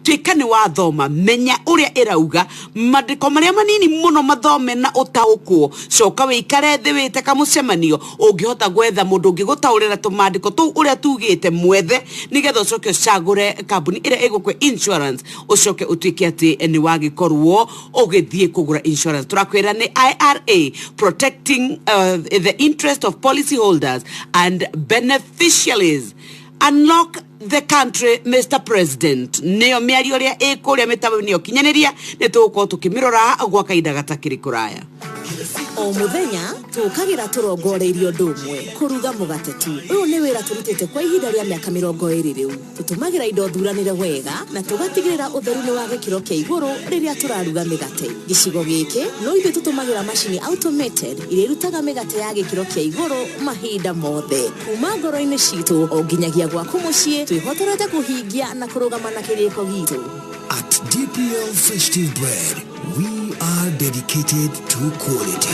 tuikane wa thoma menya uria irauga mandiko maria manini muno mathome na utaukwo coka wikare thi wite kamucemanio ungihota gwetha mundu ungigutaurira tumandiko tu uria tugite mwethe nigetha ucoke ucagure kambuni ira igukwe insurance ucoke utuike ati ni wagikorwo ugithie kugura insurance turakwira ni IRA protecting the interest of policyholders and beneficiaries. Unlock the country, Mr. President. Neo miari oria ekuria metawe nio kinyaneria netuko tukimirora gwa kaida gatakiri kuraya. O muthenya tukagira turongoreirio ndumwe kuruga mugatetu uyu ni wira turutite kwa ihinda ria miaka 20 riu tutumagira indo thuranire wega na tugatigirira utheru ni wa gikiro kia iguru riria turaruga migate gicigo giki no ithu tutumagira machine automated iria irutaga migate ya gikiro kia iguru mahinda mothe kuma ngoro-ini citu o nginyagia gwaku mucii twihotorete kuhingia na kurugama na kiriko gitu. At DPL Festive Bread, we are dedicated to quality.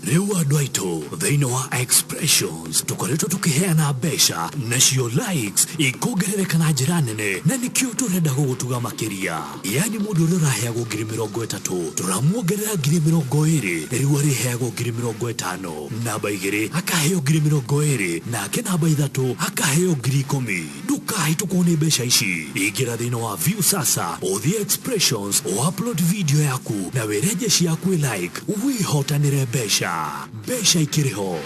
Rewa Dwaito, thĩinĩ wa expressions, tukoretwo tukiheana mbeca nacio likes ikuongerereka na njĩra nene na nĩkĩo tũrenda gũgũtuga makĩria. Yani mũndũ ũrĩa ũraheagwo 30,000 tũramuongerera 20,000 rĩu arĩheagwo 50,000 namba 2 akaheo 20,000 nake namba 3 akaheo 10,000. Ndũkahĩtũkwo nĩ mbeca ici. Ingĩra thĩinĩ wa view sasa ũthiĩ expressions upload video yaku na wĩrenje ciaku like wĩhotanĩre mbeca. Besha ikiriho.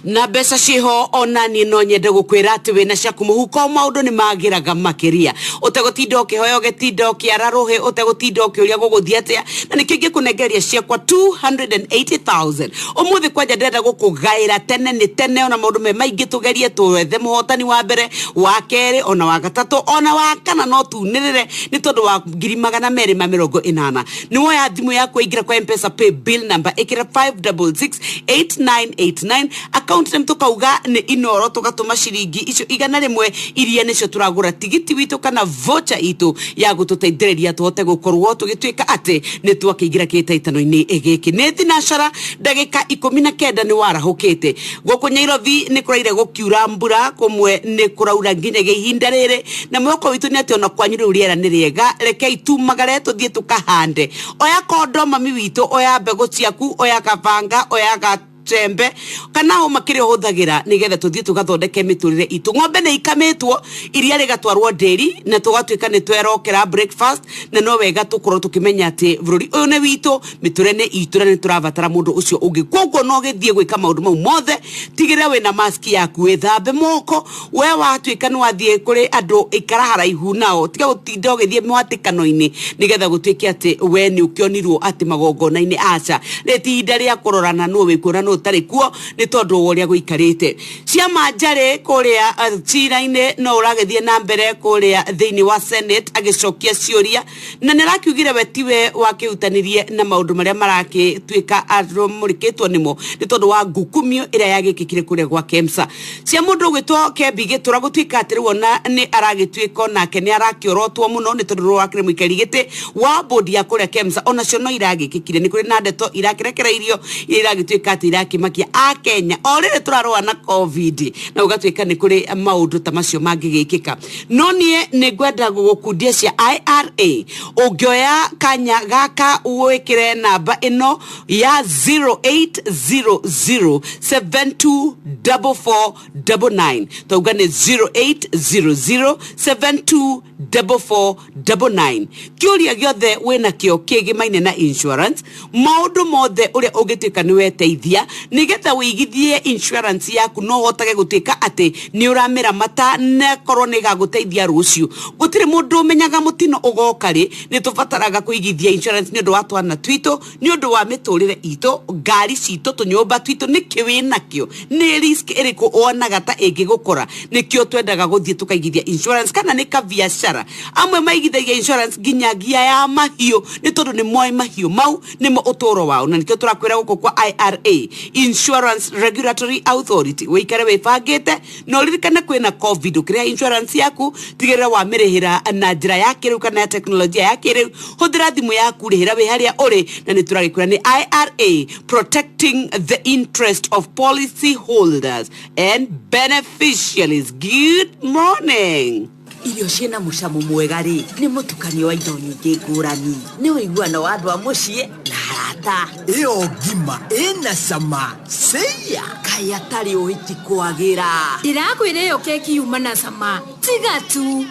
Na besa ciho onani no nyende gukwira ati wina ciaku muhuko maundu ni magiraga makiria utegotinda ukihoya ugetinda ukiararuhe utegotinda ukiuria guguthia atia na nikingi kunegeria ciakwa 280,000 umuthi kwanja ndenda gukugaira tene ni tene ona maundu me maingi tugerie tuwethe muhotani wa mbere wa keri ona wa gatatu ona wa kana no tunirire ni tondu wa 280 ni woya thimu yaku ingira kwa M-Pesa pay bill number ikira 5668989 account name tukauga ni inoro tugatuma ciringi icio igana rimwe iria nicio turagura tigiti witu kana voucher itu ya gututeithĩrĩria tuhote gukorwo tugituika ati ni twakiingira kitaitano-ini egiki ni thinashara ndagika 19 ni warahukite guku Nairobi ni kuraire gukiura mbura kumwe ni kuraura nginyagia ihinda riri na mwoko witu ni ati ona kwanyu riu riera ni riega rekei tumagare tuthie tukahande oya kondo mami witu oya mbegu ciaku oya kabanga oya tembe kana o makiri huthagira nigetha tuthie tugathondeke miturire itu ng'ombe ne ikamitwo iria rigatwarwo dairy na tugatuika ni twerokera breakfast na no wega tukorwo tukimenya ati bururi uyu ne witu miturene itu na ni turavatara mundu ucio ungi kwogo no githie gwika maundu mau mothe tigire we na mask yaku wethambe moko we watuika ni wathie kuri andu ikara haraihu nao tiga gutinda ugithie mwatikano-ini nigetha gutuike ati we ni ukionirwo ati magongona-ini aca retinda ria kurorana no wikuona no tarikuo ni tondu woria guikarite ciama njare kuria China-ini no uragethie na mbere kuria thiini wa Senate agicokia ciuria na nirakiugire we tiwe wakiutanirie na maundu maria marakituika arumurikitwo nimo ni tondu wa ngukumio ira yagikikire kuria gwa Kemsa cia mundu gwitwo Kebige turagutuika atiriwona ni aragituika nake ni arakiorotwo muno ni tondu wakire muikari gite wa bodi ya kuria Kemsa ona cio no iragikikire ni kuri na ndeto irakirekereirio iragituika ati makia a Kenya orire turarwa na COVID na ugatuika ni kuri maundu ta macio mangigikika no nie ni gwenda gukundia cia IRA ungioya kanya gaka uwekire namba ino ya 0800724499 tauga ni 0800724499 kiuria giothe wina kio kigimaine na insurance maundu mothe uria ungituika ni weteithia nigetha wigithie insurance yaku no hotage gutuika ati ni uramira mata ne korwo ni gaguteithia rucio gutire mundu menyaga mutino ugokari ni tufataraga kuigithia insurance ni undu wa twana twito ni undu wa miturire ito ngari cito tunyumba twito ni kiwi nakio ni risk iriku onaga ta ingigukora nikio twendaga guthie tukaigithia insurance kana ni ka biashara biashara amwe maigithagia insurance ginyagia ya mahiũ nĩ tondũ nĩ moĩ mahiũ mau nĩmo ũtũũro wao na nĩkĩo tũrakwĩra gũkũ kwa IRA Insurance Regulatory Authority wĩikare wĩbangĩte na ũririkane kwĩna COVID ũkĩrĩha insurance yaku tigĩrĩra wamĩrĩhĩra na njĩra ya kĩrĩu kana ya teknolojia ya kĩrĩu hũthĩra thimũ yaku rĩhĩra wĩ harĩa ũrĩ na nĩ tũragĩkwĩra nĩ IRA protecting the interest of policy holders and beneficiaries. Good morning. Irio ciena mucamo mwega ri ni mutukanio wa indo nyingĩ ngũrani ni ũiguano wa andũ a mũciĩ na arata iyo ngima ina cama seya kai atarĩ ũhiti kwagĩra ndĩrakwĩra iyo keki yuma na cama tiga tu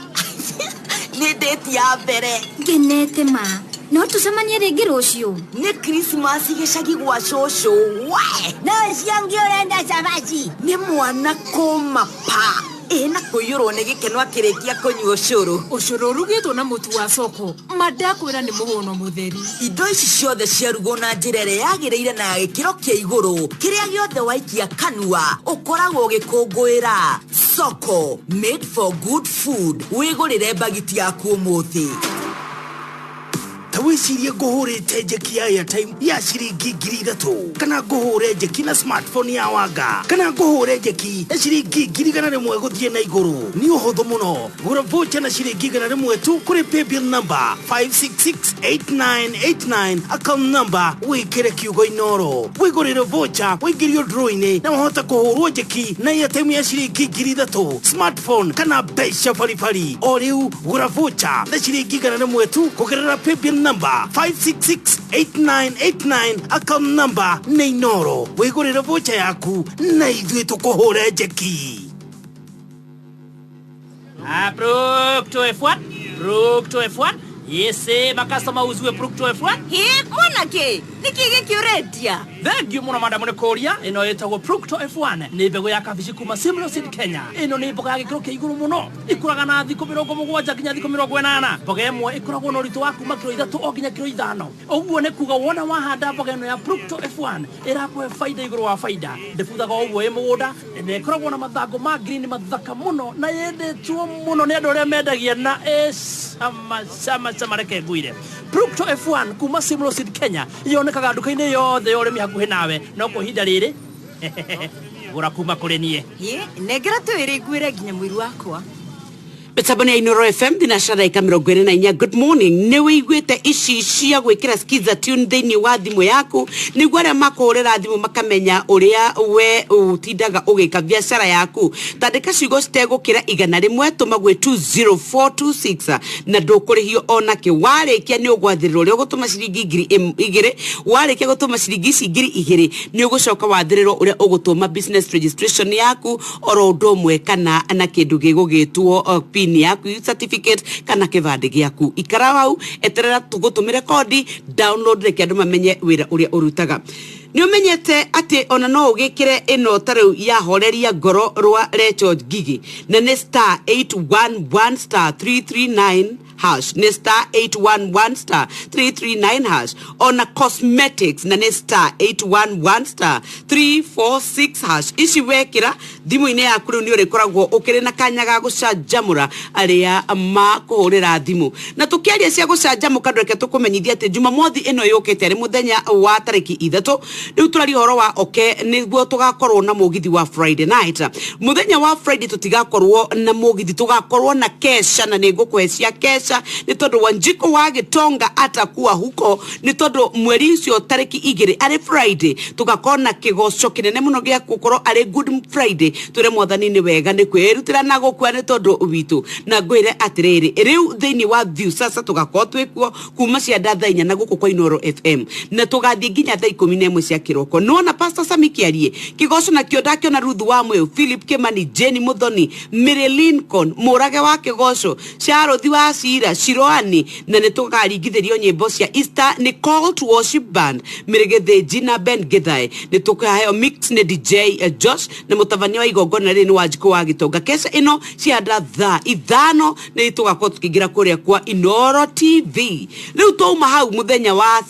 nĩ ndĩti ya mbere ngenete ma no tucemanie rĩngĩ rũciũ nĩ Christmas gĩcagi gwa cũcũ we no ciangi ũrenda cabaci nĩ mwana kũma pa ena kũiyũrwo nĩ gĩkeno akĩrĩkia kũnyua ũcũrũ ũrugĩtwo na mũtu wa coko mandakwĩra nĩ mũhũno mũtheri indo ici ciothe ciarugwo na njĩra ĩrĩa yagĩrĩire na ya gĩkĩro kĩa igũrũ kĩrĩa gĩothe waikia kanua ũkoragwo gĩkũngũĩra Soko made for good food wĩgũrĩre bagiti yaku ũmũthĩ tawicirie nguhurite njeki ya airtime ya ciringi 3,000 kana nguhure njeki na smartphone ya wanga kana nguhure njeki ya ciringi 1,100 guthie na iguru ni uhuthu muno gura voucher na ciringi 100 tu kuri paybill number 5668989 account number wikire kiugo inoro wigurire voucher wigirio drawing na wahota kuhurwo njeki na airtime ya ciringi 3,000 smartphone kana besha farifari o riu gura voucher na ciringi 100 tu kugerera paybill number 5668989 account number Neinoro wigurire voucher yaku na ithuĩ tũkũhũre njeki. Procto F1 yese makastoma uzwe Procto F1 mwanake niki gĩkĩũretia thengiũ mũno madamu nĩ kũria ĩno ĩtagwo Procto F1 nĩ mbegũ ya kabici kuma Simlo Seed Kenya ĩno nĩ mboga ya gĩkĩro kĩa igũrũ mũno ikũraga na thikũ 70 nginya thikũ 80 mboga ĩmwe ĩkoragwo na ũritũ wa kuma kilo 3 o nginya kilo 5 ũguo nĩ kuga wona wahanda mboga ĩno ya Procto F1 ĩrakũhe faida igũrũ wa faida ndĩbuthaga ũguo ĩ mũgũnda na ĩkoragwo na mathangũ ma green mathaka mũno na yendetwo mũno nĩ andũ arĩa mendagia na sama reke nguire Procto F1 kuma Simlo Seed Kenya yonekaga nduka-inĩ yothe ya ũrĩmi hakuhĩ nawe no kũhinda rĩrĩ gũra kuma kũrĩ niĩ nengera twĩrĩ nguire nginya mũiru wakwa Betaboni ya Inoro FM dinashara ikamirogwene na inya good morning newe igwete ici cia gwĩkĩra skiza tune thĩinĩ wa thimũ yaku nĩguo arĩa makũhũrĩra thimũ makamenya ũrĩa we ũtindaga ũgĩka biacara yaku tandĩka ciugo citegũkĩra 100 tũma gwĩ 20426 na ndũkũrĩhio ona kĩ warĩkia nĩ ũgwathĩrĩrwo ũrĩa ũgũtũma ciringi 2,000 warĩkia gũtũma ciringi 2,000 nĩ ũgũcoka wathĩrĩrwo ũrĩa ũgũtũma business registration yaku oro ũndũ ũmwe kana na kĩndũ gĩgũgĩtwo pin yaku certificate kana kĩbandĩ gĩaku ikara hau eterera tũgũtũmĩre kodi download reke andũ mamenye wĩra ũrĩa ũrutaga nĩ ũmenyete atĩ ona no ũgĩkĩre ĩno tarĩu ya horeria ngoro rwa Rachel Gigi na nĩ star 811 star 339 hash nĩ star 811 star 339 hash ona cosmetics na nĩ star 811 star 346 hash ici wekĩra thimũ-inĩ yaku rĩu nĩ ũrĩkoragwo ũkĩrĩ na kanya ga gũcanjamũra arĩa makũhũrĩra thimũ na tũkĩaria cia gũcanjamũka ndũreke tũkũmenyithia atĩ Jumamothi ĩno yũkĩte nĩ mũthenya wa tarĩki 3 rĩu tũrari horo wa oke nĩguo tũgakorwo na mũgithi wa Friday night mũthenya wa Friday tũtigakorwo na mũgithi tũgakorwo na kesha na nĩ ngũkũhe cia kesha nĩ tondũ Wanjiko wa Gĩtonga atakuwa huko nĩ tondũ mweri ũcio tarĩki 2 arĩ Friday tũgakorwo na kĩgoco kĩnene mũno gĩa gũkorwo arĩ Good Friday tũre mwathani nĩ wega nĩ kwĩrutĩra na gũkua nĩ tondũ witũ na ngwĩre atĩrĩrĩ rĩu thĩinĩ wa view sasa tũgakorwo twĩkuo kuma cia ndatha 4 na gũkũ kwa Inoro FM na tũgathiĩ nginya thaa 11 cia kĩroko no na Pastor Sami Kiarie kĩgoco na kĩo ndakĩona Ruth wa Mweu Philip Kimani Jenny Muthoni Mary Lincoln mũrage wa kĩgoco Sharothi wa Cira Shiroani na nĩ tũkaringithĩrio nyĩmbo cia Easter nĩ Call to Worship Band Mĩrĩgĩthĩ Gina Ben Githae nĩ tũkaheo mix nĩ DJ Josh na mũtabania wa igongona rĩrĩ nĩ Wanjiko wa Gĩtonga kesha ĩno cianda thaa 5 nĩ tũgakorwo tũkĩingĩra kũrĩa kwa Inoro Inoro TV riu tuma hau muthenya wa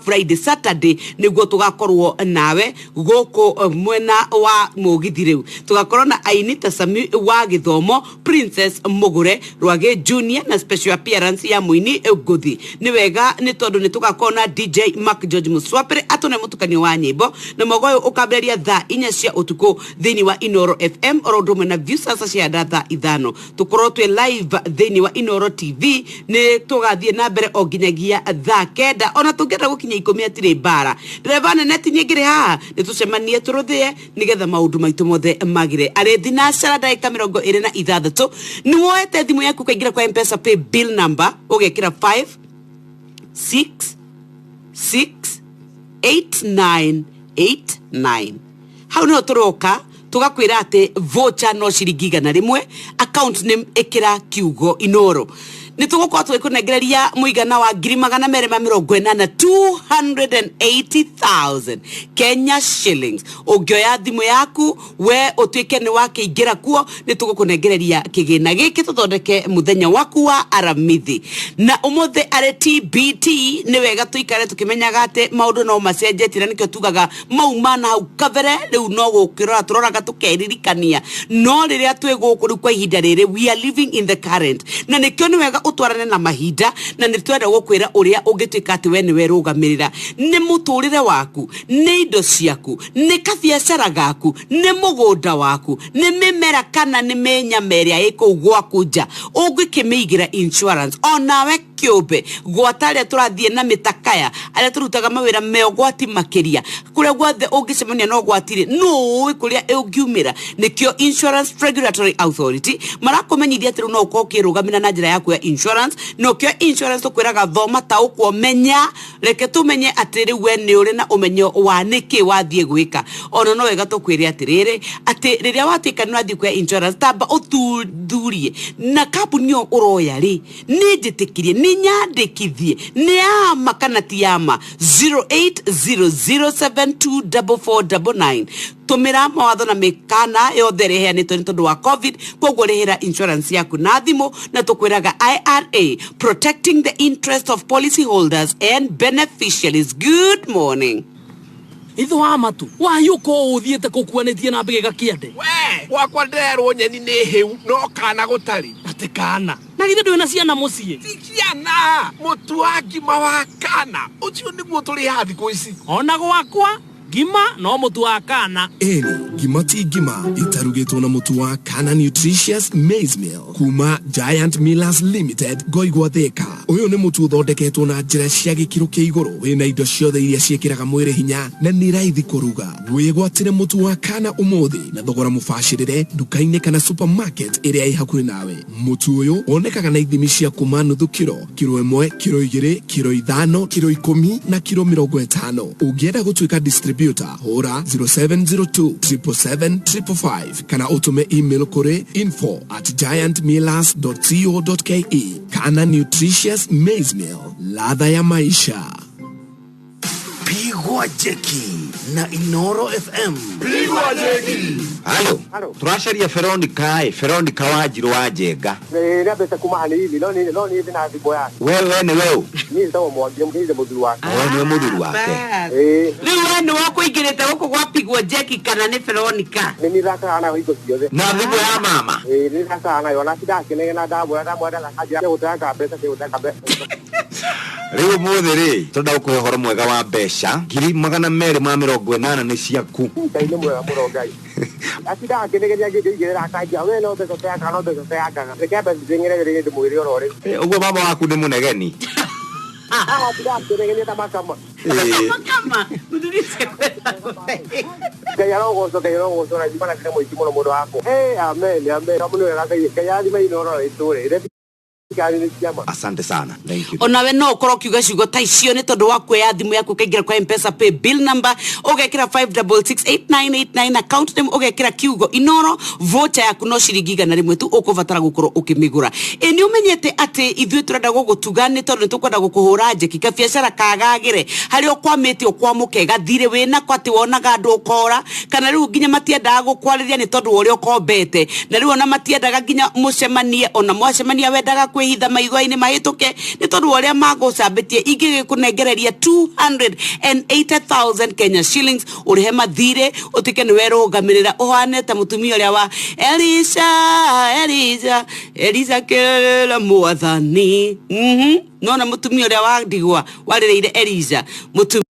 Friday Saturday niguo tugakorwo nawe goko mwena wa mugithi riu tugakorwo na Ainita Sami wa Githomo, Princess Mugure Rwage Junior na special appearance ya Muini Nguthi. Ni wega ni tondu ni tugakona DJ Mark George Muswapere atone mutukanio wa nyimbo na mogoyo ukaberia thaa 4 cia utuko thini wa Inoro FM orodo na view sasa cia data ithano tukorwo twe live thini wa Inoro TV ni tugathie na mbere oginyagia thaa kenda ona tungenda gukinya 10 atire bara driver neti nyingire ha ni tucemanie turuthie nigetha maundu maitu mothe magire arethi na sara dakika 26 ni woete thimu yaku kaingira kwa M-Pesa pay bill number ugekira 568989 hau no turoka tugakwira ate voucher no ciringi 100 account name ekira kiugo Inoro ni tugukwa twikunegereria muigana wa 280,000 Kenya shillings ogyoya thimu yaku we utwike ni wakiingira kuo ni tugukunegereria kigina giki tuthondeke muthenya waku wa aramithi na umuthe are TBT ni wega tuikare tukimenyaga ate maundu no macenjetie na nikyo tugaga maumana hau kavere riu no gukirora turoraga tukeririkania no riria twiguku ri kwa ihinda riri we are living in the current na nikyo ni wega utwarane na mahinda na nitwenda gukwira uria ungitwika ati we ni werugamirira ni muturire waku ni indo ciaku ni kabiacara gaku ni mugunda waku ni mimera kana ni menyameria iko gwaku nja ungikimiigira insurance onawe kiumbe gwataria turathie na mitakaya aria turutaga mawira meogwati makiria kuria gwathe ungicemania no gwatire no kuria ungiumira nikyo Insurance Regulatory Authority marakumenyithia ati no uko kirugamira na njira yaku ya insurance no kyo insurance tukwiraga thoma ta ukwo menya reke tumenye ati ri we ni uri na umenyo wa niki wathie gwika ona no wega tukwire ati riri ati riria watika ni wathie kwa insurance tamba uthurie na kambuni yo uroya ri ni njitikirie ni nyandikithie ni ama kana ti ama 0800724499 tumira mawatho na mikana yothe reheanitwo ni tondu wa covid koguo rehera insurance yaku na thimu na tukwiraga IRA protecting the interest of policyholders and beneficiaries. Good morning. Ithu amatu wayuko uthiete kukuanetie na mbigega kiende we gwakwa nderwo nyeni ni hiu no kana gutari ati kana na githe ndwina ciana mucie ciana mutu wa ngima wa kana ucio niguo turi hathi ku ici ona gwakwa gima no mutu wa kana eni gima ti gima itarugitwo na mutu wa Kana Nutritious Maize Meal kuma Giant Millers Limited goigwa theka uyu ni mutu uthondeketwo na njira cia gikiro kia iguru wina indo ciothe iria ciekiraga mwiri hinya na ni raithi kuruga wigwatire mutu wa Kana umuthi na thogora mubashirire dukaini kana supermarket iria ihakuri nawe mutu uyu onekaga na ithimi cia kuma nuthu kiro 1 kiro 2 kiro 5 kiro 10 na kiro 50 ungienda gutwika distributor hora 0702777555 kana utume email kore info@giantmillers.co.ke. Kana Nutritious Maize Meal, ladha ya maisha. Pigwa jeki na Inoro FM. pigwa jeki. Halo. Turasharia Veronica Wanjiru wa Njenga. Ni pesa kuma hali hivi no ni na zibo yake. Wewe ni wewe. Mimi ndio mwambie mkize mudhuru wake. Wewe ni mudhuru wake. Riu we ni wako ingirite guku gwa Pigwa Jeki kana ni Veronica. Ni raka ana hiko ciothe. Na thimu ya mama. Ni raka ana yona sidake ne na damu na haja utaka pesa Riu muthiri tonda ukwihoro mwega wa besha 280 ni ciaku. Ngai mwega murongai. Asidake ne gya akaja we no pesa yaka no pesa yaka. Reke pesa zingire ndi mwiri orore. Ugo mama waku ni munegeni. Asidake ne gya makama. Makama mudurise kwenda. Kaya rogo so na jibana kile moyo kimono modo wako. Amen kamu no raka kaya ndi mai Inoro itore. Asante sana. Thank you. Onawe no ukoro kiuga ciugo ta icio ni tondu wa kuya thimu yaku kaingira kwa M-Pesa pay bill number ugekira 5668989 account name ugekira kiugo Inoro voucher yaku no ciringi 100 tu ukuvatara gukoro ukimigura eni umenyete ati ithuĩ turenda gugutuga ni tondu tukwenda gukuhura njeki ka biacara kagagire hari okwamite okwamuke gathire wina kwati wonaga andu ukora kana riu nginya matiendaga gukwariria ni tondu uri okombete na riu ona matiendaga nginya mucemanie ona mwacemania wendaga kwihitha maitho-ini mahituke ni tondu uria magucambitie ingigikunengereria 280,000 Kenya shillings urihe mathire utike ni werugamirira uhane ta mutumia uria wa Eliza kela mwathani nona mutumia uria wa ndigwa warireire Eliza mutumia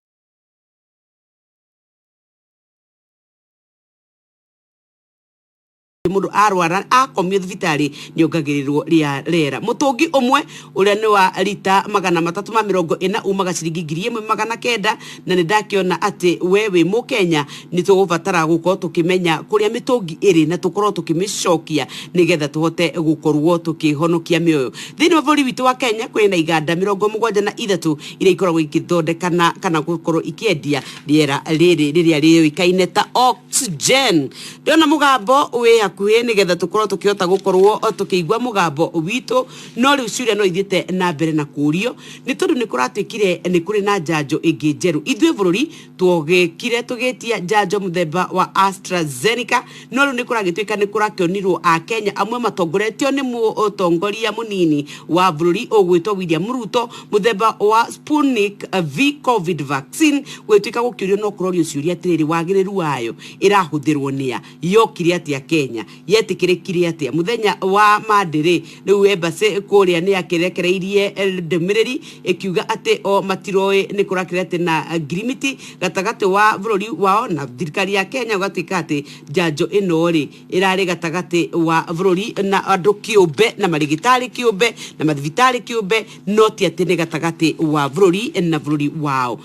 mundu arwara akomio thibitari niongagirirwo rera mutungi umwe uria ni wa lita 340 umaga ciringi 1,900 na nindakiona ati wewe mu Kenya ni tugubatara gukorwo tukimenya kuria mitungi iri na tukorwo tukimicokia nigetha tuhote gukorwo tukihonokia mioyo thini wa bũrũri witu wa Kenya kuri na iganda 73 iria ikoragwo ikithondekana kana gukorwo ikiendia riera riri riria riũikaine ta oxygen ndiona mugambo we hakuhe nigetha tukorwo tukihota gukorwo tukigwa mugambo witu no riu ciuria no ithiete na mbere na kurio ni tondu ni kuratwikire ni kuri na njanjo ingi njeru ithuĩ bũrũri tugikire tugetia njanjo muthemba wa AstraZeneca no riu ni kuragitwika ni kurakionirwo a Kenya amwe matongoretio ni mutongoria munini wa bũrũri ogwitwo William Ruto muthemba wa Sputnik V COVID vaccine gwitwika gukiorio no kurorio ciuria tiriri wagiriru wayo irahuthirwo nia yokire atia Kenya yetikirikire atia muthenya wa mandiri riu embassy kuria ni akirekereirie ndemiriri ikiuga ati o matiroi ni kurakire ati na agreement gatagati wa bũrũri wao na thirikari ya Kenya gatwika ati njanjo ino ri irari gatagati wa bũrũri na andu kiumbe na marigitari kiumbe na mathibitari kiumbe no ti ati ni gatagati wa bũrũri na bũrũri wao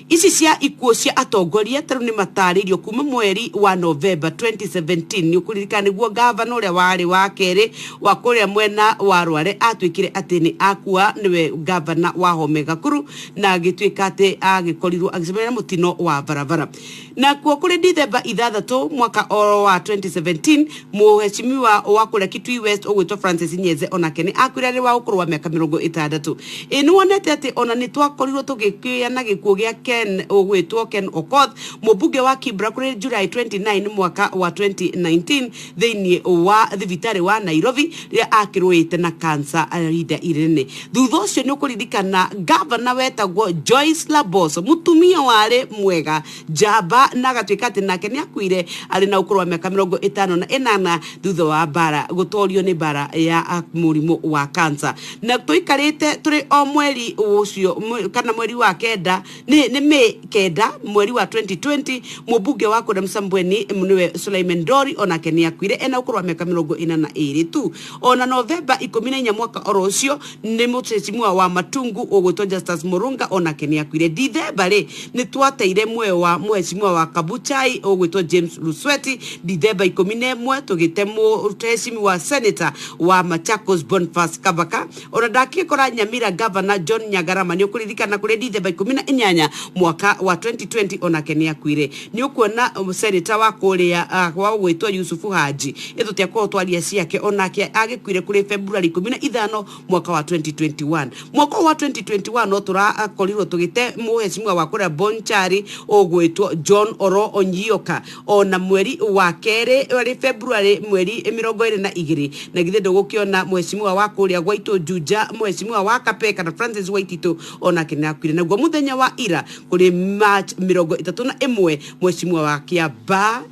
ici cia ikuo cia atongoria taru ni mataririo kuma mweri wa November 2017 ni ukuririkana niguo governor uria wari wa keri wa kuria mwena wa Rware atwikire ati ni akua niwe governor wa Homegakuru na agitwika ati agikorirwo agicemera mutino wa barabara na kuo kuri December 6 mwaka wa 2017 muheshimiwa wa kuria Kitui West ogwitwo Francis Nyeze onake ni akwira ri wa ukuru wa miaka 60 ni wonete ati ona ni twakorirwo tugikia na gikuo gia Ken ogwitwo Ken Okoth mubunge wa Kibra kuri July 29 mwaka wa 2019 thini wa thibitari wa Nairobi ria akirwite na cancer rida irene thutha ucio ni ukuririkana governor wetagwo Joyce Laboso mutumia wari mwega jaba na gatwika ati nake ni akuire ari na ukuru wa miaka 58 thutha wa bara gutorio ni bara ya murimu wa cancer na tuikarite turi o mweri ucio kana mweri wa kenda ni me kenda mweri wa 2020 mubunge wa kuria Msambweni mniwe Suleiman Dori onake ni akuire ena ukuru wa miaka 42 tu ona November 14 mwaka orocio ni mutecimwa wa Matungu ogwitwo Justus Murunga onake ni akuire December ni twateire mwe wa mwecimwa wa Kabuchai ogwitwo James Lusweti December 11 tugitemo utecimi wa senator wa Machakos Boniface Kabaka ona ndakikora Nyamira governor John Nyagarama ni ukuririkana kuri December 18 mwaka wa 2020 onake ni akuire ni ukuona senator wa kuria wa gwitwo Yusufu Haji ithutia kwa twaria ciake onake agikuire kuri February 15 mwaka wa 2021 mwaka wa 2021 no turakorirwo tugite muheshimiwa wa kuria Bonchari ogwitwo John Oro Onyioka ona mweri wa kere wa February mweri 22 na githe ndugukiona muheshimiwa wa kuria Gwaito Juja muheshimiwa wa Kapeka na Francis Waitito onake ni akuire naguo muthenya wa ira kuri March 31 muheshimiwa wa Kiamba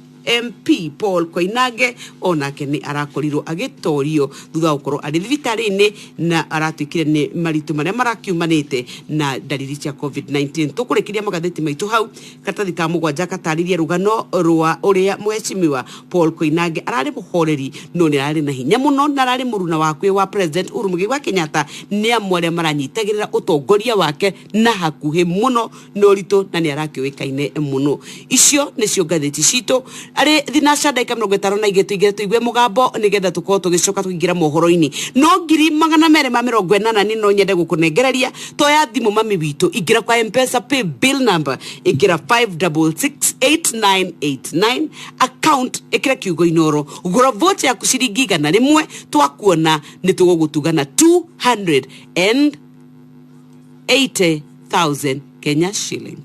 MP Paul Koinange onake ni arakorirwo agitorio thutha ukorwo ari thibitari-ini na aratwikire ni maritu maria marakiumanite na dalili cia COVID-19 tukurikiria magatheti maitu hau katathi ka mugwanja kataririe rugano rwa uria mweshimiwa Paul Koinange arari muhoreri no ni arari na hinya muno na arari muruna wakwe wa President Uhuru Muigai wa Kenyatta ni amwe maranyitagirira utongoria wake na hakuhe muno no rito na ni arakiwikaine muno icio nicio gatheti cito ari thinasha ndaika 50 na igete tuigue mugambo nigetha tukorwo tugicoka tuingira mohoro-ini no 280 ni no nyende gukunengereria toya thimu mami witu ingira kwa M-Pesa pay bill number ikira 5668989 account ikira kiugo inoro gura vote ya kuciringi 100 twakuona ni tugugutugana 280,000 Kenya shillings.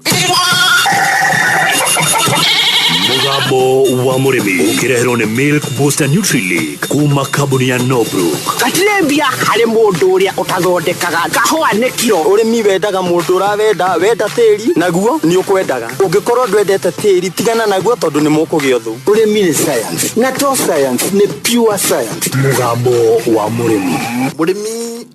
Mugambo wa murimi ukirehero ni Milk Booster Nutri-Leak kuma kambuni ya Norbrook. Gatirembia hari mundu uria utathondekaga kahwa ne kiro urimi wendaga mundu urawenda wenda tiri naguo ni ukwendaga ungikorwo ndwendete tiri tigana naguo tondu ni mukugio thu. Urimi ni science na to science ni pure science. Mugambo wa murimi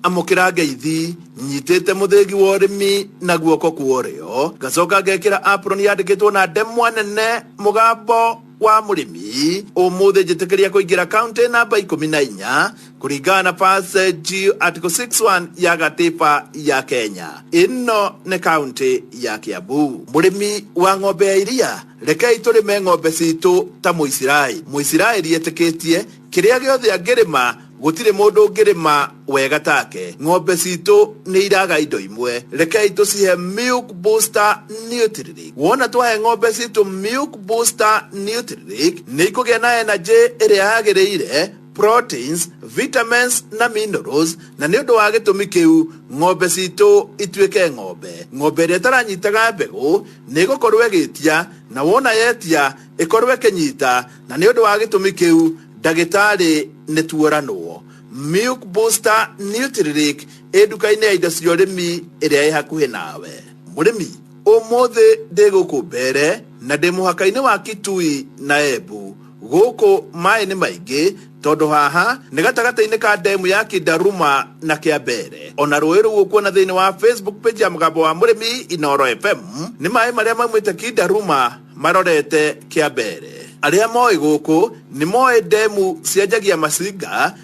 amukira ngeithi nyitete muthegi wa urimi na guoko kuorio gacoka ngekira apron yandikitwo na ndemwa nene mugambo wa murimi umuthi njitikiria kuingira county namba 14 kuringana na passage article 61 ya gatiba ya Kenya. Ino ne county ya Kiambu. Murimi wa ng'ombe ya iria rekei turime ng'ombe citu ta muisiraeli yetikitie kiria giothe angirima gutire mundu ngirima wega take. Ng'ombe citu ni iraga indo imwe, rekei tucihe Milk Booster Nutri-Leak. Wona twahe ng'ombe citu Milk Booster Nutri-Leak ni ikugia na energy iria yagiriire, proteins, vitamins na minerals, na ni undu wa gitumi kiu ng'ombe citu ituike ng'ombe iria taranyitaga mbegu ni gukorwo gitia, na wona yetia ikorwo kinyita, na ni undu wa gitumi kiu dagitari ni tuoranwo. Milk Booster Nutri-Leak edukaine ya indo cia urimi iria ihakuhi nawe. Murimi umuthi ndi guku mbere na ndi muhaka-ini wa Kitui na Embu. Guku mai ni maingi tondu haha ni gatagata-ini ka demu ya Kidaruma na Kiambere. Ona rũĩ rũu ũkuona thĩinĩ wa Facebook page ya Mugambo wa Murimi Inoro FM ni mai maria maumĩte Kidaruma marorete Kiambere. Aria moi guku ni moi demu cianjagia masinga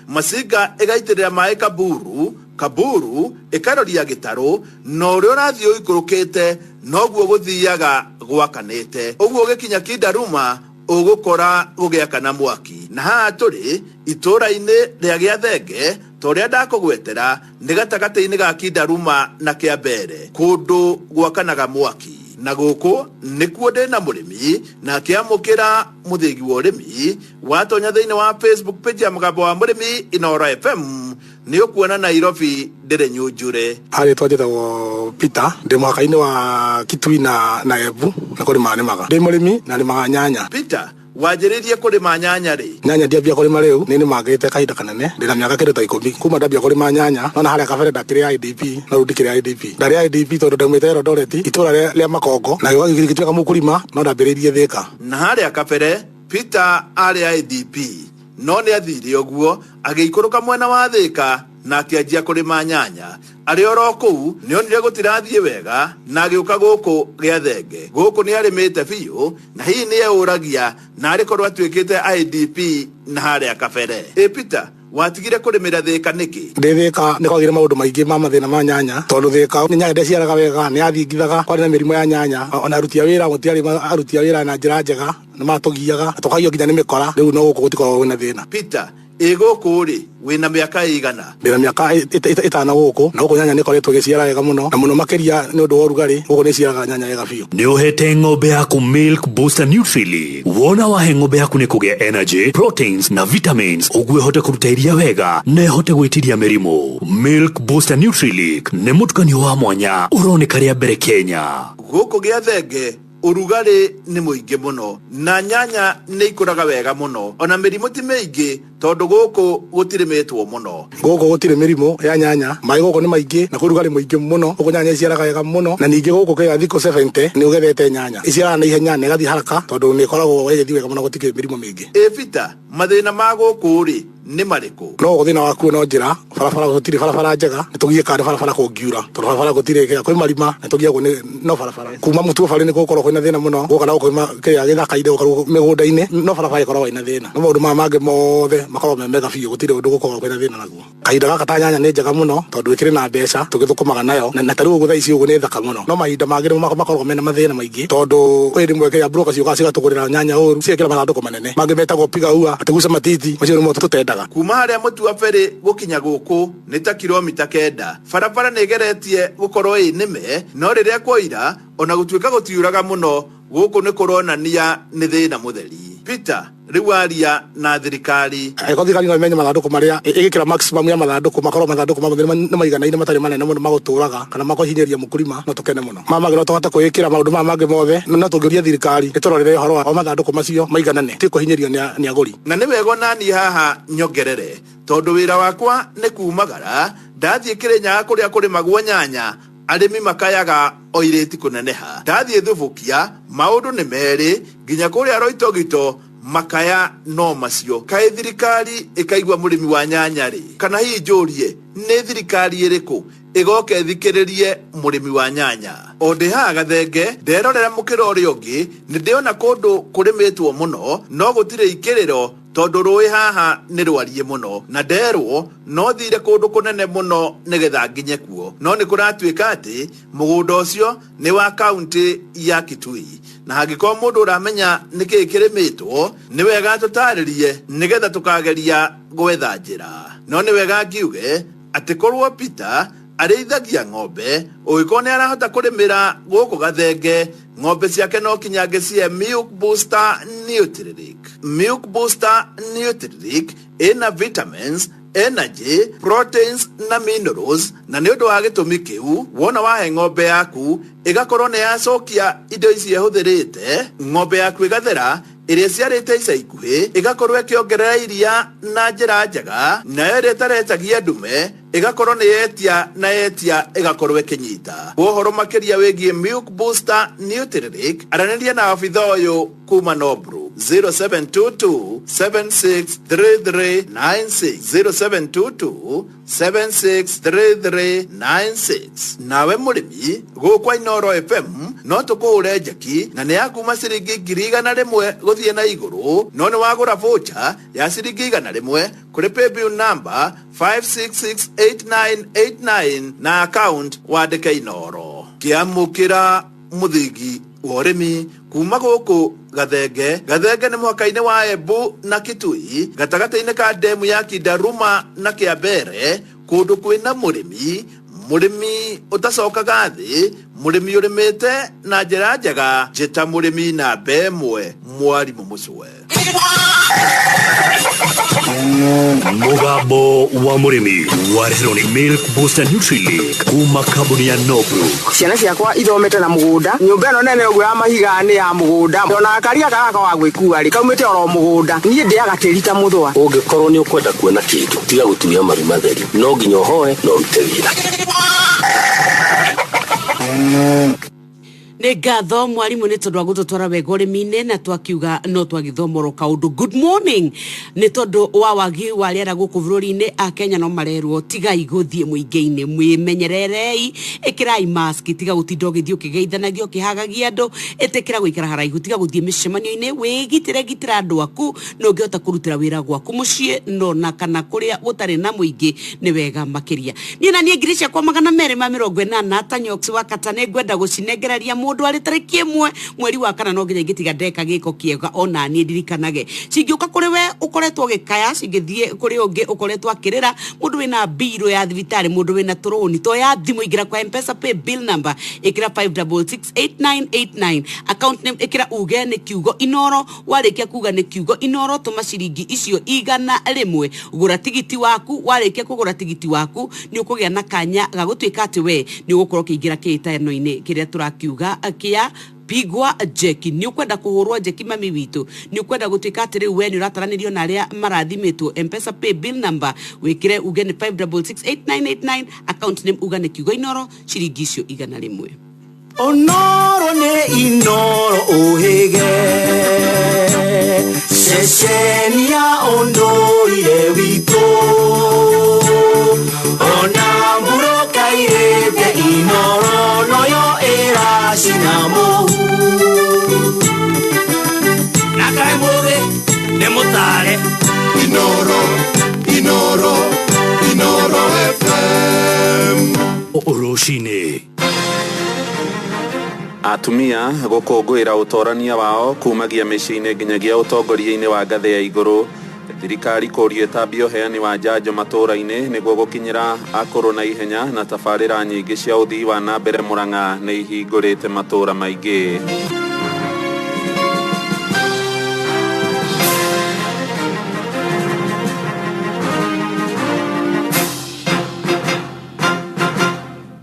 igaitirira mai kaburu ikaroria gitaro no uri urathio ikurukite noguo guthiaga gwakanite uguo gikinya Kidaruma ugukora gugiakana mwaki na haha turi itura-ini ria Giathenge toria ndakugwetera ni gatagata-ini ga Kidaruma na Kiambere kundu gwakanaga mwaki. Na guku nikuo ndina murimi na akiamukira muthigi wa urimi watonya thiini wa Facebook page ya Mugambo wa Murimi Inoro FM ni ukuona Nairobi ndire nyunjure. Hari twajetawo Peter ndi mwaka-ini wa Kitui na Embu na kurima nĩmaga ndi murimi na nĩmaga nyanya. Peter wajiririe kurima nyanya ri? Nyanya ndiambia kurima riu ni nimagite kahinda kanene ndina miaka kindu ta 10 kuma ndambia kurima nyanya no na haria kabere ndakire IDP na rudikire IDP ndari IDP tondu ndaumite Eldoret itura ria Makongo na gituika mukurima no ndambiririe Thika na haria kabere. Peter ari IDP no ni athire oguo agiikuruka mwena wa Thika na akianjia kurima nyanya. Ari oro kuu ni onire gutirathie wega na agiuka guku Giathenge. Guku ni arimite biu na hii ni euragia na arikorwo atuikite IDP na haria kabere. Peter watigire kurimira Thika niki? Ndi Thika ni kwagire maundu maingi ma mathina ma nyanya tondu Thika ni nyanya ndeciaraga wega ni athingithaga kwari na mirimo ya nyanya ona aruti a wira gutiari aruti a wira na njira njega ni matugiaga tukagio nginya ni mikora riu no guku gutikorwo wina thina. Peter guku ri wina miaka igana? Ndina miaka 5 guku na guku nyanya ni koretwo giciara wega muno na muno makiria ni undu wa urugari guku ni ciaraga nyanya wega biu. Ni uhete ng'ombe yaku Milk Booster Nutri-Leak. Wona wahe ng'ombe yaku ni kugia energy, proteins na vitamins uguo hote kuruta iria wega na hote gwitiria mirimu. Milk Booster Nutri-Leak ni mutukanio wa mwanya uroneka ria mbere Kenya. Guku Giathenge urugari ni muingi muno na nyanya ni ikuraga wega muno ona mirimu ti maingi tondu guku gutirimitwo muno. Guku gutire mirimu ya nyanya mai guku ni maingi na kurugari muingi muno guku nyanya iciaraga wega muno na ningi guku kiga thiko 70 ni ugethete nyanya iciara na ihenya ne gathi haraka tondu ni koragwo wegethi wega muno gutike mirimu mingi. Peter mathina ma guku ri ni mariku? No guthina waku no njira barabara gutire barabara njega nitugie kande barabara kungiura tondu barabara gutire kwi marima nitugie go no barabara kuma mutu bari ni gukorwo kwina thina muno guka na gukuma kiya githaka ide gukorwo migunda-ini no barabara ikorwo ina thina no maundu ma mange mothe makorwo memega biũ gũtirĩ ũndũ gũkorwo kwĩna thĩna naguo. Kahinda gaka ta nyanya nĩ njega mũno tondũ ĩkĩrĩ na mbeca tũgĩthũkũmaga nayo na ta rĩu ũguo thaa ici ũguo nĩ thaka mũno. No mahinda mangĩ nĩmo makoragwo mena mathĩna maingĩ tondũ kwĩ rĩmwe kĩrĩa broker ciũkaga cigatũgũrĩra nyanya ũru ciĩkĩra mathandũkũ manene mangĩ metagwo piga ua atĩ guca matiti macio nĩmo tũtendaga. Kuma harĩa mũtu wa ferry gũkinya gũkũ nĩ ta kilomita 9. Barabara nĩ ĩgeretie gũkorwo ĩ nĩme, no rĩrĩa kwoira ona gũtuĩka gũtiuraga mũno gũkũ nĩ kũronania nĩ thĩna mũtheri. Peter rĩu aria na thirikari angĩkorwo thirikari no ĩmenye mathandũkũ marĩa ĩgĩkĩra maximum ya mathandũkũ makorwo mathandũkũ mamwe nĩ maiganaine matarĩ manene mũno magũtũraga kana makũhinyĩria mũkulima no tũkene mũno. Mangĩ no tũhote kwĩĩkĩra maũndũ maya mangĩ mothe no tũngĩũria thirikari ĩtũrorere ũhoro wa mathandũkũ macio maiganane ti kũhinyĩrio nĩ agũri. Na nĩ wega nani haha nyongerere tondũ wĩra wakwa nĩ kumagara ndathiĩ Kĩrĩnyaga kũrĩa kũrĩmagwo nyanya arĩmi makayaga oirĩti kũneneha. Ndathiĩ Thubukia maũndũ nĩ merĩ nginya kũrĩa Roitogito makaya no macio. Kaĩ thirikari ĩkaigua mũrĩmi wa nyanya rĩ? Kana hihi njũrie nĩ thirikari ĩrĩkũ ĩgoka ĩthikĩrĩrie mũrĩmi wa nyanya? O ndĩ haha Gathenge nderorera mũkĩra ũrĩa ũngĩ nĩ ndĩona kũndũ kũrĩmĩtwo mũno no gũtirĩ ikĩrĩro tondũ rũĩ haha nĩ rwariĩ mũno na nderwo no thire kũndũ kũnene mũno nĩgetha nginye kuo, no nĩ kũratuĩka atĩ mũgũnda ũcio nĩ wa kaunti ya Kitui. Na hangĩkorwo mũndũ ũramenya nĩkĩĩ kĩrĩmĩtwo nĩ wega tũtarĩrie nĩgetha tũkageria gwetha njĩra. No nĩ wega ngiuge atĩ korwo Peter arĩithagia ng'ombe ũgĩkorwo nĩ arahota kũrĩmĩra gũkũ Gathenge ng'ombe ciake no kinyange cie Milk Booster Nutrilic. Milk Booster Nutrilic ina vitamins, energy, proteins na minerals na nĩ ũndũ wa gĩtũmi kĩu wona wahe ng'ombe yaku ĩgakorwo nĩ yacokia indo ici ĩhũthĩrĩte ng'ombe yaku ĩgathera ĩrĩa ciarĩte ica ikuhĩ ĩgakorwo ĩkĩongerera iria na njĩra njega, nayo ĩrĩa ĩtaretagia ndume ĩgakorwo nĩ yetia na yetia ĩgakorwo ĩkĩnyita. Ũhoro makĩria wĩgiĩ Milk Booster Nutrilic aranĩria na abitha ũyũ kuma Nobru 0722 763396 0722 nawe mũrĩmi gũkwa Inooro FM no tũkũhũre njeki na nĩ yakuma ciringi 100 gũthiĩ na igũrũ, no nĩ wagũra voucher ya ciringi 100 kũrĩ paybill number 5668989 na account wandĩke Inooro. Kĩamũkĩra mũthigi wa ũrĩmi kuma gũkũ Gathenge nĩ mũhaka-inĩ wa Embu na Kitui gatagatĩ-inĩ ka ndemu ya Kindaruma na Kĩambere kũndũ kwĩna mũrĩmi ũtacokaga thĩ, mũrĩmi ũrĩmĩte na njĩra njega, njĩta mũrĩmi namba 1 Mwarimũ Mũcwe. Mũgambo wa mũrĩmi wareherwo nĩ Milk Booster Nutrilic kuma kambuni ya Nobru. Ciana ciakwa ithomete na mũgũnda, nyũmba ĩno nene ũguo ya mahiga nĩ ya mũgũnda, ona karia gaka wa gwĩkua rĩ kaumĩte oro mũgũnda, niĩ ndĩaga tĩri ta mũthwa. Ũngĩkorwo nĩ ũkwenda kuona kĩndũ tiga gũtuya maru matheri, no nginya ũhoe na ũrute wĩra. Nĩ ngatho mwarimũ nĩ tondũ wa gũtũtwara wega ũrĩmi-inĩ na twakiuga no twagĩthomorwo kaũndũ. Good morning. Nĩ tondũ wa wagi wa rĩera gũkũ bũrũri-inĩ Akenya no marerwo tigai gũthiĩ mũingĩ-inĩ, mwĩmenyererei, ĩkĩrai mask, tiga gũtinda ũgĩthiĩ ũkĩgeithanagio ũkĩhagagia andũ, ĩtĩkĩra gũikara haraihu, tiga gũthiĩ mĩcemanio-inĩ, gitĩra andũ aku no ũngĩhota kũrutĩra wĩra gwaku mũciĩ no na kana kũrĩa gũtarĩ na mũingĩ nĩ wega makĩria. Niĩ na niĩ ngiri ciakwa 280 Tanyox wa Kata nĩ ngwenda gũcinengereria mũndũ arĩ tarĩki 1 mweri wa kana no nginya ingĩtiga ndeka gĩko kĩega ona niĩ ndirikanage. Cingĩũka kũrĩ we ũkoretwo gĩkaya, cingĩthiĩ kũrĩ ũngĩ ũkoretwo akĩrĩra, mũndũ wĩna mbirũ ya thibitarĩ, mũndũ wĩna tũrũni to ya thimũ, ingĩra kwa M-Pesa pay bill number ĩkĩra 5668989 account name ĩkĩra uge nĩ kiugo Inooro, warĩkia kuga nĩ kiugo Inooro tũma ciringi icio 100 gũra tigiti waku, warĩkia kũgũra tigiti waku nĩ ũkũgĩa na kanya ga gũtuĩka atĩ we nĩ ũgũkorwo kĩingĩra kĩhĩtahĩtano-inĩ kĩrĩa tũrakiuga kia pigwa jeki. Nĩ ũkwenda kũhũrwo jeki mami witũ, nĩ ũkwenda gũtuĩka atĩ rĩu we nĩ ũrataranĩrio na arĩa marathimĩtwo. M-Pesa pay bill number wĩkĩre uge nĩ 5668989 account name uga nĩ kiugo Inooro, ciringi icio 100. Onoro ne Inooro ohege Sesenia ondoire wito Onamburo kairete Inooro noyo era sinamu Nakai moge nemotare Inooro rucini. Atumia gukungwira utorania wao kumagia micini nginyagia utongoria-ini wa ngathe ya iguru. Thirikari kurio tabio heani wa njanjo matura-ini niguo gukinyira akuru na ihenya na tabarira nyingi cia uthii wa na mbere Murang'a ni ihingurite matura maingi.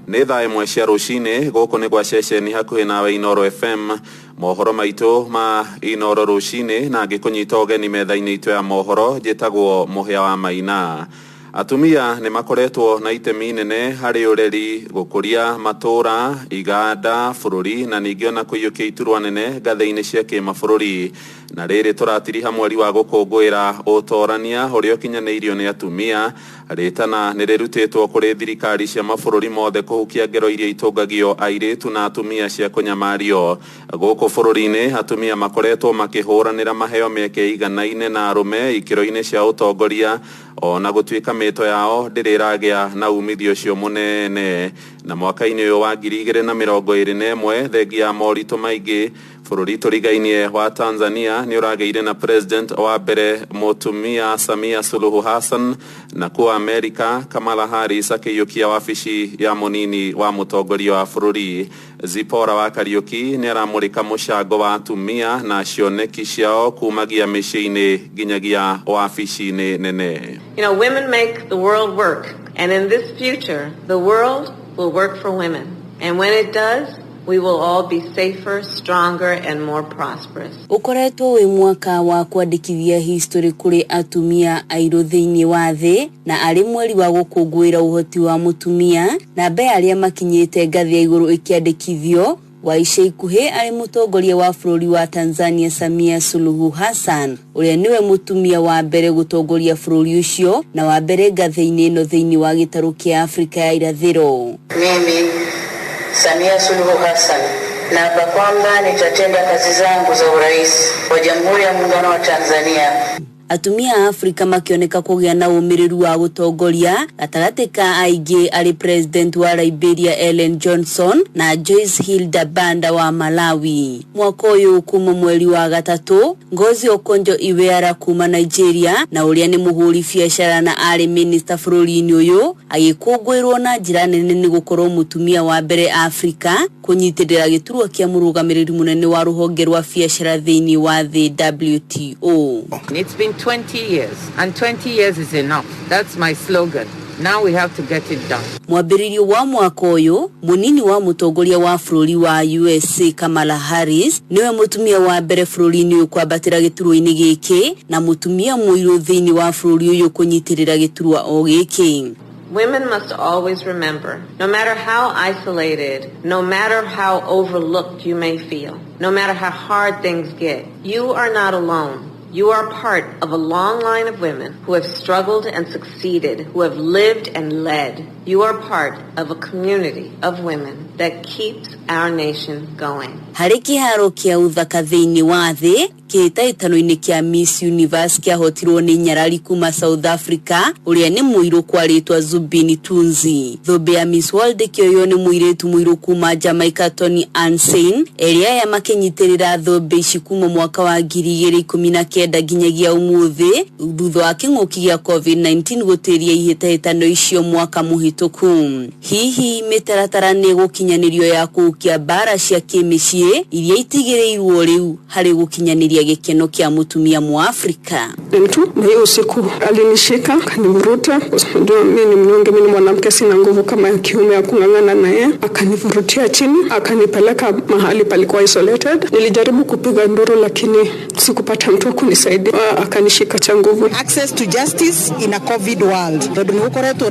Nĩ thaa ĩmwe cia rũcinĩ gũkũ nĩ gwa ceceni hakuhĩ nawe Inoro FM. Mohoro maitũ ma Inoro rũcinĩ na ngĩkũnyita ũgeni metha-inĩ itũ ya mohoro njĩtagwo Mũhĩa wa Maina. Atumia nĩ makoretwo na itemi nene harĩ ũreri, gũkũria matũra, iganda, bũrũri na ningĩ ona kũiyũkia iturwa nene ngathĩ-inĩ cia kĩmabũrũri. Na rĩrĩ tũratiriha mweri wa gũkũngũĩra ũtorania ũrĩa ũkinyanĩirio nĩ atumia. Rĩtana nĩ rĩrutĩtwo kũrĩ thirikari cia mabũrũri mothe kũhukia ngero iria itũngagio airĩtu na atumia cia kũnyamario. Gũkũ bũrũri-inĩ atumia makoretwo makĩhũranĩra maheo mĩeke iganaine na arũme ikĩro-inĩ cia ũtongoria, ona gũtuĩka mĩto yao ndĩrĩ ĩragĩa na umithio ũcio mũnene. Na mwaka-inĩ ũyũ wa 2021 thengia ya moritũ maingĩ, bũrũri tũrigainie wa Tanzania nĩ ũragĩire na president wa mbere mũtumia Samia Suluhu Hassan, na kuwa Amerika Kamala Harris akĩiyũkia wabici ya mũnini wa mũtongoria wa bũrũri. Zipora wa Kariuki nĩ aramũrĩka mũcango wa atumia na cioneki ciao kumagia mĩciĩ-inĩ nginyagia wabici-inĩ nene. You know, women make the world work, and in this future the world will work for women, and when it does, we will all be safer, stronger and more prosperous. Ukoretwo wi mwaka wa kwandikithia history kuri atumia airũ thĩinĩ wa thĩ, na arĩ mweri wa gũkũngũĩra ũhoti wa mũtumia, na mbe arĩa makinyĩte ngathĩ ya igũrũ ikiandikithio. Wa ica ikuhĩ arĩ mũtongoria wa bũrũri wa Tanzania Samia Suluhu Hassan, ũrĩa niwe mũtumia wa mbere gũtongoria bũrũri ũcio na wa mbere ngathĩ-inĩ ĩno thĩinĩ wa gĩtarũ kĩa Afrika ya irathĩro. Mimi Samia Suluhu Hassan naapa kwamba nitatenda kazi zangu za urais wa Jamhuri ya Muungano wa Tanzania. Atumia a Afrika makioneka kũgĩa na ũmĩrĩru wa gũtongoria, gatagatĩ ka aingĩ arĩ president wa Liberia Ellen Johnson na Joyce Hilda Banda wa Malawi. Mwaka ũyũ kuma mweri wa gatatũ, Ngozi Okonjo-Iweala kuma Nigeria na ũrĩa nĩ mũhũri biacara na arĩ minister bũrũri-inĩ ũyũ agĩkũngũĩrwo na njĩra nene nĩ gũkorwo mũtumia wa mbere Afrika kũnyitĩrĩra gĩturwa kĩa mũrũgamĩrĩri mũnene wa rũhonge rwa biacara thĩinĩ wa thĩ WTO. It's been 20 years, and 20 years is enough. That's my slogan. Now we have to get it done. Mwambĩrĩrio wa mwaka ũyũ, mũnini wa mũtongoria wa bũrũri wa USA Kamala Harris niwe mũtumia wa mbere bũrũri-inĩ ũyũ kwambatĩra gĩturwa-inĩ gĩkĩ na mũtumia mũirũ thĩinĩ wa bũrũri ũyũ kũnyitĩrĩra gĩturwa o gĩkĩ. Women must always remember, no matter how isolated, no matter how overlooked you may feel, no matter how hard things get, you are not alone. You are part of a long line of women who have struggled and succeeded, who have lived and led. You are part of a community of women that keeps our nation going. Harĩ kĩharo kĩa ũthaka thĩinĩ wa thĩ, kĩhĩtahĩtano-inĩ kĩa Miss Universe kĩahotirwo nĩ nyarari kuma South Africa, ũrĩa nĩ mũirũ kwarĩtwa Zubin Tunzi. Thũmbĩ ya Miss World kĩoyo nĩ mũirĩtu mũirũ kuma Jamaica Tony Ansein, ĩrĩa ya makĩnyitĩrĩra thũmbĩ ici kuma mwaka wa 2019 nginyagia ũmũthĩ, thutha wa kĩng'ũki gĩa COVID-19 gũtĩria ihĩtahĩtano icio mwaka mũhĩtũku. Hihi mĩtaratara nĩ gũkinyanĩrio ya kũhukia mbara cia kĩmĩciĩ iria itigĩrĩirwo rĩu harĩ gũkinyanĩria gĩkeno kĩa mũtumia Mwafrika. Mtu na hiyo usiku alinishika akanivuruta, ndio mimi ni mnyonge, mimi ni mwanamke sina nguvu kama ya kiume ya kung'ang'ana naye, akanivurutia chini akanipeleka mahali palikuwa isolated. Nilijaribu kupiga nduru lakini sikupata mtu kunisaidia, akanishika cha nguvu. Access to justice in a COVID world. Ndio nĩgũkoretwo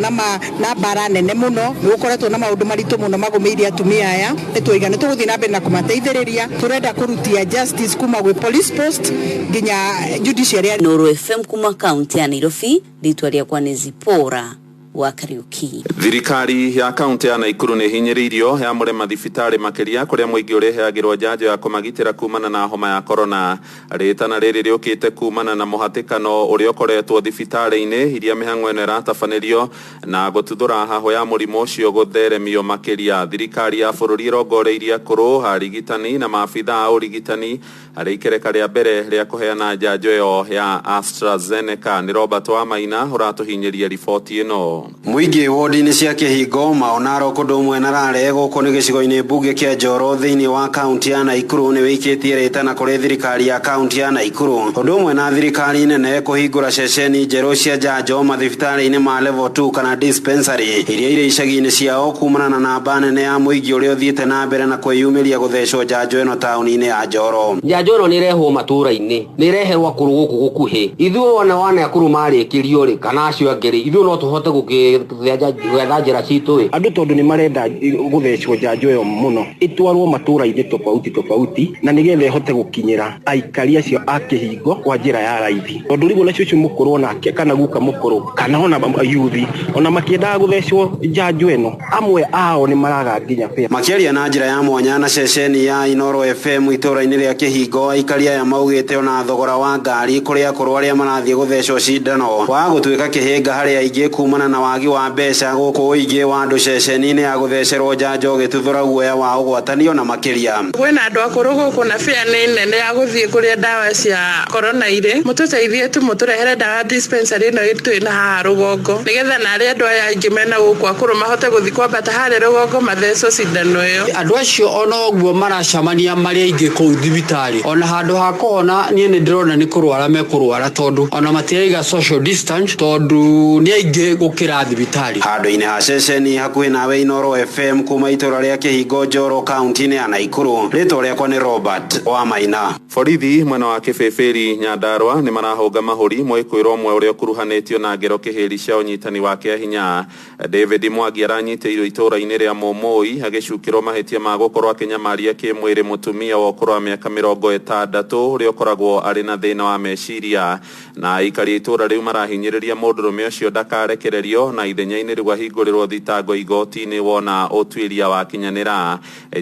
na bara nene mũno, nĩgũkoretwo na maũndũ maritũ mũno magũmĩire atumia aya. Nĩtũigana tũgũthiĩ na mbere na kũmateithĩrĩria, tũrenda kũrutia justice kuma gwĩ police post nginya judiciary. Noro FM kuma kaunti ya Nairobi, ritwa rĩakwa nĩ Zipora wa Kariuki. Thirikari ya kaunti ya Naikuru nĩ hinyĩrĩirio ya mũrema thibitarĩ makĩria kũrĩa mũingĩ ũrehagĩrwo njanjo ya kũmagitĩra kumana na homa ya corona. Rĩtana rĩrĩ rĩũkĩte kumana na mũhatĩkano ũrĩa ũkoretwo thibitarĩ-inĩ iria mĩhang'o ĩno ĩratabanĩrio na gũtuthũra haho ya mũrimũ ũcio gũtheremio makĩria. Thirikari ya bũrũri ĩrongoreirie akũrũ, arigitani na maabitha a ũrigitani harĩ ikereka rĩa mbere rĩa kũheana njanjo ĩyo ya AstraZeneca. Nĩ Robert Wamaina ũratũhinyĩria riboti ĩno. Mũingĩ wodi-inĩ cia Kĩhingo, Maonaro kũndũ ũmwe na Rare gũkũ nĩ gĩcigo-inĩ mbunge kĩa Njoro thĩinĩ wa kaunti ya Naikuru nĩ wĩikĩtie rĩtana kũrĩ thirikari ya kaunti ya Naikuru. Ũndũ ũmwe na thirikari nene kũhingũra ceceni njerũ cia njanjo mathibitarĩ-inĩ ma level 2 kana dispensary iria irĩ icagi-inĩ ciao kumana na namba nene ya mũingĩ ũrĩa ũthiĩte na mbere na kwĩyumĩria gũthecwo njanjo ĩno taũni-inĩ ya Njoro. Njanjo ĩno nĩ ĩrehwo matũũra-inĩ, nĩ ĩreherwo akũrũ gũkũ gũkuhĩ. Ithuĩ wana akũrũ marĩkĩrio rĩ kana acio angĩ ithuĩ no tũhote gwetha njĩra citũ. Andũ tondũ nĩ marenda gũthecwo njanjo ĩyo mũno ĩtwarwo matũũra-inĩ tofauti na nĩgetha ĩhote gũkinyĩra aikari acio a Kĩhingo kwa njĩra ya raithi. Tondũ rĩu na cucu mũkũrũ nake kana guka mũkũrũ kana ona yuthi ona makĩendaga gũthecwo njanjo ĩno amwe ao nĩ maraga nginya pia. Makĩaria na njĩra ya mwanya na ceceni ya Inoro FM itũũra-inĩ rĩa Kĩhingo, aikari aya maugĩte ona thogora wa ngari kũrĩa akũrũ arĩa marathiĩ gũthecwo cindano wa gũtuĩka kĩhĩnga harĩ aingĩ kumana na wagi wa mbeca gũkũ ũingĩ wa andũ ceceni-inĩ ya gũthecerwo njanjo gĩtuthũra guoya wa ũgwatanio na makĩria. Kwĩna andũ akũrũ gũkũ na bĩa nĩ nene ya gũthiĩ kũrĩa ndawa cia corona irĩ. Mũtũteithie mũtũrehere ndawa dispensary ĩno ĩtwĩ na haha rũgongo nĩgetha na arĩa andũ aya aingĩ mena gũkũ akũrũ mahote gũthiĩ kwambata harĩa rũgongo mathecwo cindano ĩyo. Andũ acio ona ũguo maracamania marĩ aingĩ kũu thibitarĩ, ona handũ ha kuona niĩ nĩ ndĩrona nĩ kũrwara mekũrwara tondũ ona matiraiga social distance tondũ nĩ aingĩ gũkĩra thibitarĩ. Handũ-inĩ ha ceceni hakuhĩ nawe Inoro FM kuma itũũra rĩa Kĩhingo Njoro kaunti-inĩ ya Naikuru, rĩtwa rĩakwa nĩ Robert Wamaina. Borithi mwena wa Kĩbĩbĩri Nyandarua nĩ marahũnga mahũri mwĩkũĩrwo ũmwe ũrĩa ũkuruhanĩtio na ngero kĩhĩri cia ũnyitani wa kĩahinya. David Mwangi aranyitĩirwo itũũra-inĩ rĩa Momoi agĩcukĩrwo mahĩtia ma gũkorwo akĩnyamaria kĩmwĩrĩ mũtumia wa ũkũrũ wa mĩaka 60 ũrĩa ũkoragwo arĩ na thĩna wa meciria, na aikari itũũra rĩu marahinyĩrĩria mũndũrũme ũcio ndakarekererio na ithenya-inĩ rĩu ahingũrĩrwo thitango igoti-inĩ wona ũtuĩria wa kinyanĩra.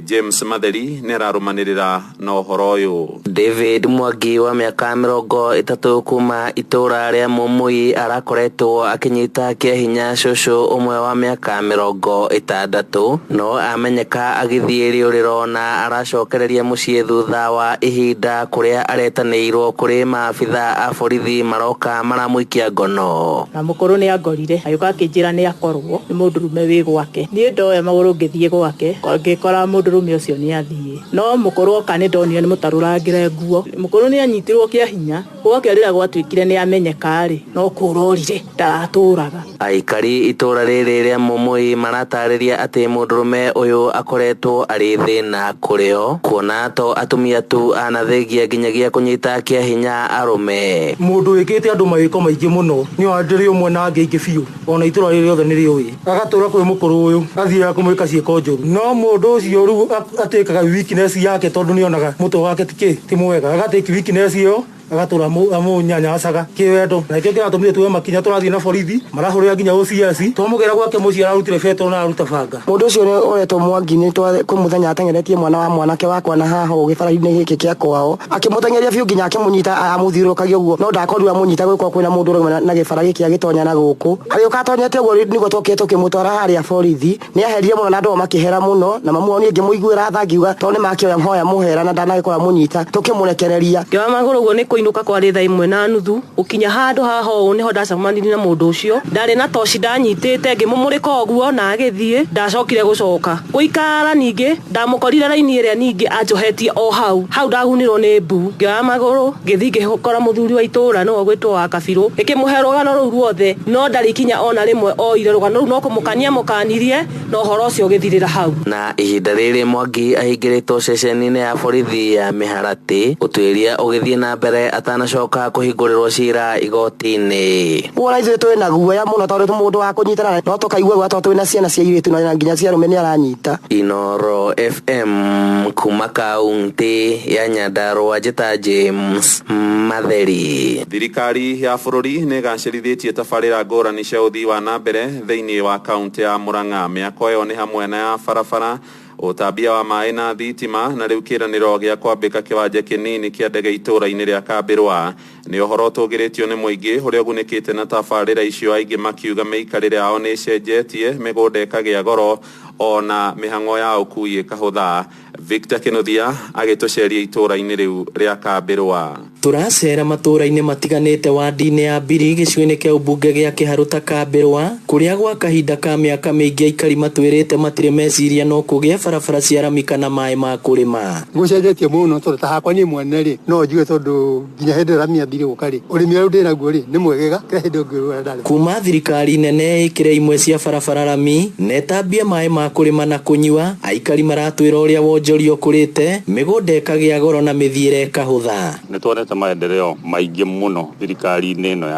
James Matheri nĩ ararũmanĩrĩra na ũhoro ũyũ. David Mwangi wa mĩaka 30 kuma itũũra rĩa Momoi arakoretwo akĩnyita kĩahinya cũcũ ũmwe wa mĩaka 60 no amenyeka agĩthiĩ rĩũrĩro na aracokereria mũciĩ thutha wa ihinda kũrĩa aretanĩirwo kũrĩ maabitha a borithi maroka maramũikia ngono. Na mũkũrũ nĩ angorire agĩũka akĩnjĩra nĩ akorwo nĩ mũndũrũme wĩ gwake. Niĩ ndoya magũrũ ngĩthiĩ gwake ngĩkora mũndũrũme ũcio nĩ athiĩ, no mũkũrũ oka nĩ ndonire nĩ mũtarũrangĩre nguo. Mũkũrũ nĩ anyitirwo kĩahinya gwake rĩrĩa gwatuĩkire nĩ amenyeka rĩ no kũrorire ndaratũraga. Aikari itũũra rĩrĩ rĩa Momoi maratarĩria atĩ mũndũrũme ũyũ akoretwo arĩ thĩna kũrĩo kuona to atumia tu anathengia nginyagia kũnyita kĩahinya arũme. Mũndũ wĩkĩte andũ mawĩko maingĩ mũno nĩ wandĩrĩ ũmwe na angĩ ingĩ biũ ona itũũra rĩrĩ rĩothe nĩ rĩũĩ agatũra kwĩ mũkũrũ ũyũ athiaga kũmwĩka ciĩko njũru, no mũndũ ũcio rĩu atĩkaga weakness yake tondũ nĩ onaga mũtwe wake ti mwega agatĩki weakness ĩyo agatura amunyanyacaga kiwendo na ikio kiratumire tuwe makinya turathie na borithi marahurira nginya OCS twamugera gwake muciĩ ararutire betro na aruta banga. Mundu ucio uretwo Mwangi ni kumuthenya atengeretie mwana wa mwanake wakwa na haha gĩbara-inĩ gĩkĩ kĩa kwao akĩmutengeria biũ nginya akĩmunyita amuthiũrũkagia ũguo no ndakorire amunyita gwĩkwo kwĩna mũndũ ũrũme na gĩbara gĩkĩ agĩtonya na gũkũ arĩũka atonyete ũguo nĩguo tokire tũkĩmũtwara harĩa borithi nĩ aheririe mũno na andũ makĩhera mũno na mamu oni ngĩmũiguĩra tha ngiuga tondũ nĩ makĩoya mhoya mũhera na ndanagĩkora munyita tũkĩmũrekereria kĩwa magũrũ ũguo nĩ kũinũka kwarĩ thaa 1:30 ukinya handu haha ũũ niho ndacemanirie na mũndũ ũcio ndarĩ na toci ndanyitĩte ngĩmũmũrĩka ũguo na agĩthiĩ ndacokire gũcoka gũikara ningĩ ndamũkorire raini ĩrĩa ningĩ anjohetie o hau ndagunĩrwo nĩ mbu ngĩoya magũrũ ngĩthiĩ ngĩkora mũthuri wa itũũra nĩwe gwĩtwo wa Kabirũ ĩkĩmũhe rũgano rũu ruothe no ndarĩ kinya ona rĩmwe oire rũgano rũu no kũmũkania mũkanirie no ũhoro ũcio ũgĩthirĩra hau. Na ihinda rĩrĩ Mwangi ahingĩrĩtwo ceceni-inĩ ya borithi ya Mĩharatĩ ũtuĩria ũgĩthiĩ na mbere mbere atanacoka kuhingũrĩrwo cira igoti-inĩ. Wona ithuĩ twĩna guoya mũno tondũ mũndũ wa kũnyitana no tũkaigua gwa tondũ twĩna ciana cia airĩtu na nginya cia arũme nĩ aranyita. Inoro FM kuma kaunti ya Nyandarua, njĩta James Matheri. Thirikari ya bũrũri nĩ ĩgacĩrithĩtie tabarĩra ngũrani cia ũthii wa na mbere thĩinĩ wa kaunti ya Murang'a. Mĩako ĩyo nĩ hamwe na ya barabara, ũtambia wa maĩ na thitima, na rĩu kĩranĩro gĩa kwambĩka kĩwanja kĩnini kĩa ndege itũũra-inĩ rĩa Kambĩrwa. Nĩ ũhoro ũtũgĩrĩtio nĩ mũingĩ ũrĩa ũgunĩkĩte na tabarĩra icio, aingĩ makiuga mĩikarĩre yao nĩ ĩcenjetie, mĩgũnda ĩkagĩa goro ona mĩhang'o ya ũkui ĩkahũtha. Victor Kĩnuthia agĩtũceria itũũra-inĩ rĩu rĩa Kambĩrwa. Turacera matũũra-inĩ matiganĩte wadi-inĩ ya Mbiri gĩcigo-inĩ kĩa ũmbunge gĩa Kĩharũ ta Kambĩrwa, kũrĩa gwa kahinda ka mĩaka mĩingĩ aikari matwĩrĩte matirĩ meciria no kũgĩa barabara cia rami kana maĩ ma kũrĩma. Gũcenjetie mũno tondũ ta hakwa niĩ mwene rĩ no njuge tondũ nginya hĩndĩ rami ambire gũka rĩ ũrĩmi ũrĩa ndĩ naguo rĩ nĩ mwegega kĩrĩa hĩndĩ ũngĩrũa ndarĩ. Kuma thirikari nene ĩkĩre imwe cia barabara rami netambia maĩ ma kũrĩma na kũnyua, aikari maratwĩra ũrĩa wonjoria ũkũrĩte, mĩgũnda ĩkagĩa goro na mĩthiĩre ĩkahũtha. Nĩtuonete maendeleo maingĩ mũno thirikari-inĩ ĩno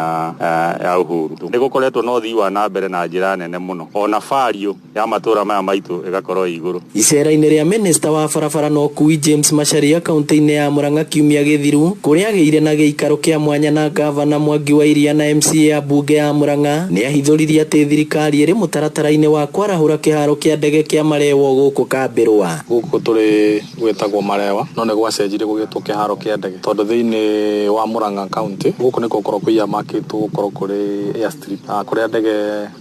ya Uhuru. Nĩgũkoretwo na ũthii wa na mbere na njĩra nene mũno, ona fario ya matũũra maya maitũ ĩgakorwo igũrũ. Icera-inĩ rĩa minista wa barabara na ũkui James Macharia kaunti-inĩ ya Murang'a kiumia gĩthiru, kũrĩa agĩire na gĩikaro kĩa mwanya na gavana Mwangi wa Iria na MCA ya mbunge ya Murang'a, nĩ ahithũririe atĩ thirikari ĩrĩ mũtaratara-inĩ wa kwarahũra kĩharo kĩa ndege kĩa Marewa gũkũ Kambĩrwa. Gũkũ tũrĩ gwĩtagwo Marewa no nĩ gwacenjire gũgĩtwo kĩharo kĩa ndege tondũ thĩinĩ wa Murang'a county gũkũ nĩkũ gũkorwo kwĩyamakĩtwo gũkorwo kũrĩ airstrip kũrĩa ndege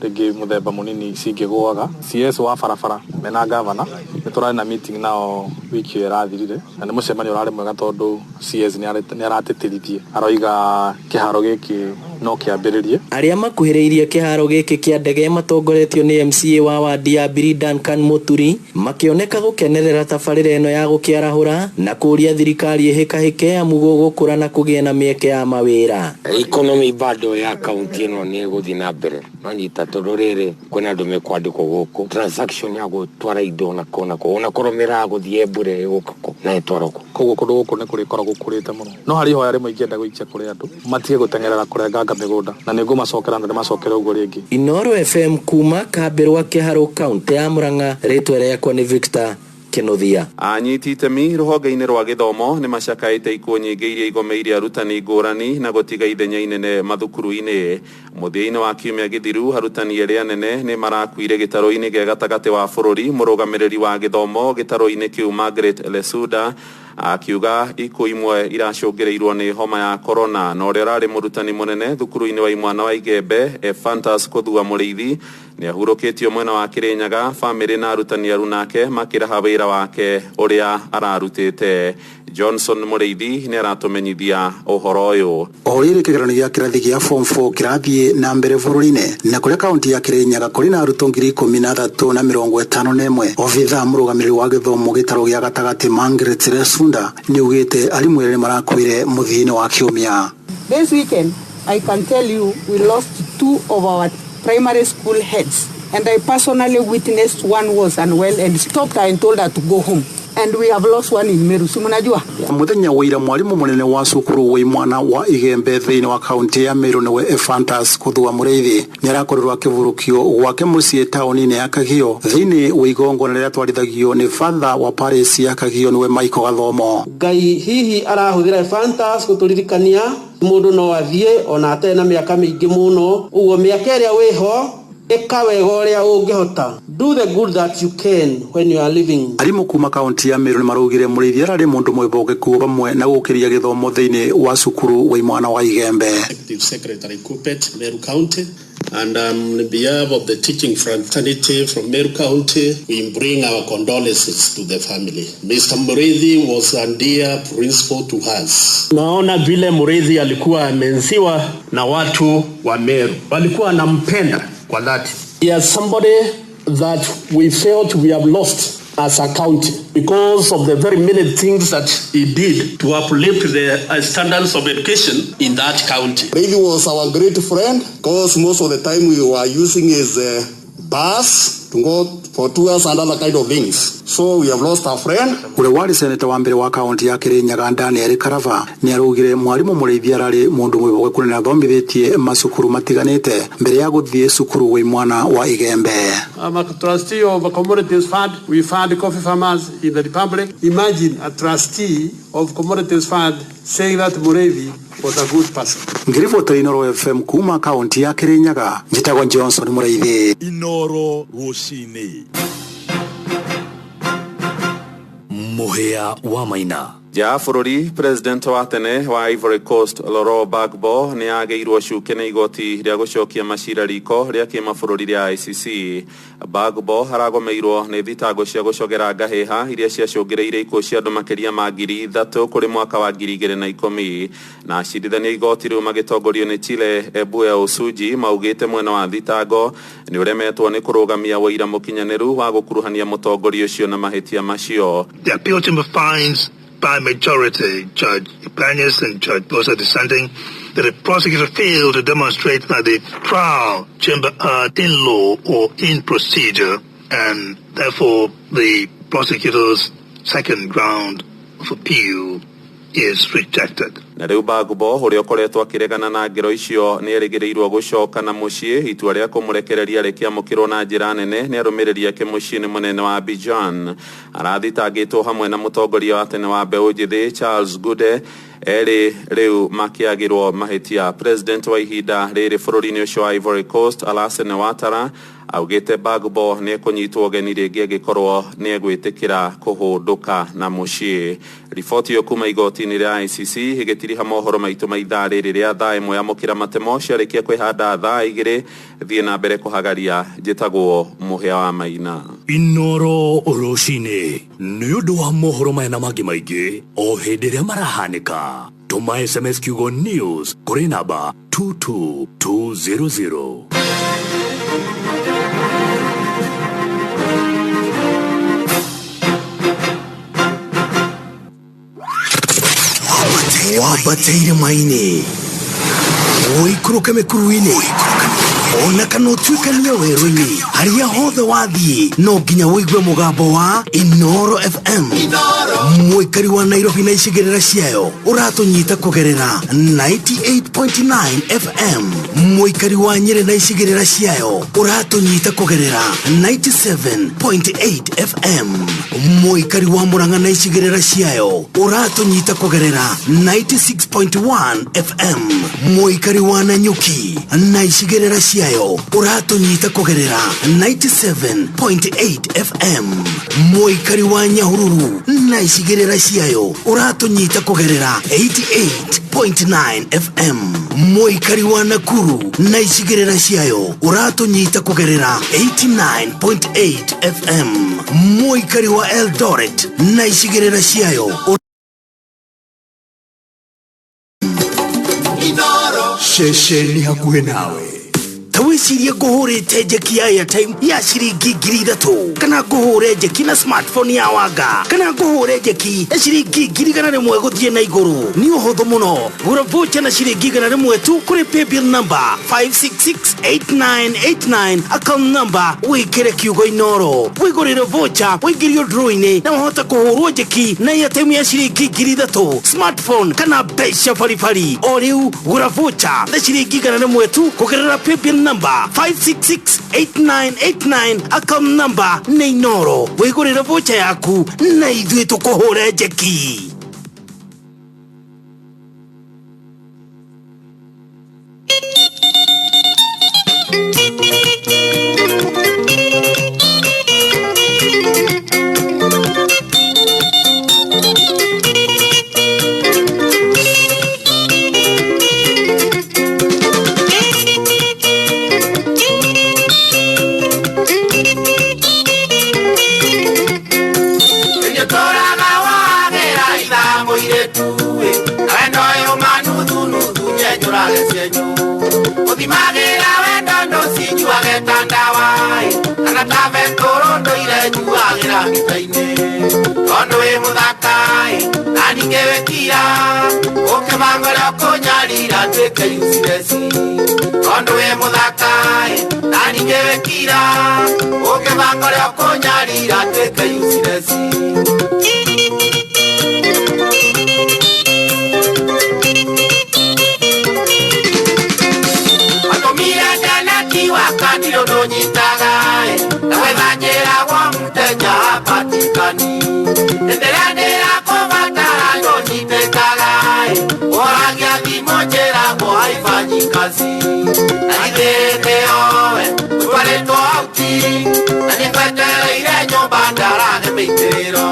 rĩngĩ mũthemba mũnini cingĩgũaga. CS wa barabara mena gavana nĩtũrarĩ na meeting nao wiki ĩrathirire na nĩ mũcemanio ũrarĩ mwega tondũ CS nĩ aratĩtĩrithie aroiga kĩharo gĩkĩ no kĩambĩrĩrie. Arĩa makuhĩrĩirie kĩharo gĩkĩ kĩa ndege matongoretio nĩ MCA wa wadi ya Mbiri Duncan Muturi makĩoneka gũkenerera tabarĩra ĩno ya gũkĩarahũra na kũria thirikari ĩhĩkahĩke amu gũgũkũra na kũgĩa na mĩeke ya mawĩra. Economy bado ya kaunti ĩno nĩ ĩgũthiĩ na mbere manyita tondũ rĩrĩ kwĩna andũ mekwandĩkwo gũkũ, transaction ya gũtwara indo na kũ ona korwo mĩragũthiĩ mbure gũkũ na ĩtwarwo koguo kũndũ gũkũ nĩ kũrĩkoragwo kũrĩte mũno, no harĩ ihoya rĩmwe ingĩenda gũikia kũrĩ andũ matige gũteng'erera kũrenganga mĩgũnda na nĩ ngũmacokera na ndĩmacokere ũguo rĩngĩ. Inoro FM kuma Kambĩrwa Kĩharũ kaunti ya Murang'a, rĩtwa rĩakwa nĩ Victor Kĩnuthia. Anyiti itemi rũhonge-inĩ rwa gĩthomo nĩ macakaĩte ikuũ nyingĩ iria igomeire arutani ngũrani na gũtiga ithenya inene mathukuru-inĩ. Mũthia-inĩ wa kiumia gĩthiru arutani erĩ anene nĩ marakuire gĩtarũ-inĩ gĩa gatagatĩ wa bũrũri. Mũrũgamĩrĩri wa gĩthomo gĩtarũ-inĩ kĩu Margaret Lesuda akiuga ikuũ imwe iracũngĩrĩirwo nĩ homa ya corona, na ũrĩa ũrarĩ mũrutani mũnene thukuru-inĩ wa Imwana wa Igembe Ephantus Kũthua Mũrĩithi nĩ ahurũkĩtio mwena wa Kĩrĩnyaga, bamĩrĩ na arutani aru nake makĩraha wĩra wake ũrĩa ararutĩte. Johnson Mũrĩithi nĩ aratũmenyithia ũhoro ũyũ. Orĩrĩ kĩgeranio gĩa kĩrathi gĩa form 4 kĩrathiĩ na mbere bũrũri-inĩ na kũrĩa kaunti ya Kĩrĩnyaga kũrĩ na arutwo 13,051. Obitha mũrũgamĩrĩri wa gĩthomo gĩtarũ gĩa gatagatĩ Margaret Lesuda nĩ ugĩte arimũ erĩ marakuire mũthia-inĩ wa kiumia. This weekend I can tell you we lost 2 of our primary school heads and I personally witnessed one was unwell and stopped her and told her to go home. And we have lost one in Meru. Simunajua? Muthenya wa ira mwarimu munene wa cukuru wa Imwana wa Igembe thĩinĩ wa kaunti ya Meru nĩwe Ephantus Kũthua Mũrĩithi nĩ arakorirwo akĩburũkio gwake mũciĩ taũni-inĩ ya Kagio thĩinĩ wa igongona rĩrĩa twarithagio nĩ father wa parish ya Kagio nĩwe Michael Gathomo. Ngai hihi arahũthĩra Ephantus gũtũririkania mũndũ no athiĩ ona atarĩ na mĩaka mĩingĩ mũno, ũguo mĩaka ĩrĩa wĩho eka wega ũrĩa ũngĩhota. Do the good that you can when you are living. Arimũ kuma kaunti ya Meru nĩ maraugire Mũrĩithi ararĩ mũndũ mwĩhokeku bamwe na gũkĩria gĩthomo thĩinĩ wa cukuru wa Imwana wa Igembe. Executive Secretary Kupet, Meru County, and on behalf of the teaching fraternity from Meru County, we bring our condolences to the family. Mr. Mũrĩithi was a dear principal to us. Naona vile Mũrĩithi alikuwa amenziwa na watu wa Meru. Walikuwa wanampenda kwa dhati. He is somebody that we felt we have lost as a county because of the very many things that he did to uplift the standards of education in that county. Really was our great friend because most of the time we were using his bus to go for tours and other kind of things. So we have lost our friend. Ule wali seneta wa mbere wa kaunti ya Kirinyaga Daniel Karava ni arugire mwarimu mureithia rari mundu mwibogwe kunena thomithitie masukuru matiganite mbere ya guthie sukuru wi mwana wa Igembe. I'm a trustee of a commodities fund. We fund coffee farmers in the Republic. Imagine a trustee of commodities fund saying that Mureithi was a good person. Ngirivota Inoro FM kuma kaunti ya Kirinyaga njitagwa Johnson Mureithi. Inoro Rushine Muhea wa Maina. Ja bururi president wa tene wa Ivory Coast Laurent Gbagbo ni ageirwo cuke na igoti ria gucokia macira riko ria kimabũrũri ria ICC. Gbagbo haragomeirwo ni thitango cia gucogera ngaheha iria ciacũngĩrĩire ikuũ cia andũ makĩria ma 3,000 kũrĩ mwaka wa 2010 na acirithania igoti rĩu magĩtongorio nĩ Chile Ebuya Osuji maugĩte mwena wa thitango ni uremetwo ni kũrũgamia wĩira mũkinyanĩru wa gũkuruhania mũtongoria ũcio na mahĩtia macio. The appeal chamber finds by majority, Judge Ibanez and Judge Bosa dissenting, that the prosecutor failed to demonstrate that the trial chamber in law or in procedure, and therefore the prosecutor's second ground of appeal is rejected. Na rĩu Gbagbo ũrĩa ũkoretwo akĩregana na ngero icio nĩ erĩgĩrĩirwo gũcoka na mũciĩ itua rĩa kũmũrekereria rĩkĩamũkĩrwo na njĩra nene nĩ arũmĩrĩri ake mũciĩ-inĩ mũnene wa Abidjan. Arathitangĩtwo hamwe na mũtongoria wa tene wa mbeũ njĩthĩ Charles Gude erĩ rĩu makĩagĩrwo mahĩtia. President wa ihinda rĩrĩ bũrũri-inĩ ũcio wa Ivory Coast Alassane Ouattara augĩte Gbagbo nĩ ekũnyitwo ũgeni rĩngĩ angĩkorwo nĩ egwĩtĩkĩra kũhũndũka na mũciĩ. Riboti yo kuma igoti-inĩ rĩa ICC ĩgĩtiriha mohoro maitũ ma ithaa rĩrĩ rĩa thaa ĩmwe yamũkĩra matemo ciarĩkia kwĩhanda thaa igĩrĩ thiĩ na mbere kũhagaria njĩtagwo Muhea wa Maina. Inoro Rushine nĩ ũndũ wa mohoro maya na mangĩ maingĩ o hĩndĩ ĩrĩa marahanĩka. Tũma SMS kiugo news kũrĩ namba 22200. Wabateire maini Oikuruka mekuruine Ona kanotuikania werũ-inĩ haria hothe wathiĩ no nginya wĩigue mũgambo wa Inoro FM. Mũikari wa Nairobi na icigĩrĩra ciayo ũratũnyita kũgerera 98.9 FM. Mũikari wa Nyeri na icigĩrĩra ciayo ũratũnyita kũgerera 97.8 FM. Mũikari wa Murang'a na icigĩrĩra ciayo ũratũnyita kũgerera 96.1 FM. Mũikari wa Nanyuki na icigĩrĩra ciayo ũratũnyita kũgerera 97.8 FM. Mũikari wa Nyahururu na icigĩrĩra ciayo ũratũnyita kũgerera 88.9 FM. Mũikari wa Nakuru na icigĩrĩra ciayo ũratũnyita kũgerera 89.8 FM. Mũikari wa Eldoret na icigĩrĩra ciayo Shesheni hakuhĩ nawe. Tawicirie kuhurite njeki ya airtime ya ciringi 3,000 kana kuhure njeki na smartphone ya Wanga kana kuhure njeki ya ciringi 1,100 guthie na iguru ni uhuthu muno. Gura voucher na ciringi 100 tu kuri paybill number 5668989 account number wikire kiugo Inoro wigurire voucher wigirio draw-ini na uhota kuhurwo njeki na airtime ya ciringi 3,000 smartphone kana mbeca baribari. O riu gura voucher na ciringi 100 tu kugerera paybill number 5668989 account number nĩ Inoro wĩgũrĩre voucher yaku na ithuĩ tũkũhũre njeki. Kondo we muthaka nani ngewe kira oke bakore okonyarira teke useless atomira dana kiwa kaniro donyitaga nawe bajera wa mteja patikani endelea kovatara donyitekaga oragia dimojera bo haifanyi kazi Owe, wale toauti, nani kwetele ile nyumba ndarage meitero.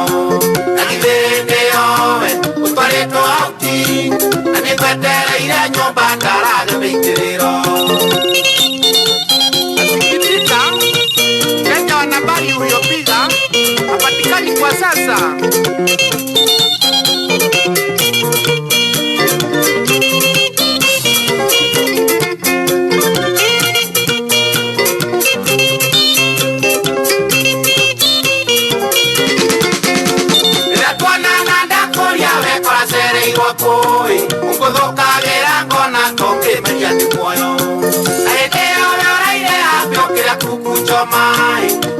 Nani vende owe, wale toauti, nani kwetele ile nyumba ndarage meitero. Akipita, Kenya wa nambari uliopiga, hapatikani kwa sasa.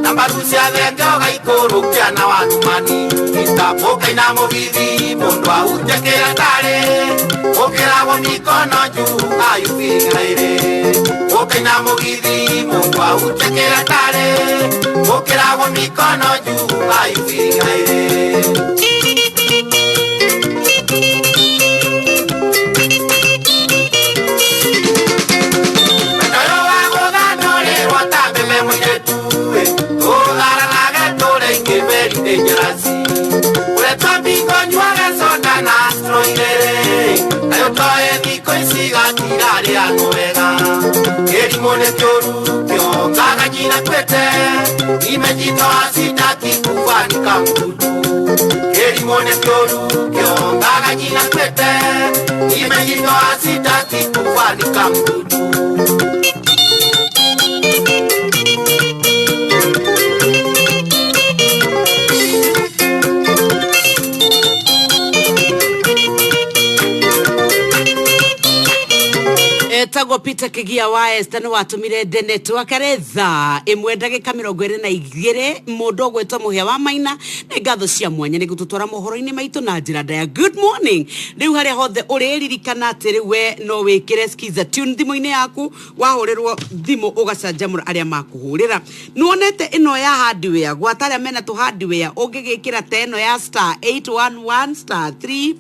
Nambarusia vengeo gaikoro kia na watumani Itapoka ina movithi Mondwa utekera tare Okera wa mikono juu ayufingaire Oka ina movithi Mondwa utekera tare Okera wa mikono juu ayufingaire Elimone kyoru kyonga ganyina kwete imejito asitaki kufanika mtutu Elimone kyoru kyonga ganyina kwete imejito asitaki kufanika mtutu Etagwo Peter Kigia wa Esther no watumire network aretha imwe ndagika 22 mundu gwetwa muhia wa maina ne ngatho cia mwanya ni gututwara mohoro-ini maitu na njira ndaya. Good morning. Riu haria hothe uririkana atiri we no wikire skiza tune thimu-ini yaku wahurirwo thimu ugacanjamura aria makuhurira. Nuonete ino ya hardware gwataria mena tu hardware ungigikira ta ino ya *811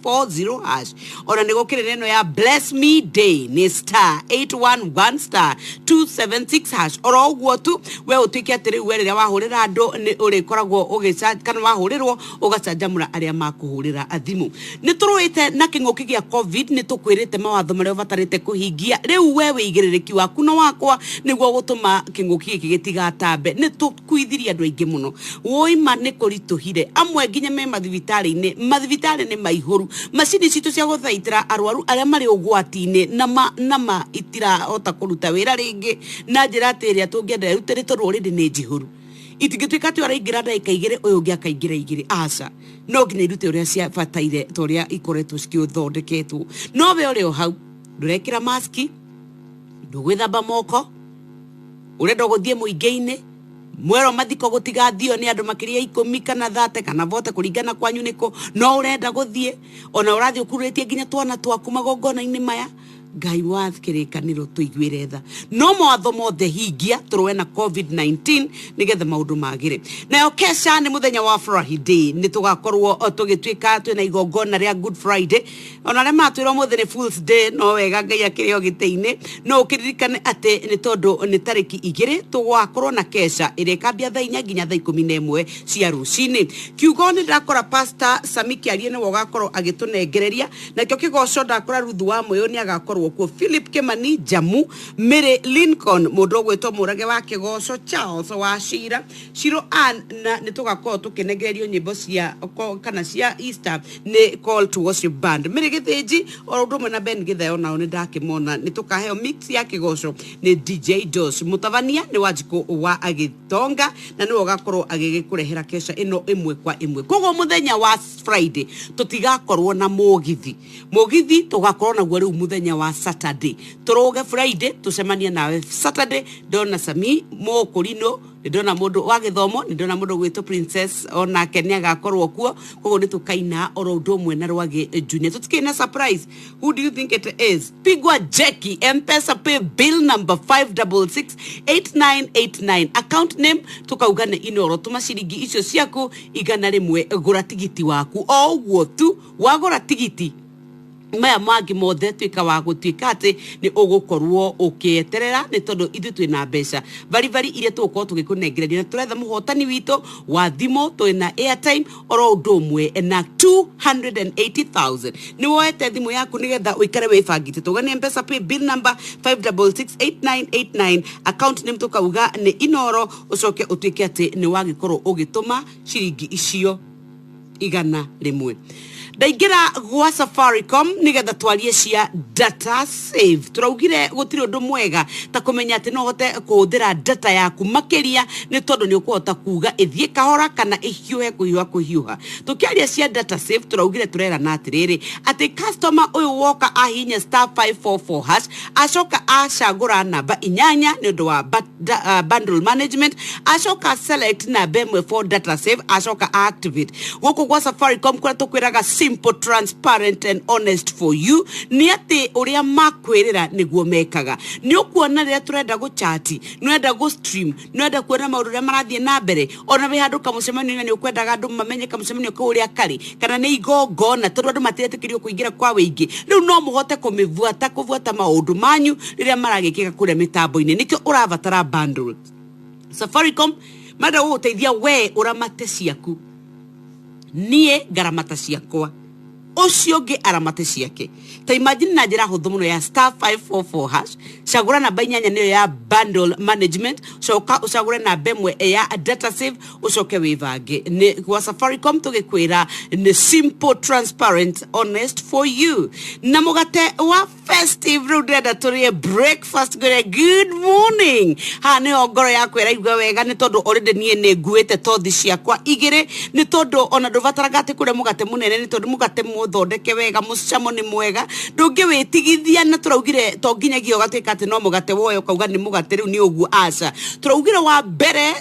*340 hash ona ni gukire ino ya bless me day ni *811 *276 hash oro uguo tu we utwike atiri we riria wahurira andu ni uri koragwo ugica kana wahurirwo ugacanjamura aria makuhurira athimu. Ni turuite na kingoki gia covid ni tukwirite mawatho maria ubatarite kuhingia riu we wigiririki waku no wakwa niguo gutuma kingoki giki gitigatambe ni tukwithiria andu aingi muno woima ni kurituhire amwe nginya me mathibitari ni maihuru macini citu cia guthaitira arwaru aria mari ugwati-ini nama itira ota kuruta wira ringi na njira atiria tungienda rutirito rurindi ni njihuru itingituika tu araingira ndaika igire uyu ngi akaingira igire aca no nginya irute uria cia bataire toria ikoretwo cikithondeketwo no we uri o hau ndurekira maski ndugwithamba moko urenda guthie muingi-ini mwero mathiko gutigathio ni andu makiria 10 kana 30 kana vote kuringana kwanyu niko no urenda guthie ona urathi ukuritie nginya twana twaku magongona-ini maya Ngai wathikirikaniro tuigwire tha no mawatho mothe hingia turowe na covid-19 nigetha maundu magire nayo kesha ni muthenya wa Friday ni tugakorwo tugitwika twina igongona ria Good Friday ona ria matwiro muthe ni Fool's Day no wega Ngai akirio gite-ini no ukiririkane ati ni tondu ni tariki 2 tugakorwo na kesha ire kambia thaa 4 nginya thaa 11 cia rucini kiugo ni ndakora Pastor Samiki Ariene wogakorwo agitunengereria na kyo kigoco ndakora Ruthu wa Moyo ni agakorwo kwa Philip Kimani Jamu Mary Lincoln mundu gwetwo murage wa kigoco Charles wa Shira Shiro Ann na nitugakorwo tukinegererio nyimbo cia kana cia Easter ni Call to Worship Band Mary Githinji orudumwe na Ben Githayo nao ni ndakimona nitukaheo mix ya kigoco ni DJ Dos Mutavania ni Wanjiku wa Agitonga na ni wogakorwo agigikurehera kesha ino imwe kwa imwe kogo muthenya wa Friday tutigakorwo na mugithi tugakorwo na gwa riu muthenya wa wa Saturday turoge Friday tucemania nawe Saturday ndona Sami Mokurino ndona mundu wa githomo ndona mundu gwito Princess ona Kenya gakorwo kuo kogo nitukaina oro ndomwe na Rwage Junior tutikina surprise. Who do you think it is? Pigwa Jackie, M-Pesa pay bill number 5668989, account name tukaugane inoro tumashiringi icio ciaku igana rimwe gura tigiti waku o uguo tu wagura tigiti maya magi mothe twika wa gutwika ati ni ugukorwo ukieterera ni tondu ithu twina mbeca bari iria tuko tugikunengereria na turetha muhotani wito wa thimo twina airtime oro ndomwe na 280,000 ni woete thimo yaku nigetha uikare wifangite tugane M-Pesa pay bill number 5668989, account name tukauga ni inoro ucoke utwike ati ni wagikorwo ugituma shiringi icio igana rimwe. Daigera gwa Safaricom nigetha twarie cia data save turaugire gutiri undu mwega ta kumenya ati no hote kuhuthira data yaku makiria ni tondu ni ukuhota kuga ithie kahora kana ihiuhe kuhiuha tukiaria cia data save turaugire turera na atiriri ati customer uyu woka ahinya *544 hash acoka acagura namba inyanya ni undu wa bundle management acoka select na bemwe for data save acoka activate guku gwa Safaricom kwa tukwiraga simple, transparent and honest for you ni ati uria makwirira niguo mekaga ni ukuona ria turenda go chat no enda go stream no enda kuona maundu ria marathie na mbere ona we handu kamucemanio ni ukwendaga andu mamenye kamucemanio ka uria kari kana ni igongona tondu andu matietekirio kuingira kwa wingi riu no muhote kuvuata maundu manyu riria maragikika kuria mitambo-ini nikio uravatara bundle. Safaricom mada uteithia we uramate ciaku nie garamata ciakwa ucio ngi aramate ciake ta imagine na njira huthu muno ya *544 hash cagura namba inyanya niyo ya bundle management coka ucagure na bemwe ya data save ucoke wivange ni kwa Safaricom tugikwira ni simple, transparent, honest for you na mugate wa festive rudeda turie breakfast good morning ha ni ogoro yakwe raigwa wega ni tondu already nie ne nguite tothi ciakwa igire ni tondu ona nduvataragate kure mugate munene ni tondu mugate muthondeke wega mucamo ni mwega ndungi witigithia na turaugire to nginyagio gatwika ati no mugate woyo kauga ni mugate riu ni ugu aca turaugire wa mbere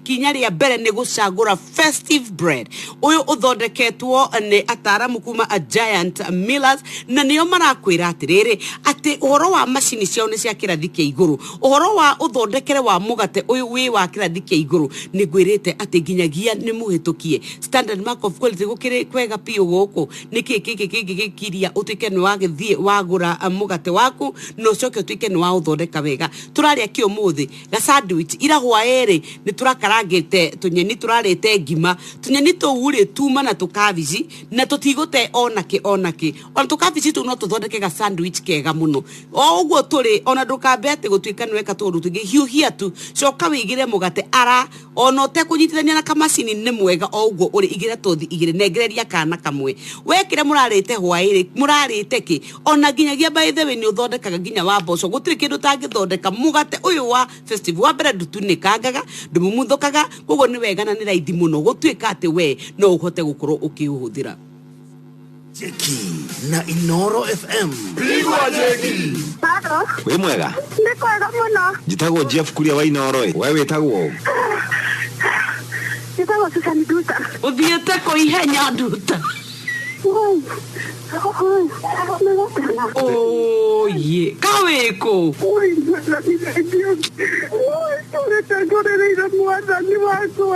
kinya ria mbere ni gucagura festive bread uyu uthondeketwo ni ataramu kuma a Giant Millers na niyo marakwira atiriri ati uhoro wa machine ciao ni cia kirathi kia iguru uhoro wa uthondekere wa mugate uyu wi wa kirathi kia iguru ni ngwirite ati nginyagia ni muhitukie standard mark of quality gukire kwega pio guku niki kiria utwike ni wagithie wagura mugate waku no coke utwike ni wa uthondeka wega turaria ki umuthi ga sandwich ira hwaere ni turakarangite tunyeni turarite ngima tunyeni tuuri tuma na tukavici na tutigute onake ona tukavici tu no tuthondeke ga sandwich kega muno o uguo turi ona ndukambe ati gutwika ni weka tundu tungi hiuhia tu coka wigire mugate ara ona utekunyitithania na kamacini ni mwega o uguo uri igire tuthi igire nengereria kana kamwe wekire murarite hwairi murarite ki ona nginyagia by the way ni uthondekaga nginya wa mboco gutiri kindu tangithondeka mugate uyu wa festive wa mbere ndutunikaga ndumumuthokaga koguo ni wega na ni raithi muno gutwika ati we no uhote gukorwo ukiuhuthira Jeki na Inoro FM. Pigwa Jeki. Tado. We mwega. Ndikwega muno. Jitagwo Jeff kuria wa Inoro e. Wewe wetagwo. Jitagwo Susan Duta. Uthiete ko ihenya Duta. Oh ye. Kaweko. Oi, na ndio. Oi, tore reira muada ni wako.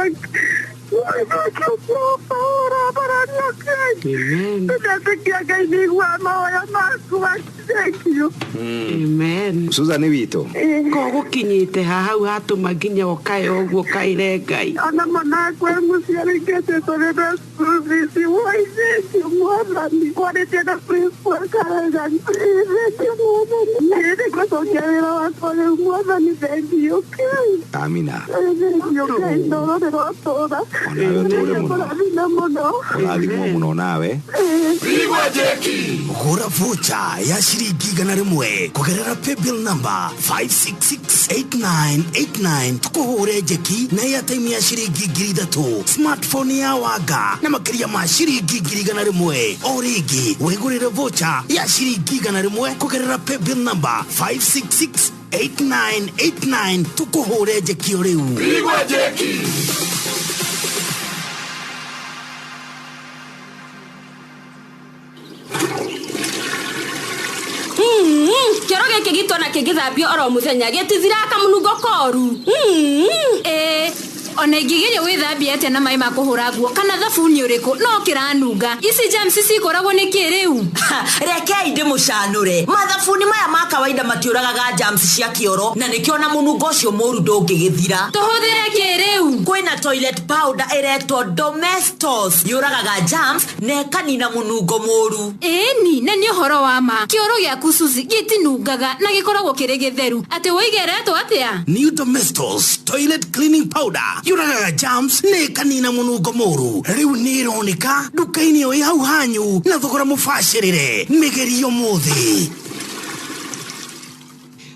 Amen. Susan wito. Ko gukinyite hau hatuma nginya ukae uguo kaire Ngai. Ona mwana kwe musiarigete tore na sisi woise mwana ni kwani tena principal karaga. Ni kwa sogea wako mwana ni bendi okay. Amina. Okay, no toda. Onathimwo muno nawe. Gura vocha ya ciringi 100 kugerera paybill number 5668989 tukuhure jeki na airtime ya ciringi 3,000 smartphone ya wanga na makiria ma ciringi 100 o rigi wigurire voucher ya ciringi 100 kugerera paybill number 5668989 tukuhure jeki o riu Igwe jeki. Kioro gĩkĩ gitũ na kĩngĩthambio oro mũthenya gĩtithiraka mũnungo koru. Ona ingĩgeria gwĩthambia atĩa na maĩ ma kũhũra nguo kana thabuni ũrĩkũ no kĩranunga. Ici germs cikoragwo nĩ kĩ rĩu? Rekei ndĩmũcanũre. Mathabuni maya ma kawaida matiũragaga germs cia kĩoro na nĩkĩo na mũnungo ũcio mũru ndũngĩgĩthira. Tũhũthĩre kĩ rĩu? Kwĩna toilet powder ĩretwo Domestos yũragaga germs na ĩkanina mũnungo mũru. Ĩni na nĩ ũhoro wa ma. Kĩoro gĩaku Suzy gĩtinungaga na gĩkoragwo kĩrĩ gĩtheru. Atĩ woigeretwo atĩa? New Domestos toilet cleaning powder yuragaga germs ne kanina mũnungo mũru. Rĩu nĩ ironeka duka-inĩ o hau hanyu na thogora mũbacĩrĩre. Mĩgerio mũthĩ.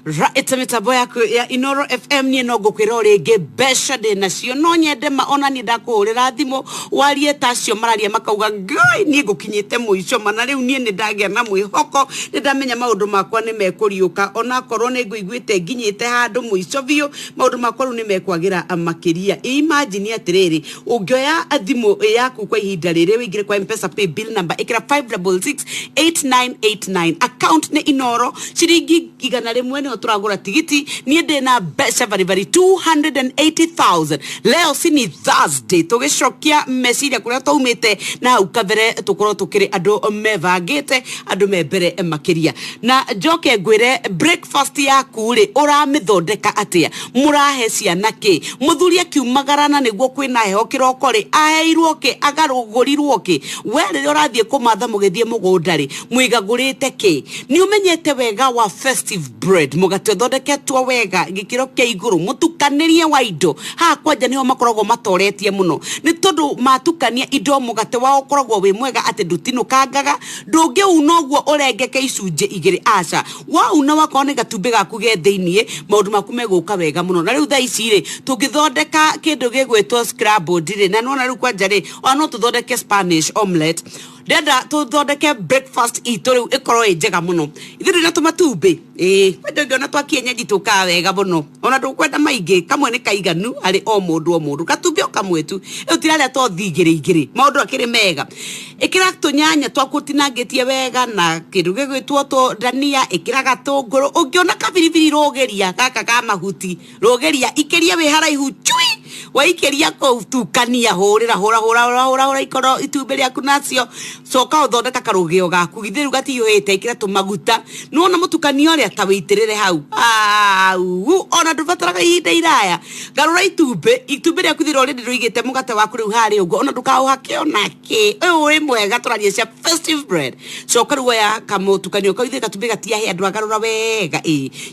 Raita mitambo yaku ya Inoro FM ni no gukwira ringi besha de nacio no nyende ma ona ni ndakuhurira thimu warie tacio mararia makauga ngai ni gukinyite muico mana riu ni ndagia na mwihoko ni ndamenya maundu makwa ni mekuriuka ona korwo ni nguiguite nginyite handu muico biu maundu makwa ni mekwagira makiria. Imagine atiriri ungioya thimu yaku kwa ihinda riri wingire kwa M-Pesa pay bill number ikira 5668989 account ni Inoro ciringi 100 turagura tigiti ni ndena besha very 280,000. Leo sini Thursday tugicokia meciria kuria taumite na ukavere tukoro tukiri andu mevagite andu mebere makiria na joke ngwire breakfast yaku ri uramithondeka atia murahe ciana ki muthuria kiumagarana niguo kwina heho kiroko ri aheirwo ki agarugurirwo ki we ri urathie kumatha mugithie mugundari mwigagurite ki ni umenyete wega wa festive bread mugate thondeketwo wega gikiro kia iguru mutukanirie wa indo ha kwanja niho makoragwo matoretie muno ni tondu matukania indo mugate wao koragwo we mwega ati ndutinukangaga ndungiuna uguo urengeke icunje igiri aca wauna wakone gatumbe gaku ge thiinie maundu maku meguka wega muno na riu tha ici ri tungithondeka kindu gigwitwo scrambled ri na nona riu kwanja ri ono tuthondeke Spanish omelette dada tuthondeke breakfast itu riu ikorwo njega muno ithiru na tumatumbe kwenda na twakienyeji tuka wega muno ona tukwenda maingi kamwe ni kaiganu ari o mundu gatumbe kamwe tu utiraria to thigiri maundu akiri mega ikira tunyanya twakutinangitie wega na kindu gigwitwo to dania ikira gatunguru ungiona kabiribiri rogeria gaka ka mahuti rogeria ikiria we haraihu chui waikiria ko tukania hora ikoro itumbe ryaku nacio soka uthondeka karugio gaku githiru gatiyuhite ikira tumaguta nuona mutukanio ria tawitirire hau ona ndubataraga ihinda iraya garura itumbe ryaku thiro rindi ruigite mugate waku riu hari ugo ona ndukauhake onake uyu mwega turarie cia festive bread soka ruya kamutukanio kauthie gatumbe gatiahe andu agarura wega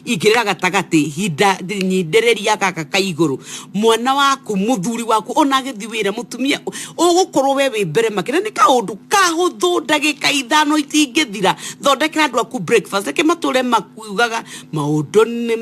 igirira gatagati hinda nyindereria gaka kaiguru mwana waku muthuri waku ona githiwira mutumia ugukorwo we mbere makire ni kaundu kahuthu ndagika ithano itingithira thondekera andu aku breakfast eke mature makugaga maundu ni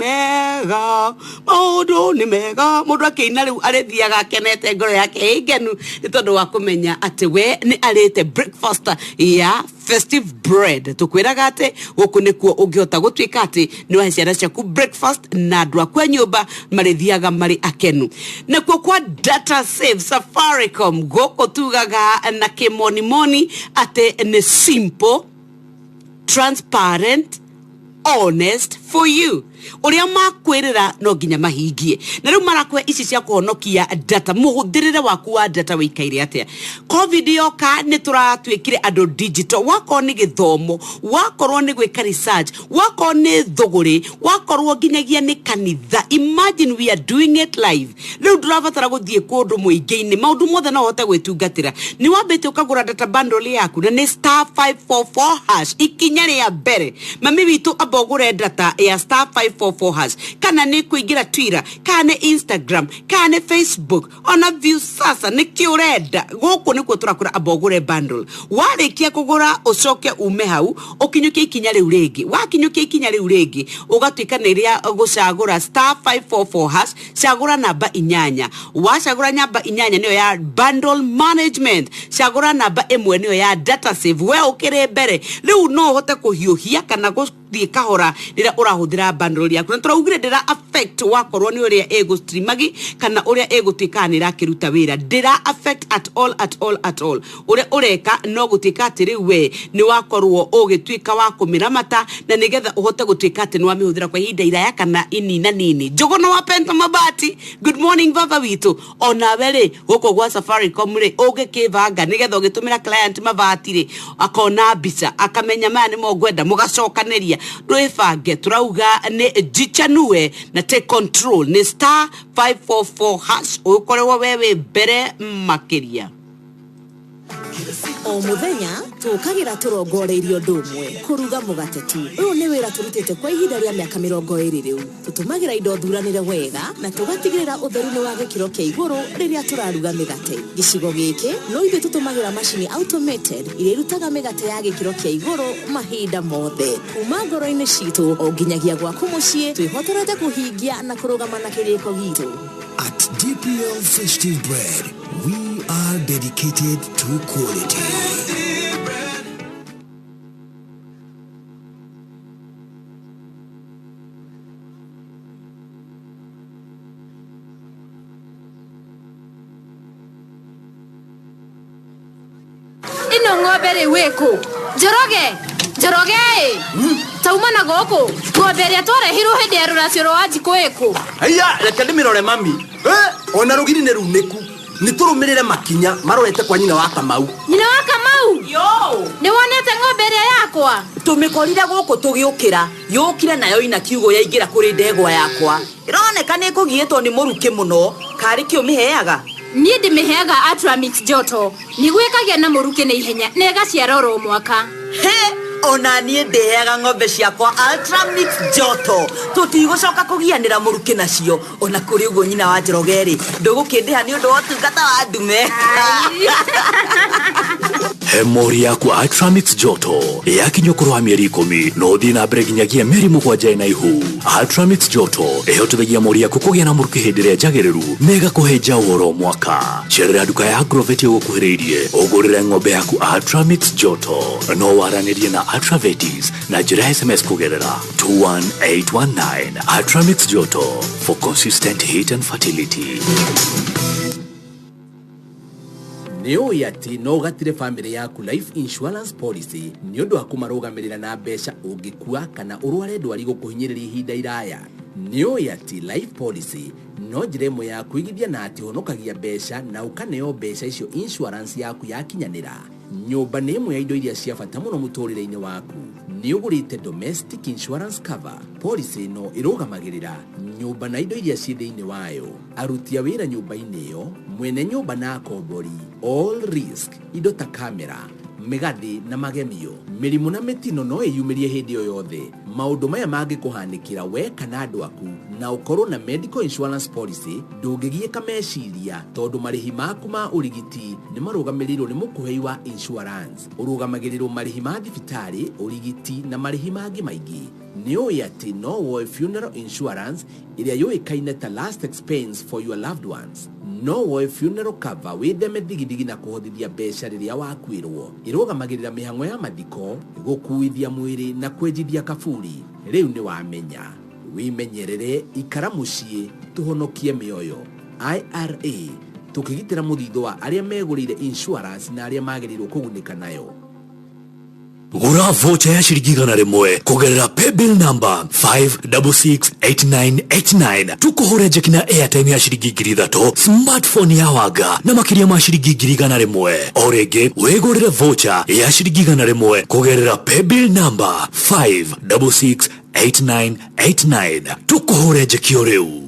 mega mundu akeina riu arithiaga akenete ngoro yake igenu ni tondu wa kumenya ati we ni arite breakfast ya festive bread tukwiraga ati guku nikuo ungihota gutwika ati ni wa ciana ciaku breakfast na andu aku nyumba marithiaga mari akenu na kwa data save Safaricom goko tugaga na kimonimoni ate ne simple transparent honest for you uria makwirira no nginya mahingie na riu marakwe ici cia kuhonokia data muhuthirire waku wa data wikaire atia covid yoka ni turatwikire andu digital wako ni githomo wakorwo ni gwika research wako ni thuguri wakorwo nginyagia ni kanitha imagine we are doing it live riu ndurabatara guthie kundu muingi-ini maundu mothe no hote gwitungatira ni wambite ukagura data bundle yaku na ni *544# ikinya ria mbere mami witu abogure data ya *5 *544# kana nĩ kũingĩra Twitter kana Instagram kana Facebook ona view sasa nĩkĩ ũrenda gũkũ nĩkuo tũrakũra abogũre bundle warĩkia kũgũra ũcoke ume hau ũkinyũkie ikinya rĩu rĩngĩ wakinyũkia ikinya rĩu rĩngĩ ũgatuĩka nĩrĩa gũcagũra *544# cagũra namba 8 wacagũra namba 8 nĩyo ya bundle management cagũra namba 1 nĩyo ya data save we ũkĩrĩ mbere rĩu no ũhote kũhiũhia kana gũthiĩ kahora rĩrĩa ũrahũthĩra bundle yaku na tũraugire ndĩra affect wakorwo nĩ ũrĩa streamagi kana ũrĩa gũtuĩka nĩ rakĩruta wĩra ndĩra affect at all ũrĩa ũreka no gũtuĩka atĩ rĩu we nĩ wakorwo ũgĩtuĩka wa kũmĩramata na nĩgetha ũhote gũtuĩka atĩ nĩ wamĩhũthĩra kwa ihinda iraya kana inina nini Njũgũna wa Penta Mabati good morning baba witũ onawe rĩ gũkũ gwa Safaricom rĩ ũgĩkĩbanga nĩgetha ũgĩtũmĩra client mabati rĩ akona mbica akamenya maya nĩmo ngwenda mũgacokanĩria rwĩbange tũrauga nĩ jichanue na take control nĩ *544# ũkorwo wewe mbere makĩria o muthenya tukagira turongoreirio ndumwe kuruga mugate tu uyu ni wira turutite kwa ihinda ria miaka 20 riu tutumagira indo thuranire wega na tugatigirira utheru ni wa gikiro kia iguru riria turaruga migate gicigo giki no ithu tutumagira machine automated iria irutaga migate ya gikiro kia iguru mahinda mothe kuma ngoro-ini citu o nginyagia gwaku mucii twihotorete kuhingia na kurugama na kiriko gitu. At DPL Festive Bread, we are dedicated to quality. Ino ng'ombe rĩ wĩkũ Njoroge tauma na gũkũ ng'ombe ĩrĩa twarehirwo hĩndĩ ya rũracio rwa Wanjikũ ĩkũ haya reke ndĩmĩrore mami ona rũgiri nĩ runĩku nĩ tũrũmĩrĩre makinya marorete kwa nyina wa Kamau nĩ wonete ng'ombe ĩrĩa yakwa tũmĩkorire gũkũ tũgĩũkĩra yũkire nayo ina kiugo yaingĩra kũrĩ ndegwa yakwa ĩroneka nĩ kũgiĩtwo nĩ mũrukĩ mũno karĩ kĩo mĩheaga niĩ ndĩmĩheaga Atramix Joto nĩgwĩkagia na mũrukĩ na ihenya na ĩgaciara oro mwaka ona niĩ ndĩheaga ng'ombe ciakwa Atramix Joto tũtigũcoka kũgianĩra mũrukĩ nacio ona kũrĩ ũguo nyina wa Njoroge rĩ ndũgũkĩndĩha nĩ ũndũ wa ũtungata wa ndume he mori yaku Atramix Joto yakinya ũkũrũ wa mĩeri 10 no ũthiĩ na mbere nginyagia mĩeri 7 na ihu Atramix Joto ĩhotithagia mori yaku kũgĩa na mũrukĩ hĩndĩ ĩrĩa njagĩrĩru na ĩgakũhe njaũ oro mwaka cerera nduka ya Agrovet ĩgũkuhĩrĩirie ũgũrĩre ng'ombe yaku Atramix Joto no waranĩrie na Atravetis na njĩra SMS kũgerera 21819 Atramix Joto for consistent heat and fertility. Neo yati no gatire family yaku life insurance policy ni undu wa kumarugamirira na mbeca ungikua kana urware ndwari gukuhinyiriria ihinda iraya. Neo yati life policy no njira imwe ya kuigithia na ati honokagia mbeca na ukaneo mbeca icio insurance yaku yakinyanira. Nyumba nĩ imwe ya indo iria cia bata mũno mũtũrĩre-inĩ waku. Nĩ ũgũrĩte domestic insurance cover. Policy no ĩrũgamagĩrĩra nyumba na indo iria ciĩ thĩinĩ wayo. Aruti a wĩra nyumba-inĩ ĩyo, mwene nyumba na akombori, all risk, indo ta kamera, mĩgathĩ na magemio. Mĩrimũ na mĩtino no ĩyumĩrie hĩndĩ o yothe. Maũndũ maya mangĩkũhanĩkĩra we kana andũ aku na ũkorwo na medical insurance policy ndũngĩgiĩka meciria tondũ marĩhi maku ma ũrigiti nĩ marũgamĩrĩirwo nĩ mũkũhei wa insurance. Ũrũgamagĩrĩrwo marĩhi ma thibitarĩ, ũrigiti na marĩhi mangĩ maingĩ. Nĩ ũĩ atĩ no woe funeral insurance ĩrĩa yũĩkaine ta last expense for your loved ones. No woe funeral cover wĩtheme thigithigi na kũhothithia mbeca rĩrĩa wakuĩrwo. Ĩrũgamagĩrĩra mĩhang'o ya mathiko, gũkuithia mwĩrĩ na kwenjithia kaburi. Rĩu nĩ wamenya. Wimenyerere, ikara mũciĩ, tũhonokie mĩoyo. IRA, tũkĩgitĩra mũthithũ wa arĩa megũrĩire insurance na arĩa magĩrĩirwo kũgunĩka nayo. Gura voucher ya shilingi 100 kugerera paybill number 5668989 tukuhore jeki na airtime ya shilingi 300 smartphone ya waga na makiria ma shilingi 100 orege wegurire voucher ya shilingi 100 kugerera paybill number 5668989 tukuhore jeki oreu.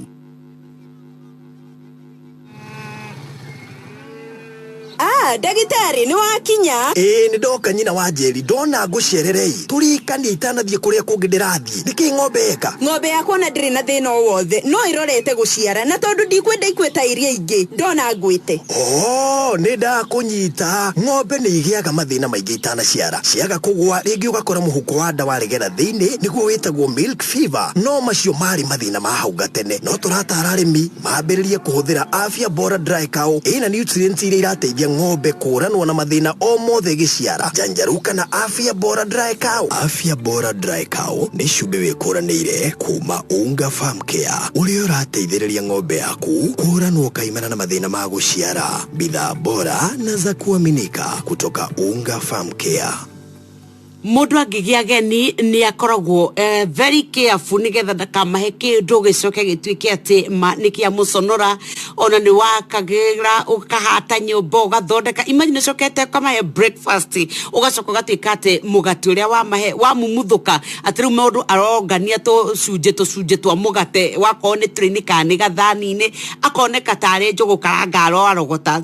Ndagitari ni wakinya. Ni ndoka nyina wa Njeri ndona ngucererei turikania itanathie kuria kungi ndirathie niki ng'ombe eka ng'ombe yakwa na ndiri na thina o wothe no irorete guciara na tondu ndikwenda ikweta iria ingi ndona ngwite ni ndakunyita ng'ombe ni igiaga mathina maingi itanaciara ciaga kugwa ringi ugakora muhuko wa ndawa regera thiini niguo witagwo milk fever no macio mari mathina ma hau gatene no turatara arimi mambiririe kuhuthira Afya Bora Dry Cow ina nutrients iria irateithia ng'ombe kuranwo na mathina o mothe giciara janjaruka na Afya Bora Dry Cow. Afya Bora Dry Cow ni cumbi wikuranire kuma Unga Farm Care uria urateithiriria ng'ombe yaku kuranwo kaimana na mathina ma guciara. Bidhaa bora na za kuaminika kutoka Unga Farm Care. Mundu angigia geni ni akoragwo very careful nigetha ndakamahe kindu gicoke gituike ati nikia muconora ona ni wakagira ukahata nyumba ugathondeka imagine cokete kamahe breakfast ugacoka gatuika ati mugate uria wamahe wa mumuthuka ati riu mundu arongania to cunje twa mugate wako ni train kani gathani ni akoneka tare njugu karanga arogota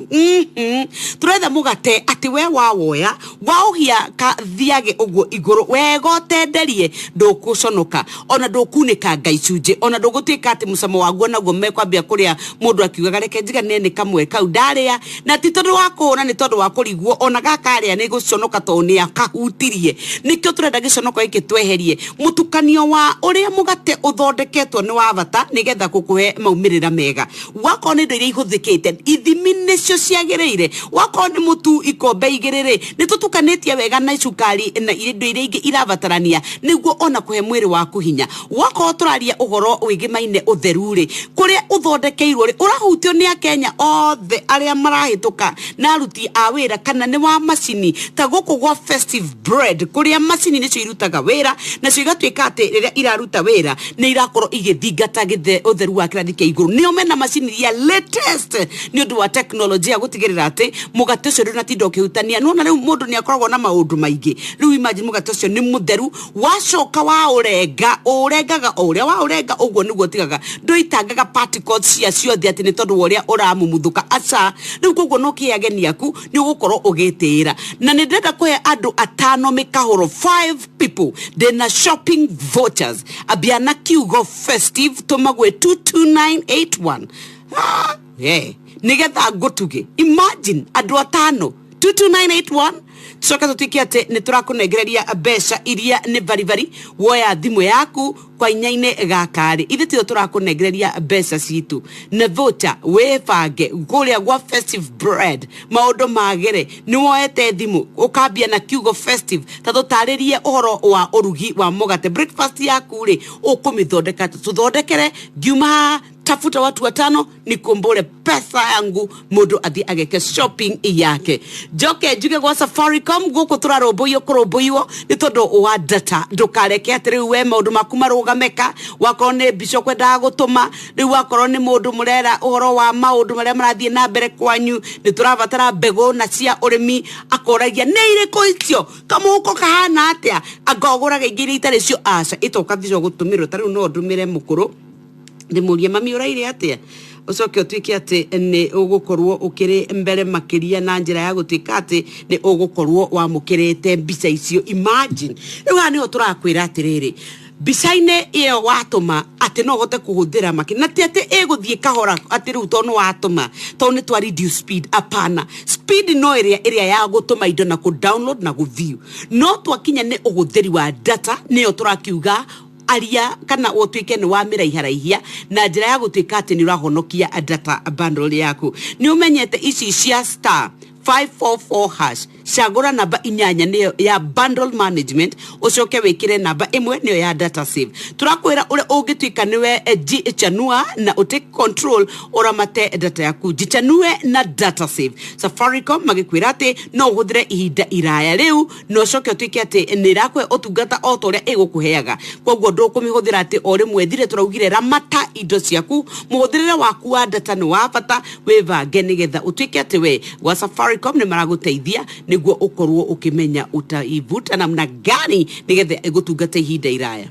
turetha mugate ati we wawoya wauhia ka thiage uguo iguru wego tenderie ndukuconoka ona ndukunika ngaicunje ona ndugutuika ati mucamo waguo naguo mekwambia kuria mundu akiugaga reke njigane ni kamwe kau ndaria na ti tondu wakuna ni tondu wa kuriguo ona gakaria ni guconoka to ni akahutirie nikio turenda giconoko iki tweherie mutukanio wa uria mugate uthondeketwo ni wa bata nigetha kukuhe maumirira mega wako ni ndio ihuthikite ithimi nicio ciagireire wako ni mutu ikombe igirire ni tutukanetie wega na cukari na indo iria ingi irabatarania niguo ona kuhe mwiri waku hinya wako turaria uhoro wigimaine utheruri kuria uthondekeirwo ri urahutio ni Kenya othe aria marahituka na aruti a wira kana ni wa macini ta guku gwa festive bread kuria macini nicio irutaga wira na cio igatuika ati riria iraruta wira ni irakorwo igithingata githe utheru wa kirathi kia iguru nio mena macini ya latest ni undu wa technology gutigirira ati mugate ucio na tindo kihutania no na riu mundu ni akoragwo na maundu maingi riu imagine mugate ucio ni mutheru wacoka wa urengaga uria wa urenga uguo niguo tigaga nduitangaga particles cia ciothe ati ni tondu uria uramumuthuka aca riu koguo no kiageni yaku ni ugukorwo ugitira na ni ndenda kuhe andu 5 mikahoro 5 people dena shopping vouchers abiana kiugo festive tumagwe 22981 nigetha ngutuge imagine andu 5 22981 soka tutiki ate ni turakunegereria mbeca iria ni bari woya thimu yaku kwa inyaine gakari ithe tio turakunegereria mbeca citu na voucher webange kuria gwa festive bread maundu magere ni woete thimu ukambia na kiugo festive tatu taririe uhoro wa urugi wa mugate breakfast yaku ri ukumithondeka tuthondekere ngiuma tafuta watu 5 nikumbure pesa yangu mundu athi ageke shopping yake joke juge gwa Safaricom guku turaromboyo kuromboyo ni tondu wa data ndukareke atiri we maundu maku marugameka wakone bico kwenda gutuma riu wakorwo ni mundu murera uhoro wa maundu maria marathie na mbere kwanyu ni turabatara mbegu na cia urimi akoragia ne ire koicio kamuko kahana atia agogora geigiri itare cio aca itoka thico gutumirwo tariu no ndumire mukuru ndi muria mami uraire atia ucoke utwike ati ni ugukorwo ukiri mbere makiria na njira ya gutwika ati ni ugukorwo wamukirete mbica icio imagine riu ni turakwira atiriri bicaine iyo watuma ati no gote kuhuthira makina ati eguthie kahora ati riu to no watuma to ni twa reduce speed apana speed no area ya gutuma indo na ku download na ku view no twakinya ni uguthiri wa data niyo turakiuga aria kana wotwike ni wa mira iharaihia na njira ya gutwika ati ni urahonokia data bundle yaku ni umenyete ici cia star 544 hash shagura namba inyanya niyo ya bundle management ucoke wikire namba 1 niyo ya data save turakwira ure ugitwika niwe chanua na utake control uramate data yaku chanue na data save Safaricom magikwira ati no uhuthire ihinda iraya riu no coke utwike ati nirakwe utungata otoria igukuheaga koguo ndukumihuthira ati ori mwethire turaugire ramata indo ciaku muhuthirire waku wa data ni wa bata wevange nigetha utwike ati we wa Safaricom ni maraguteithia niguo ukorwo ukimenya utaivuta namna gani nigetha igutungata ihinda iraya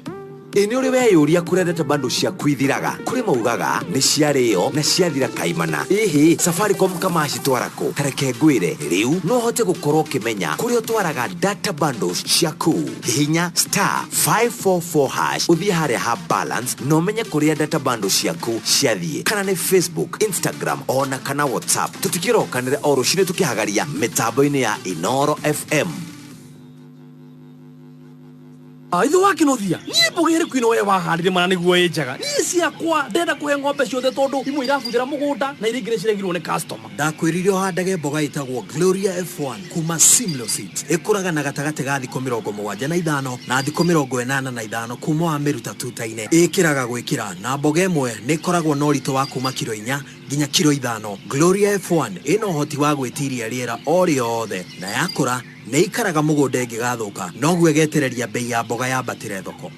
Ini uri weyuria kuria data bundle cia kwithiraga kuri maugaga ni ciarĩo na ciathira kaimana. Ihi Safaricom kama citwarako tareke ngwire riu no hote gukorwo kimenya kuria twaraga data bundles ciaku. Hihinya *544# uthie haria ha balance no menye kuria data bundles ciaku ciathie, kana ni Facebook, Instagram ona kana WhatsApp. Tutikirokanire o rucine tukihagaria mitambo-ini ya Inoro FM. Ithu wakinothia ni mbugire kwino we wahandire mana niguo enjaga ni ciakwa ndenda kuhe ng'ombe ciothe tondu imwe irabuthira mugunda na iria ingire ciregirwo ni customer. Ndakwirire uhandage mboga itagwo Gloria F1 kuma Simlo Seeds ikuraga na gatagate ga thiko 75 na thiko 85 kuma wa miruta tuta-ine ikiraga gwikira na mboga imwe ni koragwo na urito wa kuma kilo 4 nginya kilo 5. Gloria F1 ino hoti wa gwitiria riera o riothe na yakura ne ikaraga mugunda ingigathuka no gwegetereria bei ya mboga ya batire thoko.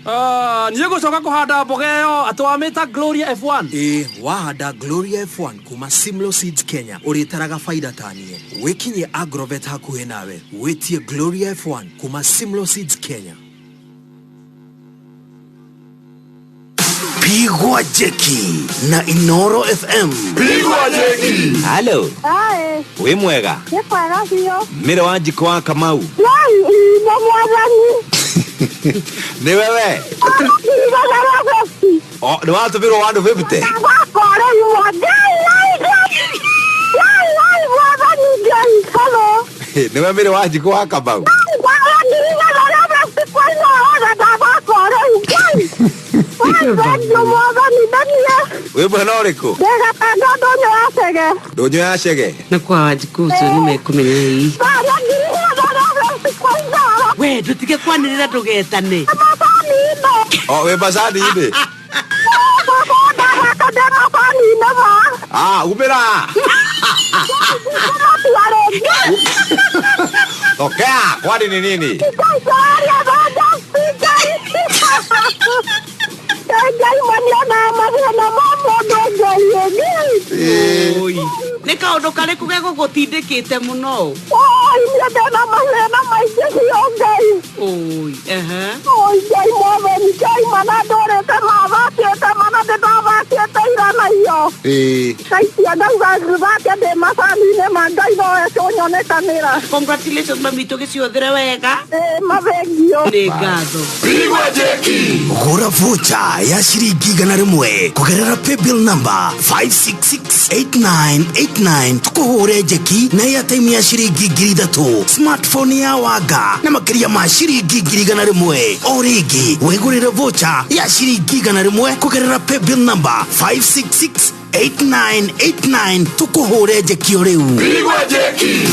Niye gucoka kuhanda mboga iyo atwamita Gloria F1. Wahanda Gloria F1 kuma Simlo Seeds Kenya uritaraga faida tanie. Wikinye Agrovet hakuhe nawe witie Gloria F1 kuma Simlo Seeds Kenya. Pigwa jeki na Inoro FM. Pigwa jeki. Hello. Hai. We mwega. Yekwara hiyo. Mire wanjiko wa Kamau. Wai, na mwazani. Ni wewe. Oh, ni watu biro wandu 50. Wakore yuwadai. Wai, mwazani gani. Hello. Ni wewe mire wanjiko wa Kamau. We bwana uriko? Ndega pendo donyo yacege. Donyo yacege. Na kwa wajikuzu nimekumenya hii. We tutige kwanirira tugetane. Oh, we basani inde. Umira. Tokea, kwani ni nini? Nä kaå karä kå gä gå gå tindä tä må no ndena mahena maingä cio Ngai. Ngai mwathani, Ngai mana ndårĩte mathakĩte mana ndĩndathakĩte ira na iyo. Ngaicia ndauga thake ndĩ macani-inĩ ma Ngai no ecũnyonekanĩra. Congratulations mami, tũgĩciũthĩre wega. Mathengio. Nĩ ngatho. Pigwa jeki. Gũra vocha ya ciringi 100 kũgerera paybill number 5668989 tukũhũre jeki na airtime ya ciringi 3,000, smartphone ya wanga na makĩria ma ciringi 100 o rĩngĩ wĩgũrĩre vocha ya ciringi 100 kũgerera paybill number 5668989 tukũhũre jeki o rĩu. Pigwa jeki.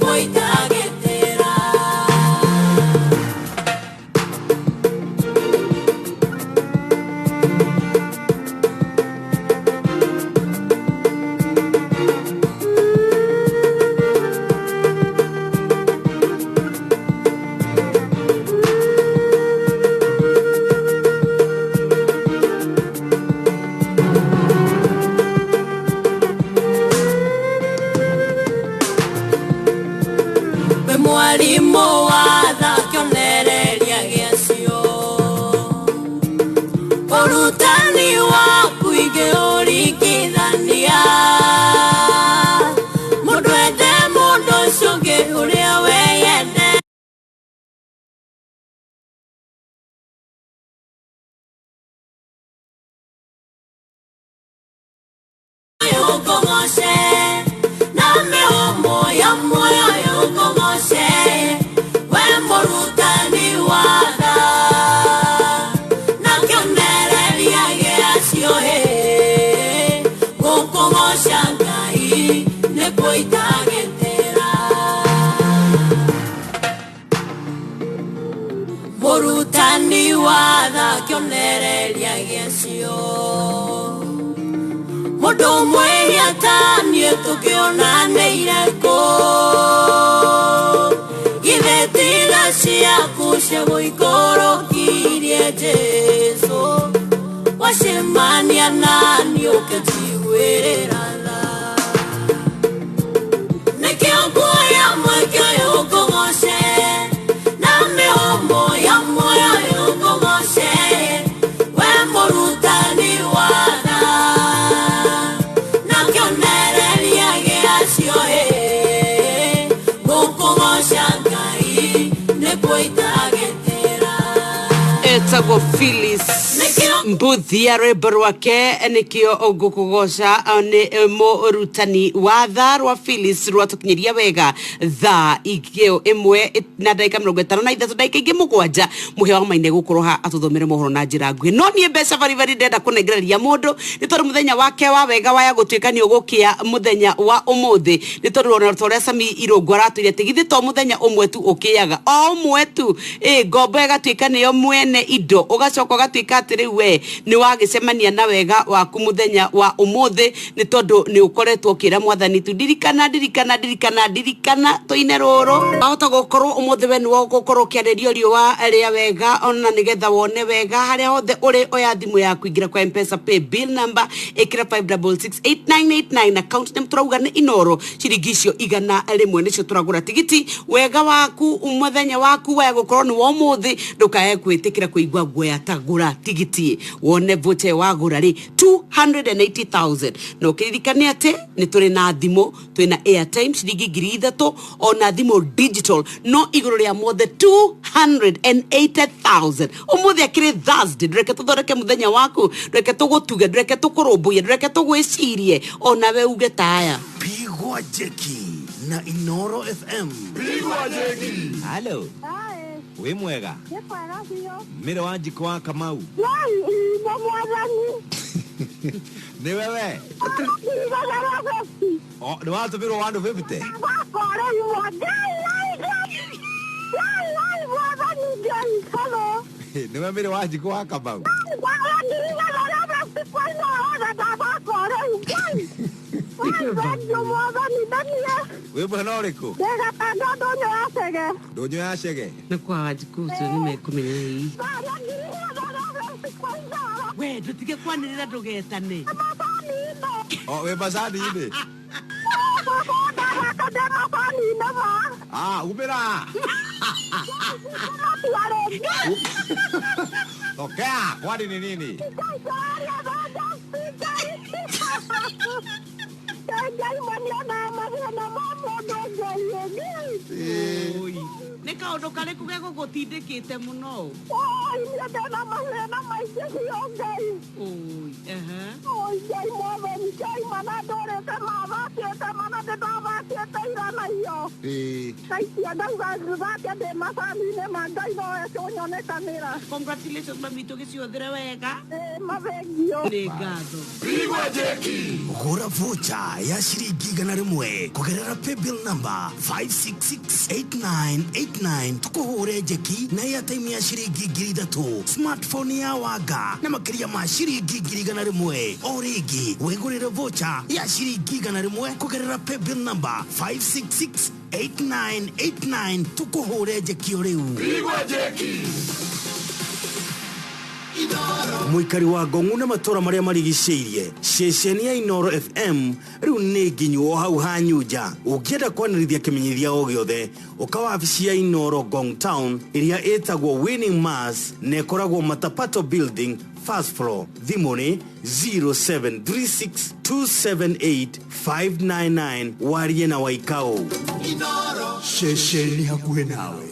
nĩkwĩitagĩtĩra mwarimũ watha kĩonereria gĩacio ũrutani waku ingĩũringithania mũndũ ende mũndũ ũcio ũngĩ ũrĩa weyende yũkũng'oce na mĩhũmũ ya muoyo yũkũng'oce we mũrutani watha na kĩonereria gĩacio gũkũng'oca Ngai nĩkwĩitagĩtĩra mũrutani watha kĩonereria gĩacio mũndũ mwĩhia ta niĩ tũkĩonanĩire kũ githĩ tiga ciaku cia gũikũrũkirie Jesũ wacemania nani ũkĩnjiguĩrĩra tha nĩkĩo nguoya mwĩkĩo yũkũng'oce na mĩhũmũ ya muoyo yũkũng'oce we mũrutani watha na kĩonereria gĩacio gũkũng'oca Ngai nĩkwĩitagĩtĩra etagwo Phyllis Mbuthia rwĩmbo rwake nĩkĩo ngũkũgoca nĩ mũrutani wa tha rwa Phyllis rwatũkinyeria wega tha igĩo ĩmwe na ndagĩka 53 ndagĩka ingĩ mũgwanja mũhĩa wa maine gũkorwo ha atũthomere mohoro na njĩra nguhĩ no niĩ mbeca bari ndenda kũnengereria mũndũ nĩ tondũ mũthenya wake wa wega waya gũtuĩka nĩ ũgũkia mũthenya wa ũmũthĩ nĩ tondũ ona ũrĩa Sami Irũngũ aratwĩre tigithĩ to mũthenya ũmwe tu ũkĩaga o ũmwe tu ngombo ĩgatuĩka nĩyo mwene indo ũgacoka ũgatuĩka atĩ rĩu we nĩ wagĩcemania na wega waku mũthenya wa ũmũthĩ nĩ tondũ nĩ ũkoretwo kĩra mwathani tu ndirikana toine rũrũ wahota gũkorwo ũmũthĩ we nĩ wagũkorwo kĩarĩrio riũa rĩa wega ona nĩgetha wone wega harĩa hothe ũrĩ oya thimũ yaku ingĩra kwa M-Pesa pay bill number ĩkĩra 5668989 account name tũrauga nĩ Inoro ciringi icio 100 nĩcio tũragũra tigiti wega waku mũthenya waku waya gũkorwo nĩ wa ũmũthĩ ndũkae kwĩtĩkĩra kũigua guoya ta gũra tigiti wone vote wagũra rĩ 280,000 no kĩririkane atĩ nĩ tũrĩ na thimũ twĩ na airtime ciringi 3,000 ona thimũ digital no igũrũ rĩa mothe 280,000 ũmũthĩ akĩrĩ Thursday ndũreke tũthondeke mũthenya waku ndũreke tũgũtuge ndũreke tũkũrũmbũiye ndũreke tũgwĩcirie ona we uge taya Pigwa Jeki na Inoro FM. Pigwa Jeki. Hello. We mwega. Mire wa njiko wa Kamau. Ni wewe. Oh, ni watu biro wandu 50. Ni wewe mire wa njiko wa Kamau. We mwana ũrĩkũ? Ndũnyũ ya cege. Nĩ kwa wajikũ ũcio nĩmekũmenya hii. We ndũtige kwanĩrĩra ndũgetane. We macani-inĩ. Umĩra. Tokea, kwani ni nini? Nĩ kaũndũ karĩkũ gegũgũtindĩkĩte mũno? Ngai mwathani Ngai mana ndũrĩte mathakĩte mana ndĩndathakĩte ira na iyo saitia ndauga thake ndĩ macani-inĩ ma Ngai no ecũnyonekanĩra. Congratulations mami tũgĩciothere wega. Mathengio. Nĩ ngatho. Igwe jeki. Gũra vocha ya ciringi 100 kũgerera paybill number 5668989 tukũhũre jeki na airtime ya ciringi 3,000 smartphone ya wanga na makĩria ma ciringi 100 o rĩngĩ wĩgũrĩre vocha ya ciringi 100 kũgerera paybill number 5668989 tukũhũre jeki o rĩu. Igwe jeki. Muikari wa Gongu na matora maria marigicĩirie ceceni ya Inoro FM riu nĩ nginyu hau hanyuja ũngĩenda kwanĩrithia kĩmenyithia o gĩothe ũkawa wabici ya Inoro Gong Town ĩrĩa ĩtagwo Winning Mass na ĩkoragwo Matapato Building first floor. Thimũ nĩ 0736278599 warie na Waikao. Inoro ceceni hakuhĩ nawe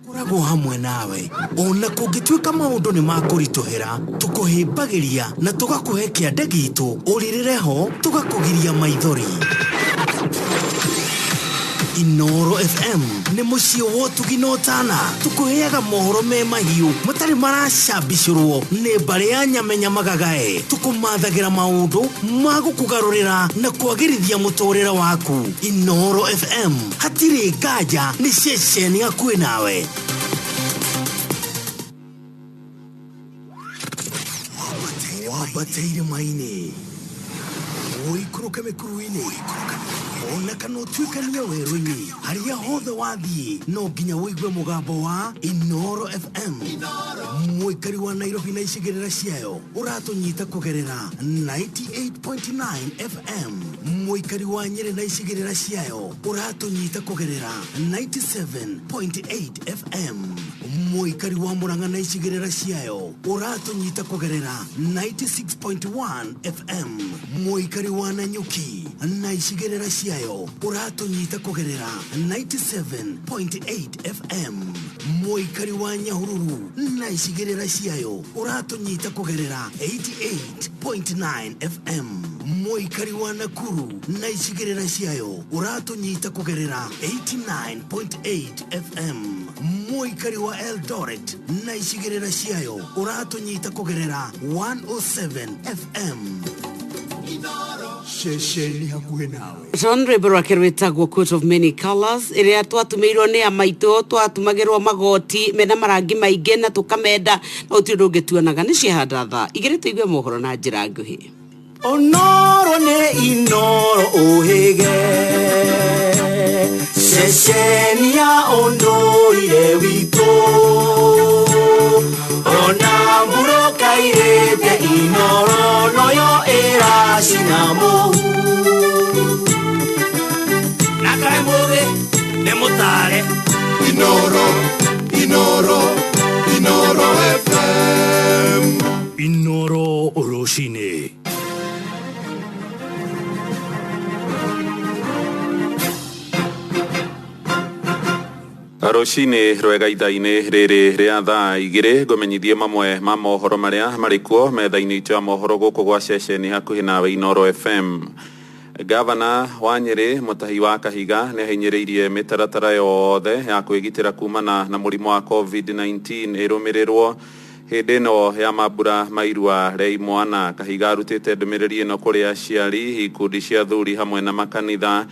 koragwo hamwe nawe ona kũngĩtuĩka maũndũ nĩ makũritũhĩra tũkũhĩmbagĩria na tũgakũhe kĩande gitũ ũrĩrĩre ho tũgakũgiria maithori. Inoro FM nĩ mũciĩ wa ũtugi na ũtana tũkũheaga mohoro me mahiũ matarĩ maracambicũrwo nĩ mbarĩ ya nyamenya magagae tũkũmathagĩra maũndũ ma gũkũgarũrĩra na kwagĩrithia mũtũrĩre waku. Inoro FM hatirĩ nganja nĩ ceceni hakuhĩ nawe. Wabateire maini ũikũrũke mĩkuru-inĩ ona kana ũtuĩkanie werũ-inĩ harĩa hothe wathiĩ no nginya wĩigue mũgambo wa Inoro FM. Mũikari wa Nairobi na icigĩrĩra ciayo ũratũnyita kũgerera 98.9 FM. Mũikari wa Nyeri na icigĩrĩra ciayo ũratũnyita kũgerera 97.8 FM. Mũikari wa Murang'a na icigĩrĩra ciayo ũratũnyita kũgerera 96.1 FM. Mũikari wa Nanyuki na icigĩrĩra ciayo ũratũnyita kũgerera 97.8 FM. Mũikari wa Nyahururu na icigĩrĩra ciayo ũratũnyita kũgerera 88.9 FM. Mũikari wa Nakuru na icigĩrĩra ciayo ũratũnyita kũgerera 89.8 FM. Mũikari wa Eldoret na icigĩrĩra ciayo ũratũnyita kũgerera 107 FM. Ceceni hakuhĩ nawe. John rwĩmbo rwake rwĩtagwo Coat of Many Colors ĩrĩa twatũmĩirwo nĩ amaitũ twatumagĩrwo magoti mena marangi maingĩ na tũkamenda na ũtirĩ ũndũ ũngĩtuonaga nĩ ciahanda thaa igĩrĩ tũigue mohoro na njĩra nguhĩ. Onoro ne Inoro ohege ceceni ya ũndũire witũ ona muroka irĩte Inoro noyo ĩracina mũhu na kaĩ mũgĩ nĩ mũtare Inoro FM. Inoro rũcinĩ. Rũcinĩ rwega ithaa-inĩ rĩrĩ rĩa thaa igĩrĩ ngũmenyithie mamwe ma mohoro marĩa marĩ kuo metha-inĩ itũ ya mohoro gũkũ gwa ceceni hakuhĩ nawe Inoro FM. Gavana wa Nyeri Mutahi wa Kahiga nĩ ahinyĩrĩirie mĩtaratara yothe ya kwĩgitĩra kumana na mũrimũ wa COVID-19 ĩrũmĩrĩrwo hĩndĩ ĩno ya mambura ma irua rĩa imwana. Kahiga arutĩte ndũmĩrĩri ĩno kũrĩ aciari, ikundi cia thuri hamwe na makanitha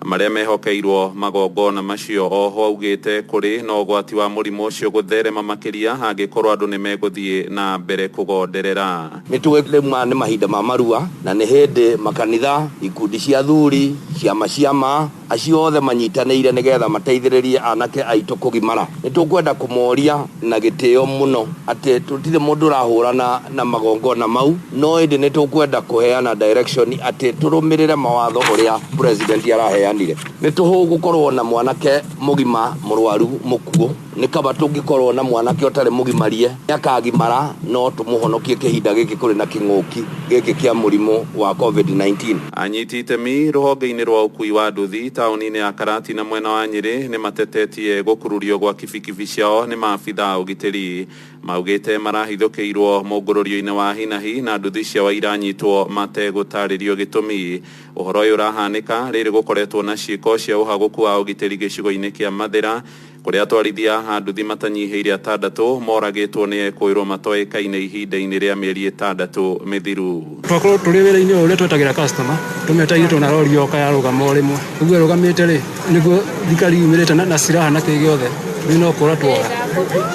marĩa mehokeirwo magongona macio. Oho augĩte kũrĩ na ũgwati wa mũrimũ ũcio gũtherema makĩria angĩkorwo andũ nĩ megũthiĩ na mbere kũgonderera. Nĩtũgĩrĩma nĩ mahinda ma marua na nĩ hĩndĩ makanitha, ikundi cia thuri, ciama acio othe manyitanĩire nĩgetha mateithĩrĩrie anake aitũ kũgimara. Nĩtũkwenda kũmoria na gĩtĩo mũno atĩ tũtirĩ mũndũ ũrahũrana na magongona mau, no ĩndĩ nĩtũkwenda kũheana direction atĩ tũrũmĩrĩre mawatho ũrĩa president araheanire. Nĩtũgũkorwo na mwanake mũgima mũrwaru mũkuo, nĩ kaba tũngĩkorwo na mwanake ũtarĩ mũgimarie akagimara no tũmũhonokie kĩhinda gĩkĩ kũrĩ na kĩng'ũki gĩkĩ kĩa mũrimũ wa COVID-19. Anyiti itemi rũhonge-inĩ rwa ũkui wa nduthi taũni-inĩ ya Karati na mwena wa Nyeri nĩ matetetie gũkururio gwa kibikibi ciao nĩ maabitha ũgitĩri. maugite marahithukiirwo mungururioine wa hinahi na nduthi cia wa iranyitwo mategutaririo gitumi. Uhoro uyu urahanika riri gukoretwo na ciiko cia uhaguku wa ugitiri gicigo-ini kia Mathira kuria atwarithia a nduthi matanyihiire 6 moragitwo ni ekuirwo matoekaine ihinda-ini ria mieri 6 mithiru. Twakorwo turi wira-ini uria twetagira customer tumetagie tuna rori yoka ya rugamo rimwe uguo rugamite ri niguo thikari yumirite na siraha na kigiothe thina ukora twora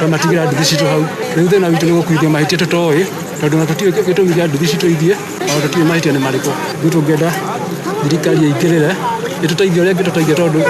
tamatigira nduthi citu hau riu thina witu ni gukuithia mahitia tutoi tondu na tutiwe gitumi gia nduthi citu ithie o tutiwe mahitia ni mariko riu tungenda thirikari ingirire itutaithie uria ngitutaithia tondu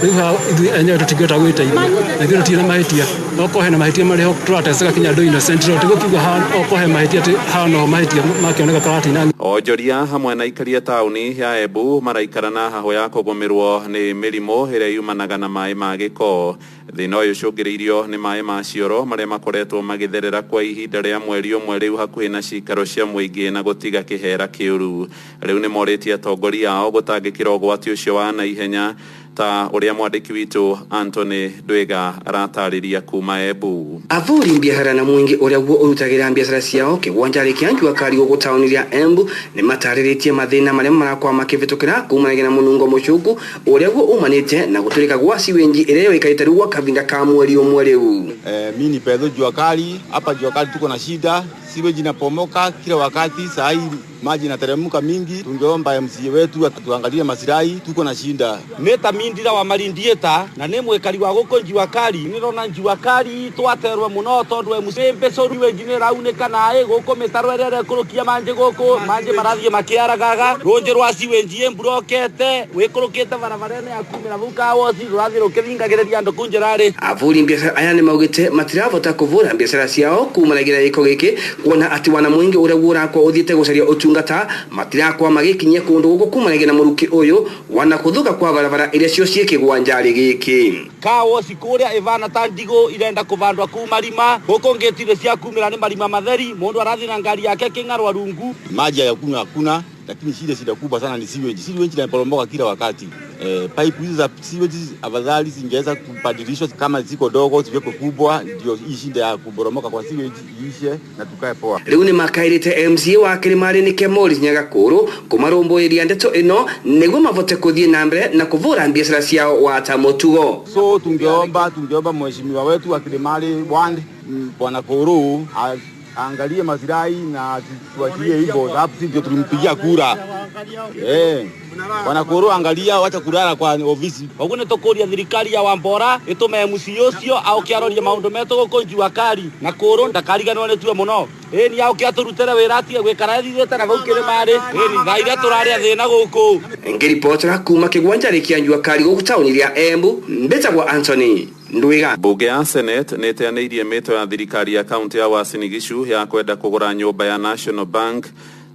riu enyewe tutingihota gwitaithia na ithuĩ tũtirĩ na mahĩtia okorwo hena mahĩtia marĩho tũrateceka kinya andũ innocent no tigukiuga okorwo he mahĩtia atĩ haha noho mahĩtia makĩoneka karatina. Onjoria hamwe na ikaria tauni ya Embu maraikara na haho ya kũgũmĩrwo nĩ mĩrimũ ĩrĩa yumanaga na maĩ ma gĩko. Thĩna ũyũ ũcũngĩrĩirio nĩ maĩ ma cioro marĩa makoretwo magĩtherera kwa ihinda rĩa mweri ũmwe rĩu hakuhĩ na cikaro cia mũingĩ na gũtiga kĩhera kĩũru. Rĩu nĩ morĩtie atongoria ao gũtangĩkĩra ũgwati ũcio wa naihenya ta uria mwandiki witu Anthony Ndwiga aratarĩria kuma Embu. Avuri biashara na mwingi uria guo urutagira biashara ciao kigwanjari kia Njuakari guku tauni ria Embu ni matarĩrĩtie mathĩna marĩa marakwa makĩvĩtũkĩra kumanaga na mũnungo mũcuku uria guo umanĩte na gũtũrĩka gwa siwenji ĩrĩa yoĩkaĩte rĩu gwa kavinda ka mweri ũmwe rĩu. Mimi ni Pedro Njuakari, hapa Njuakari tuko na shida, siweji inapomoka kila wakati. Saa hii maji inateremka mingi, tungeomba MCA wetu atuangalie masirai, tuko na shinda. Neta mindira wa marindieta na ne mwekari wa goko Njuakari nirona Njuakari twaterwa muno tondu MCA mbecoru wengine rauneka nae goko metarwerere kurukia manje goko manje marathie makiaragaga ronje rwa siwenji mbrokete wikurukite barabarene akumira vuka wosi rurathi rukithingagireria andu kunjerari. Avuri biashara aya ni maugite matiravota kuvura biashara ciao kumanagira giko giki kuona ati wana mwingi uria urakwa uthiete gucaria utungata matirakwa magikinyia kundu guku kumanagira na muruki uyu wana kuthuka kwa barabara iria cio ciikigwanjari giki kawo sikuria ivana tandigo irenda kuvandwa kumarima guku ngetire cia kumira ni marima matheri mundu arathi na ngari yake kingarwa rungu maji ya kunywa hakuna, lakini shida kubwa sana ni sewage. Sewage inaporomoka kila wakati. Pipe hizi za sewage afadhali zingeweza kubadilishwa kama ziko dogo ziwekwe kubwa, ndio hii shida ya kuboromoka kwa sewage iishe na tukae poa. Riu ni makairite MCA wa Kirimari ni Kemoris Nyagakuru kumaromboiria ndeto ino niguo mavote kuthie na mbere na kuvura biashara ciao wata mutugo. So tungeomba mheshimiwa wetu wa Kirimari Bwana Kuru angalie masirai na tuachie hivyo, hapo ndio tulimpigia kura. Bwana Kuru angalia, wacha kulala kwa ofisi. Ogune tokoria thirikari ya Wambora itume MCA ucio au kiaroria maundu meto goko Njuakari na Kuru ndakariganwo ni tuwe muno. Ni au kiaturutere wira atie gwikara thithete na gukire mari ni thaira turaria thina guku. Ngiripotera kuma kigwanjari kia Njuakari guku tauni ria Embu mbetagwa Anthony Ndwiga. Bunge ya Senate neteanĩirie mĩto ya thirikari ya kaunti ya Uasin Gishu ya kwenda kũgũra nyũmba ya National Bank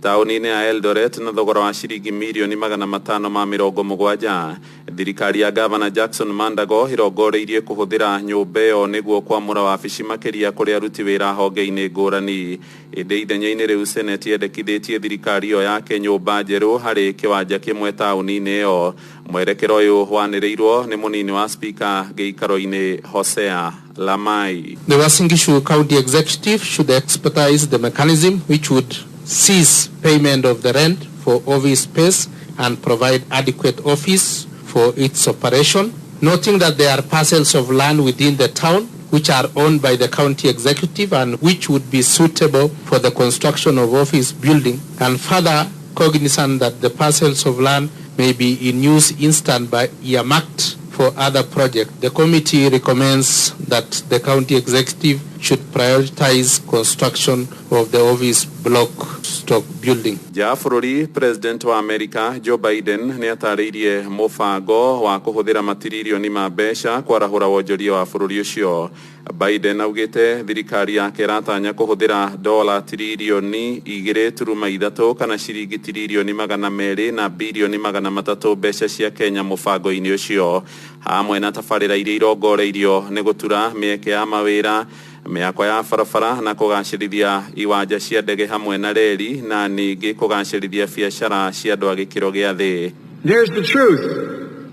tauni-inĩ ya Eldoret na thogora wa ciringi mirioni 570. Thirikari ya Governor Jackson Mandago irongoreirie kũhũthĩra nyũmba ĩyo nĩguo kwamũra wabici makĩria kũrĩ aruti wĩra honge-inĩ ngũrani. Ĩndĩ ithenya-inĩ rĩu Senate yendekithĩtie thirikari ĩyo yake nyũmba njerũ harĩ kĩwanja kĩmwe tauni-inĩ ĩyo. Mwerekero ũyũ wanĩrĩirwo nĩ mũnini wa speaker gĩikaro-inĩ Hosea Lamai. The Uasin Gishu County Executive should expertise the mechanism which would cease payment of the rent for office space and provide adequate office for its operation, noting that there are parcels of land within the town which are owned by the county executive and which would be suitable for the construction of office building, and further cognizant that the parcels of land may be in use instant by earmarked for other projects. The committee recommends that the county executive should prioritize construction of the office block stock building. Bũrũri President wa America Joe Biden nĩ atarĩirie mũbango wa kũhũthĩra matiririoni ma mbeca kwarahũra wonjoria wa bũrũri ũcio. Biden augĩte thirikari yake ĩratanya kũhũthĩra dola tiririoni 2.3 kana ciringi tiririoni 200 na bilioni 300 mbeca cia Kenya mũbango-inĩ ũcio, hamwe na tabarĩra iria irongoreirio nĩ gũtura mĩeke ya mawĩra, mĩako ya barabara na kũgacĩrithia iwanja cia ndege hamwe na reli na ningĩ kũgacĩrithia biacara cia andũ a gĩkĩro gĩa thĩ. There's the truth.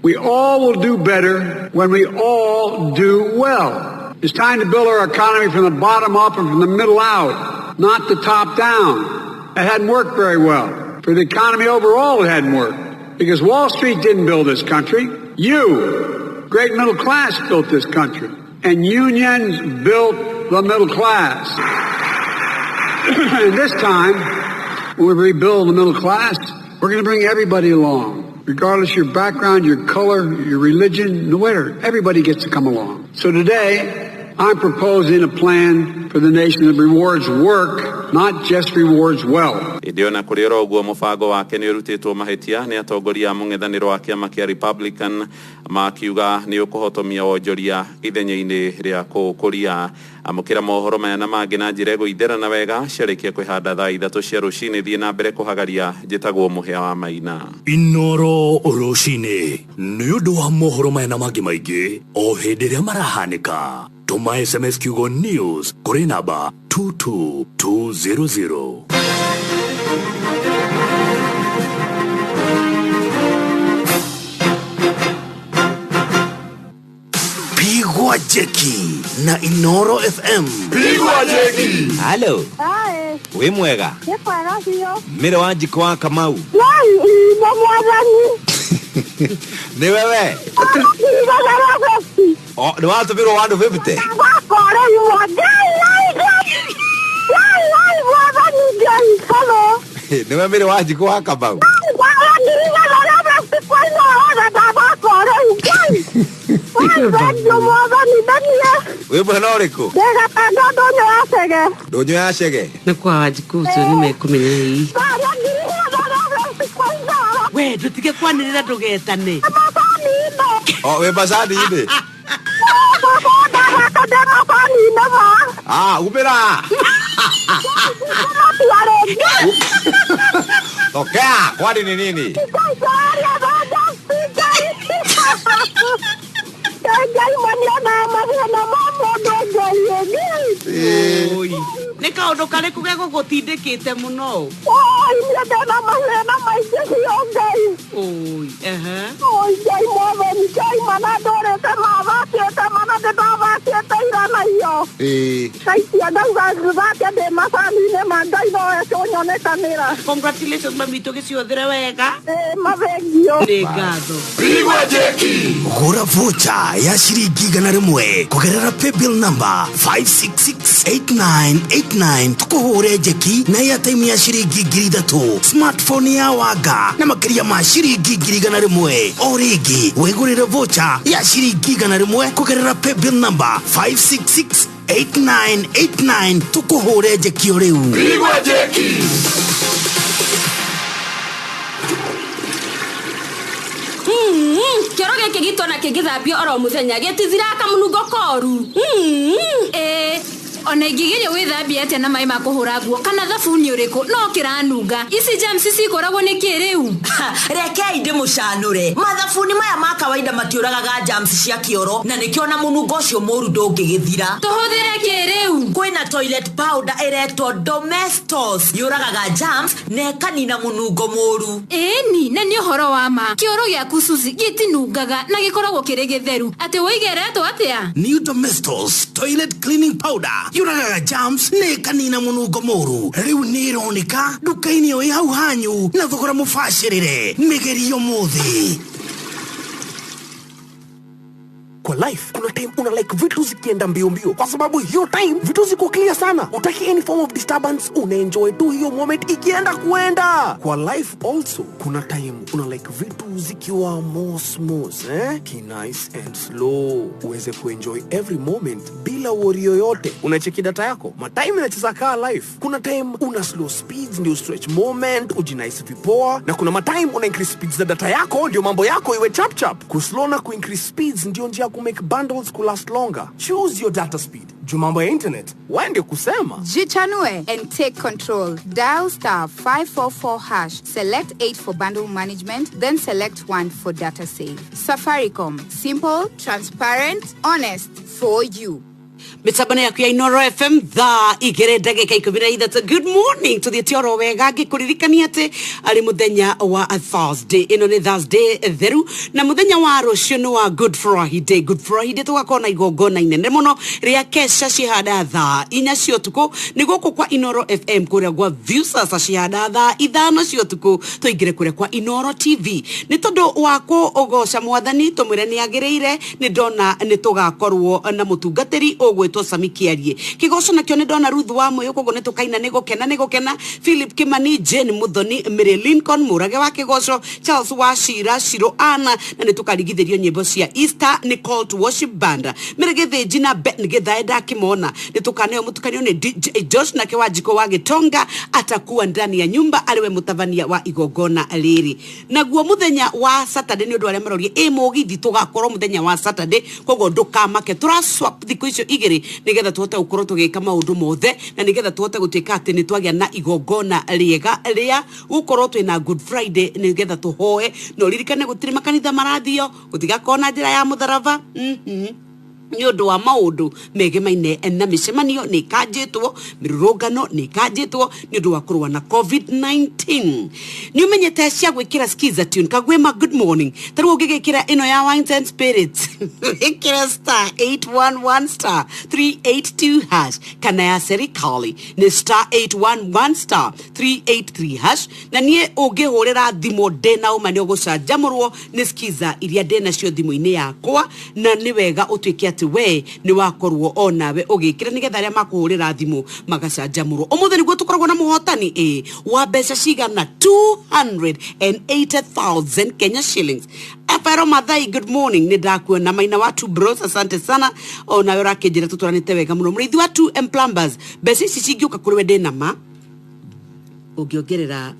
We all will do better when we all do well. It's time to build our economy from the bottom up and from the middle out, not the top down. It hadn't worked very well. For the economy overall, it hadn't worked. Because Wall Street didn't build this country. You, great middle class, built this country. And unions built the middle class. And this time, when we rebuild the middle class, we're going to bring everybody along. Regardless of your background, your color, your religion, no matter, everybody gets to come along. So today, I'm proposing a plan for the nation that rewards work, not just rewards wealth. Idiona kuriro guo mufango wake ni urutitwo mahitia ni atongoria mung'ethaniro wa kiama kia Republican makiuga ni ukuhotomia wonjoria ithenya-ini ria kukuria amukira mohoro maya na mangi na njira guithera na wega ciarikia kwihanda thaa 3 cia rucini thie na mbere kuhagaria njitagwo muhia wa Maina Inoro rucini ni undu wa mohoro maya na mangi maingi o hindi ria marahanika tuma SMS kiugo news kuri namba 22200. Pigwa jeki na Inoro FM. Pigwa jeki. Hello. Hai. We mwega. Yekwara hiyo. Mire wanjiko wa Kamau. Wai, ndo mwadani. Ni wewe. Oh, ni watu biro wandu 50. Bakore yuwa Lai, mwadani gai kalo. Ni wewe mire wanjiko wa Kamau. We mwana uriko? Dega pendo donyo yasege. Donyo yasege. Nekwa wajikuzu nimekumenye hii. We tutige kwanirira ndugetane. Oh, we basadi ine. Ah, umera. Tokea, kwani ni nini? Nika undu kariku gego gutindikite muno. Oi, ndena mahena maisha yongai. Oi, Oi, jai move, jai mana dore te mava te mana de bava te irana yo. Kai ti adanga zubate de masani ne mandai no e sonyo ne kamera. Congratulations mamito que se odre wega. Mavegio. Negado. Pigwa jeki. Gura vocha ya shiringi 100 kugerera paybill number 5668989 tukuhure jeki na ya time ya shiringi 3 smartphone ya waga na makiria ma shiringi 100 origi wegurire vocha ya shiringi 100 kugerera paybill number 5668989 tukuhure jeki oreu. Pigwa jeki. Kioroge kigito na kigithambio oro muthenya gitithira kamunugo koru. Ona ingigire withambia ate na mai makuhura guo kana thabuni uriku no kiranunga ici germs cikoragwo ni kiriu rekei ndimucanure mathabuni maya ma kawaida matiuragaga germs cia kioro na nikio na munungo cio muru ndungigithira tuhuthire kiriu kwina toilet powder eretwo Domestos yuragaga germs na kanina munungo muru ni na ni uhoro wa ma kioro giaku Suzy gitinungaga na gikoragwo kiri githeru ati wigeretwo atia New Domestos toilet cleaning powder yuragaga germs ne kanina munungo moru riu ni ironika duka-ini o hau hanyu na thogora mubashirire migerio muthi. Kwa life kuna time una like vitu zikienda mbio mbio kwa sababu hiyo time vitu ziko clear sana, utaki any form of disturbance, una enjoy tu hiyo moment ikienda kuenda. Kwa life also kuna time una like vitu zikiwa more smooth ki nice and slow, uweze kuenjoy every moment bila worry yoyote. Unacheki data yako ma time inacheza kaa life. Kuna time una slow speeds ndio stretch moment ujinice vipoa, na kuna ma time una increase speeds za data yako ndio mambo yako iwe chap chap. Kuslow na kuincrease speeds ndio njia make bundles could last longer. Choose your data speed. Jumambo ya internet, wende kusema. Jichanue and take control. Dial *544#. Select 8 for bundle management, then select 1 for data save. Safaricom. Simple, transparent, honest for you. Mitabane yaku ya Inoro FM thaa igere ndagika 13. Good morning to the Tioro wega ngikuririkania ati ari muthenya wa Thursday. Ino ni Thursday theru na muthenya wa rucio ni wa Good Friday. Good Friday tugakona igongona inene muno ria kesha cihada thaa 4 cia utuku ni guku kwa Inoro FM kuria gwa views sasa cihada thaa 5 cia utuku tuingire kuria kwa Inoro TV. Ni tondu wako ogoca mwathani tumwire ni agireire ni ndona ni tugakorwo na mutungatiri ogwetwo Sami Kiarie kigoco nakio ni ndona Ruth wa moyo kogo ni tukaina ni gukena Philip Kimani Jane Muthoni Mary Lincoln Murage wa kigoco Charles Washira Shiro Ana na ni tukarigithirio nyimbo cia Easter ni Call to Worship Band Meregethe Jina Bet ni githaenda kimona ni tukaneo mutukanio ni DJ Josh na Kiwajiko wa Gitonga atakuwa ndani ya nyumba aliwe mutavania wa igogona riri naguo muthenya wa Saturday ni undu aria marorie mugithi tugakorwo muthenya wa Saturday kogo ndukamake turaswap thiko icio igiri nigetha tuhote gukorwo tugika maundu mothe na nigetha tuhote gutuika ati ni twagia na igogona riega ria gukorwo twina Good Friday nigetha tuhoe no ririkane gutiri makanitha marathio gutigakona njira ya mutharaba nyondo wa maundu megemaine na micemanio ni kanjitwo mirurungano ni kanjitwo nyondo wa kurwa na COVID-19 ni umenyete cia gwikira skiza tune kagwema good morning taru ugigikira ino ya Wines and Spirits ikira star 811 star 382 hash kana ya serikali ni star 811 star 383 hash na nie ugihurira thimo dena umani ugucanjamurwo ni skiza iria dena cio thimo-ini yakwa na ni wega utwike we ni wakorwo onawe ugikira nigetha aria makuhurira thimu magacanjamurwo umuthi niguo tukoragwo na muhotani wa mbeca cigana 280,000 Kenya shillings. Aparo Mathai, good morning. Ni ndakuona maina watu bros, asante sana. Onawe rakinjira tuturanite wega muno murithi watu plumbers mbeca ici cingiuka kuri we ndina ma ungiongerera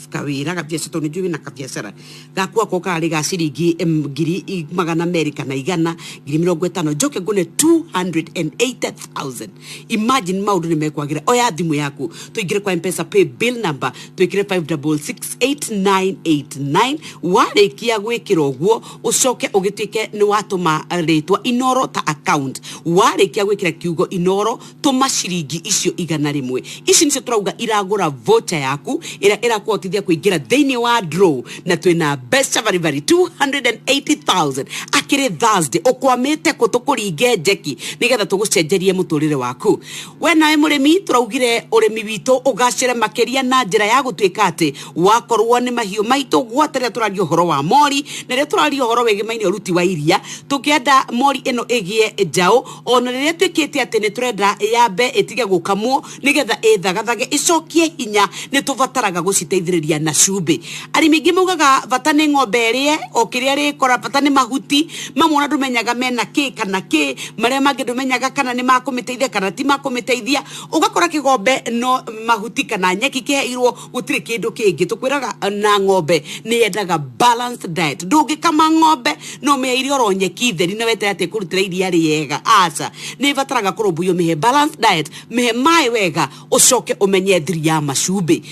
kawira kabiacara to nijui na kabiacara gakua ko kari ga ciringi ngiri magana America na igana ngiri 50 njoke ngune 280,000. Imagine maundu ni mekwagira oya thimu yaku tuingire kwa M-Pesa pay bill number tuikire 566989 warikia gwikira uguo ucoke ugitike ni watuma ritwa Inoro ta account warikia gwikira kiugo Inoro tuma ciringi icio igana rimwe ici nicio turauga iragura voucher yaku ira kuotithia kuingira thiini wa draw na twina best very 280,000 akire Thursday ukwamite kutukuringe jeki nigetha tugucenjerie muturire waku we nawe murimi turaugire urimi witu ugacire makeria na njira ya gutwika ati wakorwo ni mahiu maitu gwateria turario horo wa mori na ria turario horo wegemaine uruti wa iria tukienda mori ino igie njao ona ria twikite ati ni turenda yambe itige gukamwo nigetha ithagathage icokie hinya ni tuvataraga guciteithiriria na cumbi arimi ingi mugaga vatane ng'ombe rie okiria ri kora vatane mahuti mamona ndumenyaga mena ki kana ki maria mangi ndumenyaga kana ni makumiteithia kana ti makumiteithia ugakora kigombe no mahuti kana nyeki kiheirwo gutire kindu kingi tukwiraga na ng'ombe ni yendaga balanced diet ndungikama ng'ombe no meiri oro nyeki theri na wete ate kurutira iria riega aca ni vataraga kurumbuyo mihe balanced diet mihe mai wega ucoke umenye thiri ya macumbi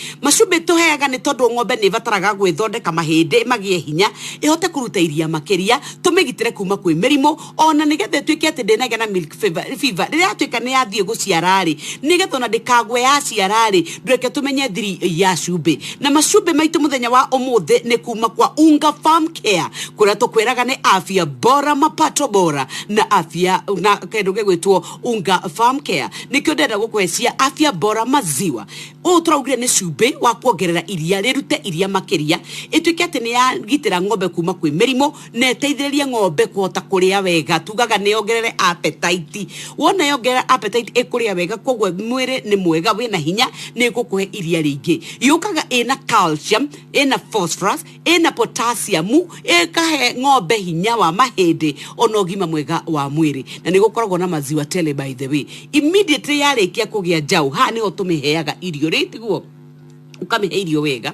tuheaga ni tondu ng'ombe ni vataraga gwithondeka mahindi magie hinya ihote kuruta iria makeria tumigitire kuma kwi mirimo ona nigethe twike ati ndinaga na milk fever riria twika ni yathie guciarari nigethe ona ndikagwe ya ciarari ndreke tumenye thiri ya cumbi na macumbi maitu muthenya wa umuthi ni kuma kwa Unga Farm Care kuria tukwiraga ni afya bora mapato bora na afya na kindu gegwitwo Unga Farm Care nikio ndenda gukwecia afya bora maziwa uturaugire ni cumbi wa kuongerera iria rirute iria makeria itwike ati ni ya gitira ng'ombe kuma kwi mirimo na eteithiririe ng'ombe kuhota kuria wega tugaga ni ongerere appetite wona yongerera appetite ikuria wega kogwe mwiri ni mwega wina hinya ni gukuhe iria ringi yukaga ina calcium ina phosphorus ina potassium ikahe ng'ombe hinya wa mahindi ona ugima mwega wa mwiri na ni gukoragwo na maziwa tele by the way immediately yarikia kugia njau ha ni otumiheaga irio ritiguo ukamihe irio wega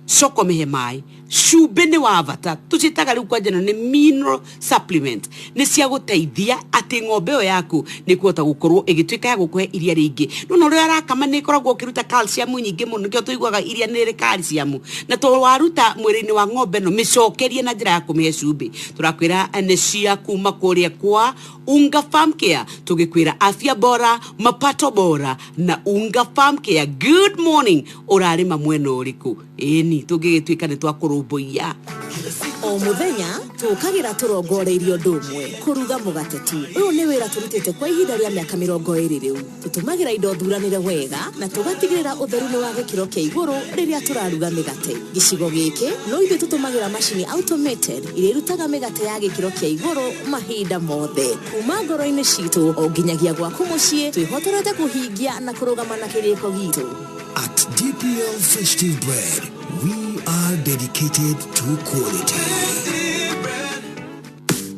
soko mihe mai Cumbi nĩ wa bata tucitaga rĩu kwanja nĩ mineral supplement nĩ cia gũteithia atĩ ng'ombe ĩyo yaku nĩ kuhota gũkorwo ĩgĩtuĩka ya gũkũhe iria rĩingĩ no ũrĩa arakama nĩ ĩkoragwo ũkĩruta calcium nyingĩ mũno nĩkĩo tũiguaga iria nĩ rĩ calcium na to waruta mwĩrĩ-inĩ wa ng'ombe no mĩcokerie na njĩra ya kũmĩhe cumbĩ tũrakwĩra nĩ cia kuma kũrĩa kwa Unga Farm Care tũgĩkwĩra afya bora mapato bora na Unga Farm Care. Good morning ũrarĩma mwena ũrĩkũ ĩni tũngĩgĩtuĩka nĩ twakũrũmbũiya o muthenya tukagira turongoreirio ndumwe kuruga mugate tu uyu ni wira turutite kwa ihinda ria miaka 20 riu tutumagira indo thuranire wega na tugatigirira utheru ni wa gikiro kia iguru riria turaruga migate gicigo giki no ithu tutumagira machine automated iria irutaga migate ya gikiro kia iguru mahinda mothe kuma ngoro-ini citu o nginyagia gwaku mucii twihotorete kuhingia na kurugama na kiriko gitu. At DPL Festive Bread, we are dedicated to quality.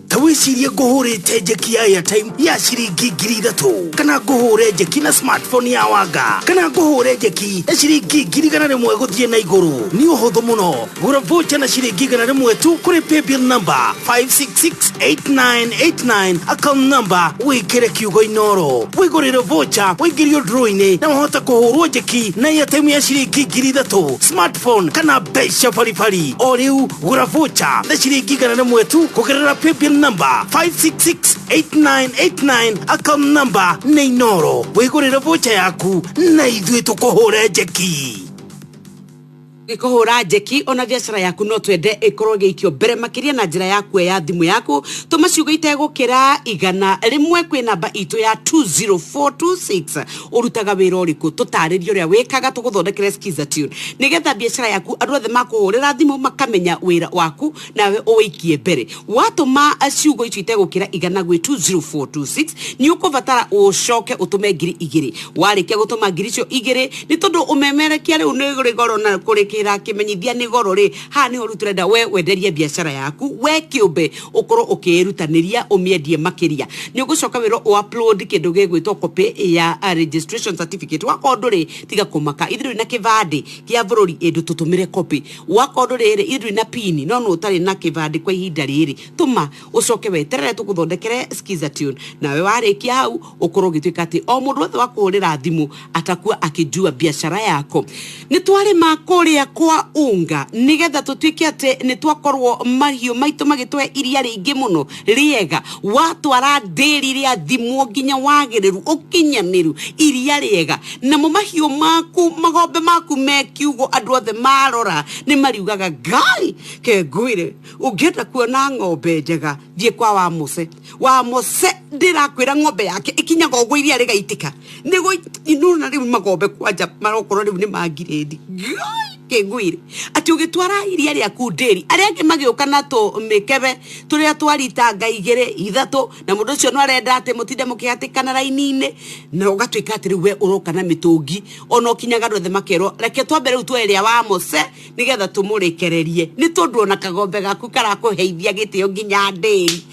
Tawisiria kuhurite jeki ya airtime ya shiringi 3,000 kana kuhure jeki na smartphone ya waga kana kuhure jeki ya shiringi 1,000 guthie na iguru ni uhuthu muno gura voucher na shiringi 1,000 tu kuri paybill number 5668989 account number wikire kiugo inoro wigurire voucher wigirio draw-ini na uhota kuhurwo jeki na airtime ya shiringi 3,000 smartphone kana besha farifari o riu gura voucher na shiringi 1,000 tu kugerera paybill number 5668989 account number Neinoro wigurira voucher yaku na ithuĩ tukuhure jeki gikuhura jeki ona biashara yaku no twende ikorwo giikio mbere makiria na njira yaku ya thimu yaku tuma ciugo itegukira igana rimwe kwi namba itu ya 20426 urutaga wira uriku tutaririo uria wikaga tuguthondekere skiza tune nigetha biashara yaku andu othe makuhurira thimu makamenya wira waku nawe uikie mbere watuma ciugo icio itegukira igana gwi 20426 ni ukuvatara ucoke utume 2,000 warikia gutuma 2,000 ni tondu umemerekia riu ni goro na kuri kira kimenyithia ni goro ri ha ni horu turenda we wenderie biashara yaku we kiumbe ukoro ukirutaniria umiendie makiria ni ugucoka wiro upload kindu gigwitwo copy ya registration certificate wakondo ri tiga kumaka ithiru na kivandi kia bururi endu tutumire copy wakondo ri ithiru na pin no utari na kivandi kwa ihinda riri tuma ucoke weterere tuguthondekere skiza tune nawe warikia hau ukoro gituika ati o mundu wothe wakurira thimu atakuwa akijua biashara yako ni twari makuria kwa unga nigetha tutuike ati ni twakorwo mahiu maitu magitwe iria ringi muno riega watwara ndiri ria thimu nginya wagiriru ukinyaniru iria riega na mo mahiu maku magombe maku mekiugo andu othe marora ni mariugaga gai ke ngwire ungenda kuona ng'ombe njega thie kwa wa mose ndirakwira ng'ombe yake ikinyaga ugo iria rigaitika nigo inuna riu magombe kwanja marokorwo riu ni magiredi kengwire ati ugitwara iria ria kunderi aria angi magioka na to mikebe turia twaritanga 2-3 na mundu cio no arenda ati mutinde mukihatikana raini-ini na ugatwika ati riu we uroka na mitungi ona ukinyaga ndothe makero reke twambe riu tweria wa mose nigetha tumurekererie ni tondu ona kagombe gaku karakuheithia gitio nginya nderi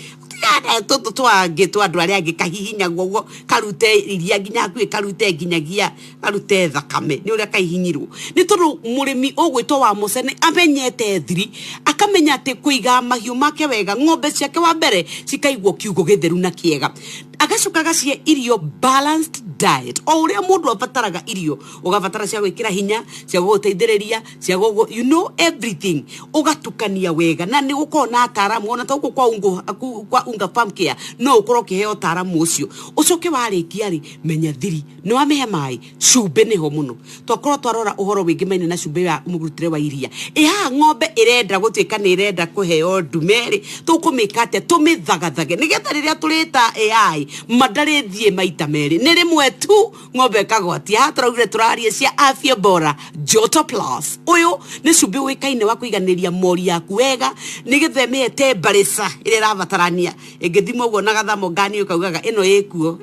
yana toto twange twandu aria angi kahihinyagwo guo karute iria nginya kwi karute nginyagia karute thakame ni uria kahihinyirwo ni tondu murimi ugwitwo wa mose ni amenyete thiri akamenya ati kuiga mahiu make wega ng'ombe ciake wa mbere cikaigwo kiugo githeru na kiega agacoka gacie irio balanced diet o uria mundu abataraga irio ugabatara cia gwikira hinya cia guteithiriria cia you know everything ugatukania wega na ni gukona ataramu ona tauko kwa Unga Farm Care no ukoro kiheo ataramu ucio ucoke warikia ri menya thiri no amehe mai cumbi niho muno twakoro twarora uhoro wingi maine na cumbi ya mugurutire wa iria ha ng'ombe irenda gutuika ni irenda kuheo ndumeri tukumika ate tumithagathage nigetha riria turita AI madare thie maita meri ni rimwe tu ng'ombe kagwatia haturaugire turarie cia afya bora Joto Plus uyu ni cumbi wikaine wa kuiganiria mori yaku wega nigetha mete barisa ire rabatarania ingithimo ugo na gathamo ngani ukaugaga ino ikuo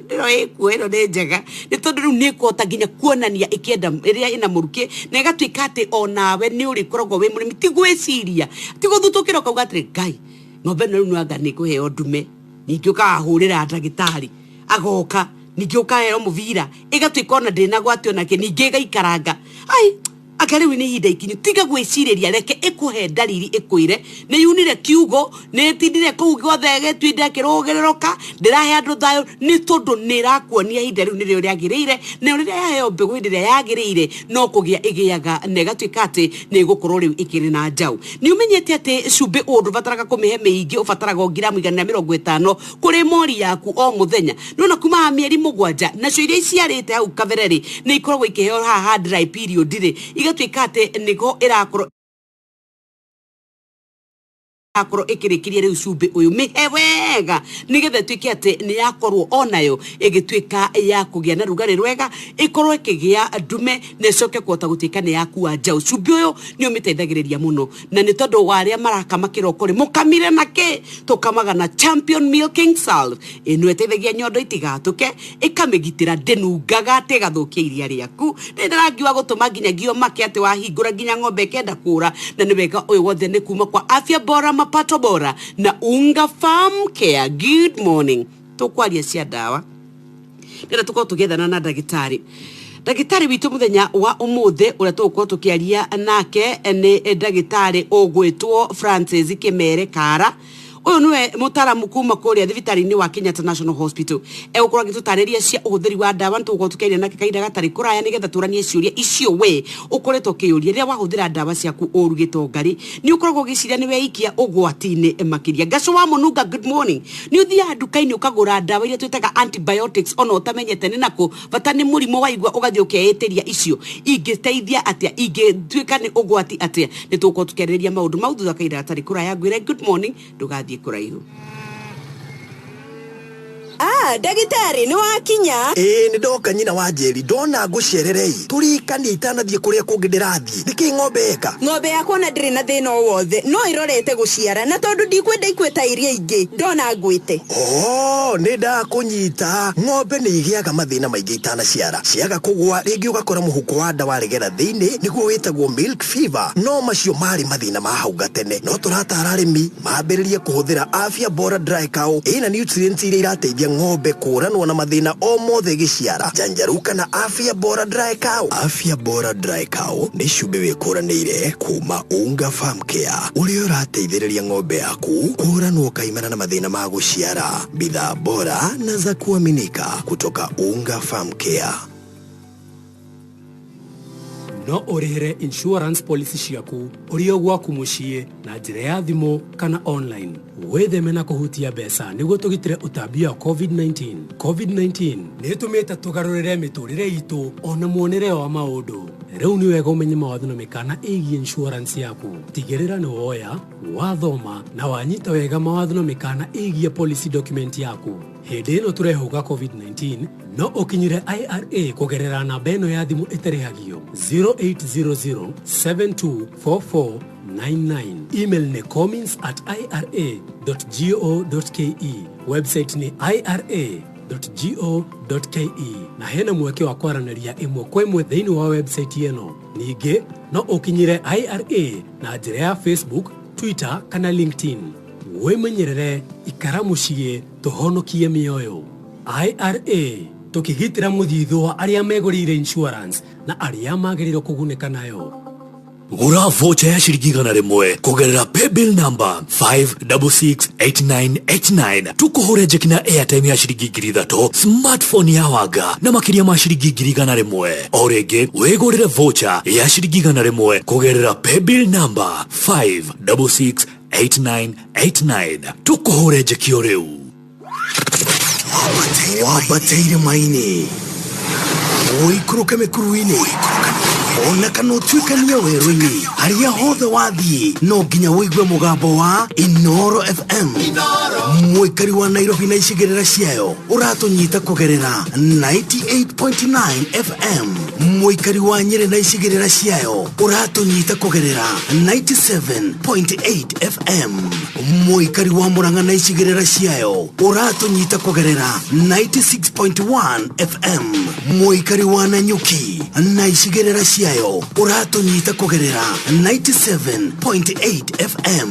ino ni njega ni tondu riu ni kuota nginya kuonania ikienda iria ina muruki na igatuika ati onawe ni uri korogwo wi murimi ti gwiciria ti guthutukira ukauga ati ngai ng'ombe no riu anga ni kuheo ndume ningi ukahurira ndagitari agoka ningi ukaheo muvira igatuika ona ndina gwatio nake ningi gaikaranga ai akariwe ni hinda ikinyu tiga gwicireria reke ikuhe dalili ikuire ni yunire kiugo ni tindire kuu gothe getwinde kirogereroka ndirahe andu thayo ni tondu nirakuonia hinda riu nirio riagirire na riria yaheo mbegu hindi riria yagirire no kugia igiaga negatwika ati ni gukorwo riu ikiri na njau ni umenyete ati cumbi undu bataraga kumihe miingi ubataraga ngiramu 150 kuri mori yaku o muthenya no na kuma mieri 7 nacio iria iciarite hau kavereri ni ikoragwo ikiheo haha dry period ri igatwika ati nigo irakorwo akoro ikirikiria riu cumbi uyu mihe wega nigetha twike ati ni yakorwo onayo igitwika ya kugia na rugari rwega ikorwo ikigia ndume na icoke kuota gutwika ni yakua njau cumbi uyu ni umiteithagiriria muno na ni tondu waria marakama kiroko ri mukamire nake tukamaga na Champion Milking Salve ino eteithagia nyondo itigatuke ikamigitira ndenungaga tegathukia iria riaku ndiragiwa gutuma nginya gio make ati wahingura nginya ng'ombe kenda kura na ni wega uyu wothe ni kuma kwa Afya Bora Mapato Bora na Unga Farm Care. Good morning. Tukwaria cia dawa. Nira tuko tugethana na Dagitari witu muthenya wa umuthe uria tuko tukiaria nake ni dagitari ogwetwo Francis Kimere Kara. Uyu niwe mutaramu kuma kuria thibitari-ini wa Kenyatta National Hospital egukora gitutariria cia uhuthiri wa dawa ntugo tukeria nake kaida gatari kuraya nigetha turanie ciuria icio we ukoretwo kiuria ria wahuthira dawa ciaku urugito ngari ni ukoragwo giciria niwe ikia ugwati-ini makiria gaco wa mununga. Good morning. Ni uthia nduka-ini ukagura dawa iria twitaga antibiotics ona utamenyete ni nako bata ni murimo wa igwa ugathie ukeeteria icio ingiteithia atia ingitwika ni ugwati atia ni tuko tukereria maundu mau thutha kaida gatari kuraya ngwire good morning ndugathie kuraihu. Dagitari ni wakinya ni ndoka nyina wa Njeri ndona ngucererei turikani itanathie kuria kungi ndirathie niki ng'ombe eka ng'ombe yakwa na ndiri na thina wothe no irorete guciara na tondu ndikwenda ikweta iria ingi ndona ngwite ni ndakunyita ng'ombe ni igiaga mathina maingi itanaciara ciaga kugwa ringi ugakora muhuko wa ndawa regera thiini niguo witagwo milk fever no macio mari mathina ma hau gatene no turatara arimi mambiririe kuhuthira Afya Bora Dry Cow ina nutrients iria irateithia ng'ombe kuranwo na mathina o mothe giciara janjaruka na Afya Bora Dry Cow. Afya Bora Dry Cow ni cumbi wikuranire kuma Unga Farm Care uria urateithiriria ng'ombe yaku kuranwo kaimana na mathina ma guciara. Bidhaa bora na za kuaminika kutoka Unga Farm Care. No orihere insurance policy ciaku urio gwaku mucie na njira ya thimu kana online. Wetheme na kuhutia mbeca niguo tugitire utambia COVID-19. COVID-19 ni tumite tugarurire miturire itu ona muonere wa maundu. Riu ni wega umenye mawatho na mikana igi insurance yaku. Tigirira ni woya, wathoma na wanyita wega mawatho na mikana igi policy document yaku. Hindi ino turehuga COVID-19 no ukinyire IRA kugerera namba ino ya thimu itarihagio 0800724499. Email ni comments@ira.go.ke. Website ni ira.go.ke. na hena mweke wa kwaranaria imwe kwa imwe thiini wa website yeno. Ningi no ukinyire IRA na njira ya Facebook, Twitter kana LinkedIn. Wemenyerere ikara mucie tuhonokie mioyo. IRA tukigitira muthithu wa aria megurire insurance na aria magiriro kuguneka nayo. Gura voucher ya shilingi 100 kugerera paybill number 5668989 tukuhure jekina airtime ya shilingi 300 smartphone ya waga na makiria ma shilingi 100 orege wegurire voucher ya shilingi 100 kugerera paybill number 5668989 tukuhure jekio riu wabateire maini uikuruke mekuruini ona kana utwikania werũ-inĩ haria hothe wathiĩ no nginya wĩigue mũgambo wa Inoro FM mũikari wa Nairobi na icigĩrĩra ciayo ũratũnyita kũgerera 98.9 FM mũikari wa Nyeri na icigĩrĩra ciayo ũratũnyita kũgerera 97.8 FM mũikari wa Murang'a na icigĩrĩra ciayo ũratũnyita kũgerera 96.1 FM mũikari wa Nanyuki na icigĩrĩra ciayo uratunyita kugerera 97.8 FM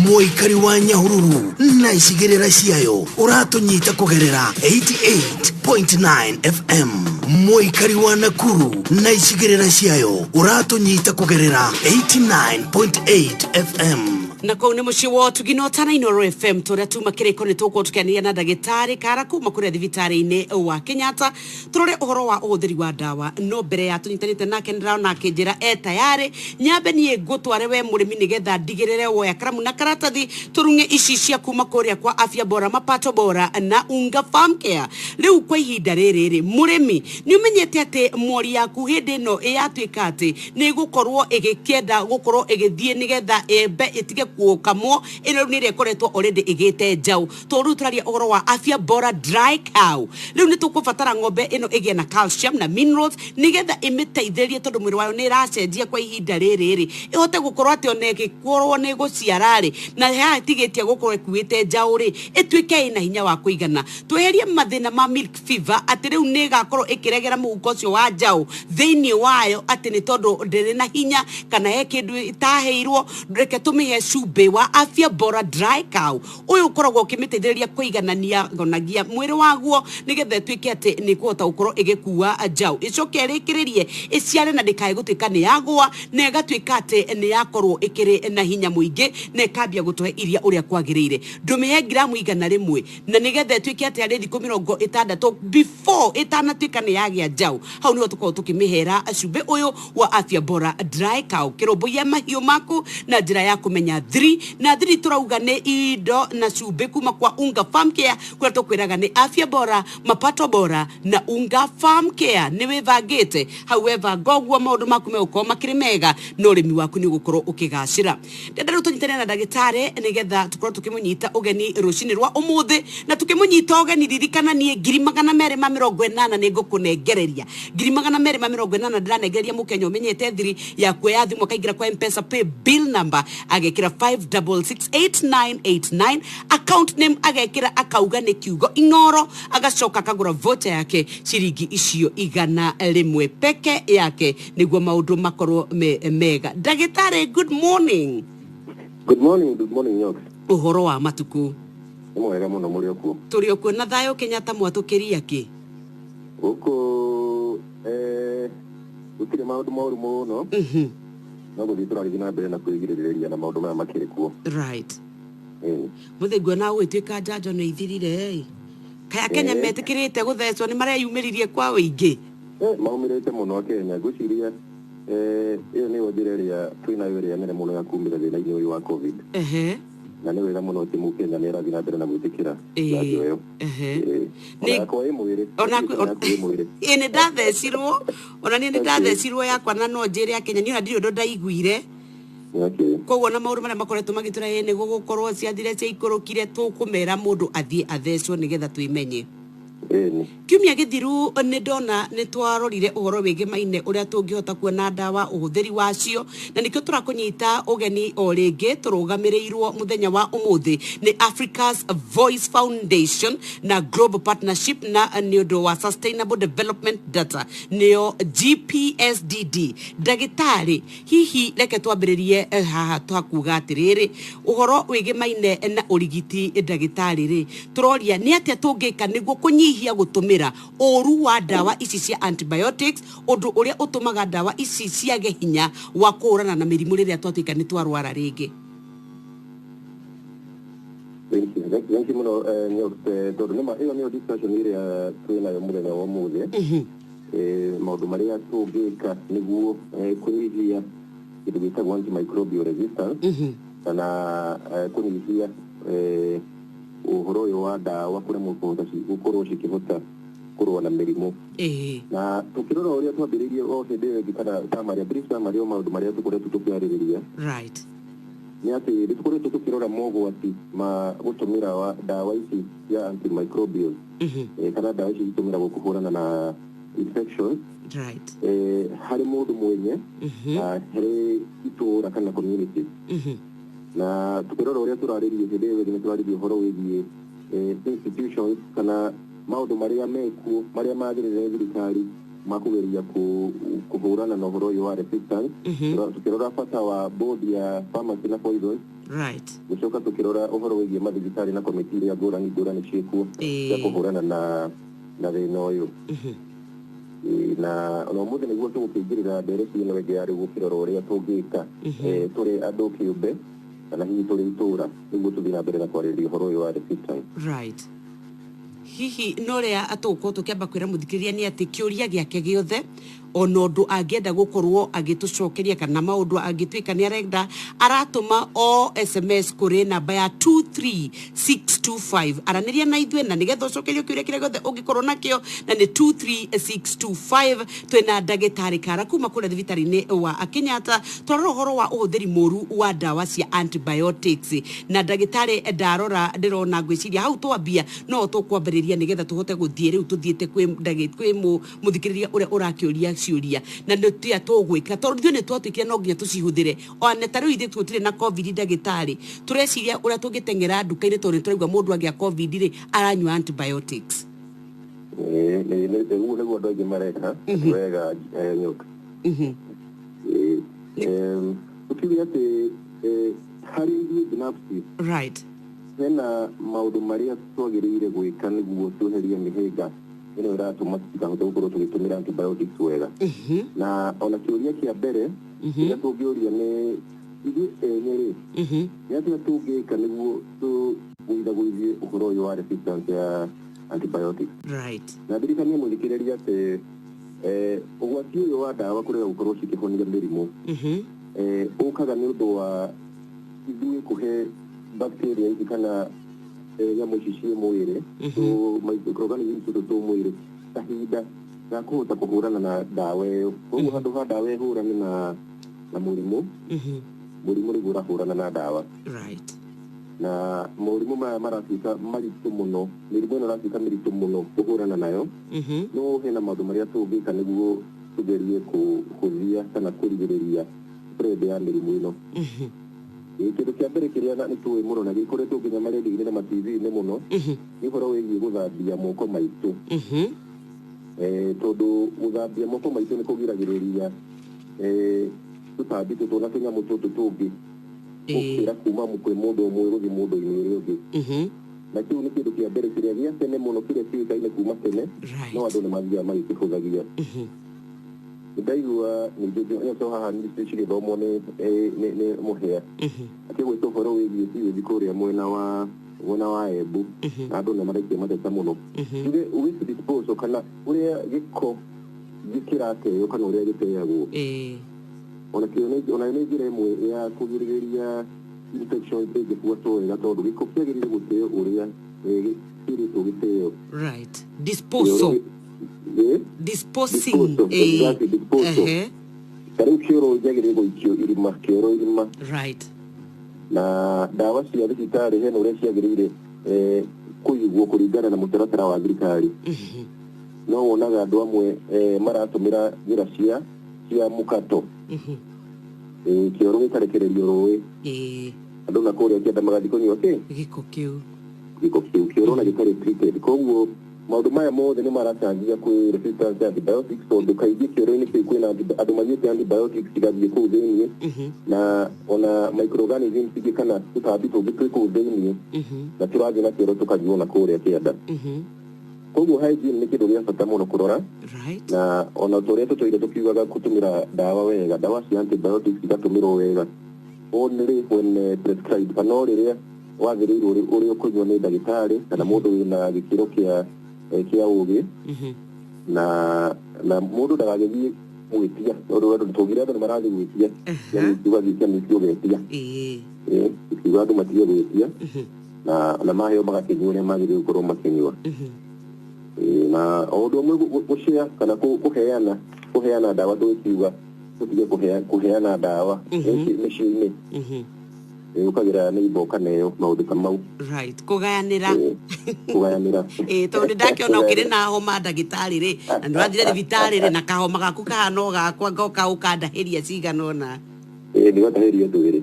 mũikari wa Nyahururu na icigĩrĩra ciayo uratunyita kugerera 88.9 FM muikari wa Nakuru na icigirira ciayo uratunyita kugerera 89.8 FM. Na kou nä må ciä wa tugino tana Inoro FM tå rä a tuma kä rä ko nä tå tukania na ndagätarä kara kuma kå rä a thibitarä-inä wa Kenyatta tå rore å horo wa å hå thä ri wa ndawa no mbere ya tå nyitanä te nake nä ndärona akä njä ra tayarä nyambe niä ngå tware we må rä mi nä getha ndigä rä re woya karamu na karatathi tå runge ici cia kuma kå rä a kwa afya bora mapato bora na unga farm care rä u kwa ihinda rä rä må rä mi nä å menyete atä mwori yaku hä ndä ä no ä yatuä ka atä nä gå korwo ä gä kienda gå korwo ä gä thiä nä getha embe ä tige kuokamwo ino ni rekoretwo already igite njau toru turaria uhoro wa afya bora dry cow riu ni tukubatara ng'ombe ino igie na calcium na minerals nigetha imiteithĩrie tondu mwiri wayo ni racenjia kwa ihinda rĩrĩ ihote gukorwo ati oneke korwo ni guciara ri na ha tigitie gukorwo ikuite njau ri ituike ina hinya wa kuigana tweherie mathina ma milk fever ati riu ni gakorwo ikiregera muhuko ucio wa njau thiini wayo ati ni tondu ndiri na hinya kana he kindu itaheirwo reke tumihe be wa afya bora dry cow uyu ukoragwo ukimiteithĩrĩria kuiganania gonagia mwiri waguo nigetha tuike ati ni kuhota gukorwo igikua njau icoke rĩkĩrĩrie iciare na ndikae gũtuĩka ni yagwa na igatuĩka ati ni yakorwo ikiri na hinya muingĩ na ikambia gũtũhe iria ũrĩa kwagĩrĩire ndũmĩhe gramu igana rĩmwe na nigetha tuĩke ati arĩ thikũ 60 before itanatuĩka ni yagĩa njau hau niho tũkorwo tũkĩmĩhera cumbĩ ũyũ wa afya bora dry cow kĩrũmbũiya mahiũ maku na njĩra ya kũmenya 3 na 3 turauga ni indo na cumbĩ kuma kwa unga farm care kwa tukwiraga ni afya bora mapato bora na unga farm care ni wivangite however gogwo maundu maku meuko makiri mega no rimi waku ni gukorwo ukigacira ndenda ru tunyitane na ndagitari nigetha tukorwo tukimunyita ugeni rucini rwa umuthi na tukimunyita ugeni ririkana ni 280 ni ngukunengereria 280 ndiranengereria mukenya umenyete thiri ya kuya thimu kaingira kwa M-Pesa pay bill number agekira 5668989 account name agekira akauga ni kiugo Inoro agacoka akagura vote yake ciringi icio igana rimwe peke yake niguo maundu makorwo mega ndagitari good morning Yox uhoro wa matuku mwega muno muri okuo turi okuo na thayo Kenyatta mwatukiria ki uko utire maundu mauru muno no guthi turarigi na mbere na kwigiriria na maundu maya makiri kuo right muthigwa na gwituika njanjo ni ithirire kaya Kenya metikirite guthecwo ni mareyumiririe kwa wingi maumirite muno Kenya guciria iyo ni wonjereria twina yoria nene muno ya kumira thina-ini uyu wa covid na ni wega muno ti Mukenya ni arathi na mbere na gwitikira njanjo iyo ni kwa mwiri ni ndathecirwo ona ni ndathecirwo yakwa na no njire ya Kenya ni ona ndio ndaiguire koguo na mauru maria makoretwo magitura ni gugukorwo ciathire cia ikorokire tukumera mundu athie athecwo nigetha twimenye kiumia githiru ni ndona ni twarorire uhoro wigi maine uria tungihota kuona ndawa uhuthiri wacio na nikio turakunyita ugeni o ringi turugamirirwo muthenya wa umuthi ni Africa's Voice Foundation na Global Partnership na niondo wa Sustainable Development Data nio GPSDD ndagitari hihi reke twambiririe haha twakuga atiriri uhoro wigi maine na urigiti ndagitari ri turoria ni atia tungika niguo kunyihia gutumira oru wa ndawa ici cia antibiotics undu uria utumaga ndawa ici ciage hinya wa kurana na mirimu riria twatuika ni twarwara ringi Thank you muno tondu nima iyo niyo discussion iria twinayo muthenya wa umuthi maundu maria tungika niguo kunyihia kindu gitagwo antimicrobial resistance kana kunyihia uhoro uyu wa ndawa kuria gukorwo cikihota kurwa na mirimu na tukirora uria twambiririe o hindi ĩyo kana tamaria brief summary o maundu maria tukoretwo tukiarĩrĩria right ni ati tukoretwo tukirora mogwati ma gutumira wa ndawa ici ya antimicrobial kana ndawa ici itumiragwo kuhurana na infections right hari mundu mwenye hari itura kana community na tukirora uria turarĩrĩrie hindi ĩyo ni turarĩrĩrie uhoro wĩgiĩ institutions kana maundu maria mekuo maria magĩrĩire thirikari makugeria kuhurana na uhoro uyu wa resistance tukirora bata wa board ya pharmacy na poison right gucoka tukirora uhoro wĩgiĩ mathibitari na komiti iria ngũrani ciĩkuo cia kuhurana na thĩna ũyũ na ona mũthenya nĩguo tũgũkĩingĩrĩra ndereti ĩno ĩngĩ ya rĩu gũkĩrora ũrĩa tũngĩka tũrĩ andũ kĩũmbe kana hihi tũrĩ itũũra nĩguo tũthiĩ na mbere na kwarĩrĩria ũhoro ũyũ wa resistance. Right. Hihi no ria atũgũkorwo tũkĩamba kwĩra mũthikĩrĩria nĩ atĩ kĩũria gĩake gĩothe ona ũndũ angĩenda gũkorwo agĩtũcokeria kana maũndũ angĩtuĩka nĩ arenda aratũma o SMS kũrĩ namba ya 23625 aranĩria na ithuĩ na nĩgetha ũcokerio kĩũria kĩrĩa gĩothe ũngĩkorwo nakĩo na nĩ 23625 twĩna ndagĩtarĩ Kara kuma kũrĩa thibitarĩ-inĩ wa Kenyatta twarora ũhoro wa ũhũthĩri mũru wa ndawa cia antibiotics na ndagĩtarĩ ndarora ndĩrona ngwĩciria hau twambia no tũkwambĩrĩria nĩgetha tũhote gũthiĩ rĩu tũthiĩte kwĩ mũthikĩrĩria ũrĩa ũrakĩũria ciuria na nĩ tia tũgwĩka tondũ nĩ twatwĩkire no nginya tũcihũthĩre ona tarĩu ithe tũtirĩ na covid ndagĩtarĩ tũreciria ũrĩa tũngĩteng'era nduka-inĩ tondũ tũraigua mũndũ agĩa covid rĩ aranyua antibiotics. Nĩguo andũ aingĩ mareka wega nyoka tukiuga atĩ harĩ ithuĩ binafsi hena maũndũ marĩa twagĩrĩire gwĩka nĩguo tweherie mĩhĩnga ĩno ĩratũma tũtikahota gũkorwo tũgĩtũmĩra antibiotics wega na ona kĩũria kĩa mbere kĩrĩa tũngĩũria nĩ ithuĩ ene rĩ nĩ atĩa tũngĩka nĩguo tũgũithagũithie ũhoro ũyũ wa resistance ya antibiotics. Na ndirikania mũthikĩrĩria atĩ ũgwati ũyũ wa ndawa kũrega gũkorwo cikĩhonia mĩrimũ ũkaga nĩ ũndũ wa ithuĩ kũhe bacteria ici kana nyamũ ici ciĩ mwĩrĩ microorganisms tũtũ twĩ mwĩrĩ kahinda ga kũhota kũhũrana na ndawa ĩyo. Koguo handũ ha ndawa ĩhũrane na mũrimũ nĩguo ũrahũrana na ndawa na mũrimũ maya maratuĩka maritũ mũno, mĩrimũ ĩno ĩratuĩka mĩritũ mũno kũhũrana nayo no hena maũndũ marĩa tũngĩka nĩguo tũgerie kũhũthia kana kũrigĩrĩria spread ya mĩrimũ ĩno. Kĩndũ kĩa mbere kĩrĩa nĩ tũĩ mũno na gĩkoretwo nginya marendio-inĩ na mativi-inĩ mũno nĩ ũhoro wĩgiĩ gũthambia moko maitũ tondũ gũthambia moko maitũ nĩ kũgiragĩrĩria tũtambi tũtũ na tũnyamũ tũtũ tũngĩ gũkĩra kuma kwĩ mũndũ ũmwe gũthiĩ mũndũ-inĩ ũrĩa ũngĩ na kĩu nĩ kĩndũ kĩa mbere kĩrĩa gĩa tene mũno kĩrĩa kĩũĩkaine kuma tene no andũ nĩ mathiaga magĩkĩhũthagia. Ndaigua nĩngĩ haha cigĩthomwo nĩ mũhĩa akĩgwĩta ũhoro wĩgiĩ ciwĩthi kũrĩa mwena wa Embu na andũ nĩ maraikia mateta mũno waste disposal kana ũrĩa gĩko gĩkĩrateo kana ũrĩa gĩteagwo ona nĩ njĩra ĩmwe ya kũgirĩrĩria infection ĩngĩbuatwo wega tondũ gĩko kĩagĩrĩire gũteo ũrĩa kĩrĩtwo gĩteo. Disposing tarĩu kĩoro njagĩrĩire gũikio kĩoro irima na ndawa cia thibitarĩ hena ũrĩa ciagĩrĩire kũigwo kũringana na mũtaratara wa thirikari no wonaga andũ amwe maratũmĩra njĩra cia mũkato kĩoro gĩkarekererio rũĩ andũ na kũrĩa kĩanda magathiĩ kũnyua gĩko kĩu kĩoro na gĩtarĩ treated. Koguo maũndũ maya mothe nĩ maracangĩra kwĩ resistance ya antibiotics tondũ kaingĩ kĩoro-inĩ kĩu kwĩna andũ mathiĩte antibiotics cigathiĩ kũu thĩiniĩ na ona microorganisms ingĩ kana tũtambi tũngĩ twĩ kũu thĩiniĩ na tũrathiĩ na kĩoro tũkanyuo na kũrĩa kĩanda. Koguo hygiene nĩ kĩndũ gĩa bata mũno kũrora na ona tũrĩa tũtũire tũkiugaga gũtũmĩra ndawa wega, ndawa cia antibiotics igatũmĩrwo wega only when prescribed kana rĩrĩa wagĩrĩirwo ũrĩa ũkũnyua nĩ ndagĩtarĩ kana mũndũ wĩna gĩkĩro kĩa ũgĩ na mũndũ ndagagĩthiĩ gwĩtia tondũ tũgire andũ nĩ marathiĩ gwĩtia tugathiĩ kĩamĩtio getia tukiuga andũ matige gwĩtia na maheo magakĩnyua ũrĩa magĩrĩirwo gũkorwo makĩnyua na o ũndũ ũmwe gũshare kana kũheana ndawa tũkiuga tũtige kũheana ndawa mĩciĩ-inĩ ũkagĩra nĩ iboka neyo maũndũ ta mau kũgayanĩra tondũ ndakĩona ũkĩrĩ na homa ndagĩtarĩ rĩ na nĩwathire thibitarĩ rĩ na kahoma gaku kahana o gakwa ngoka ũkandahĩria cigana ũna nĩgatahĩria twĩrĩ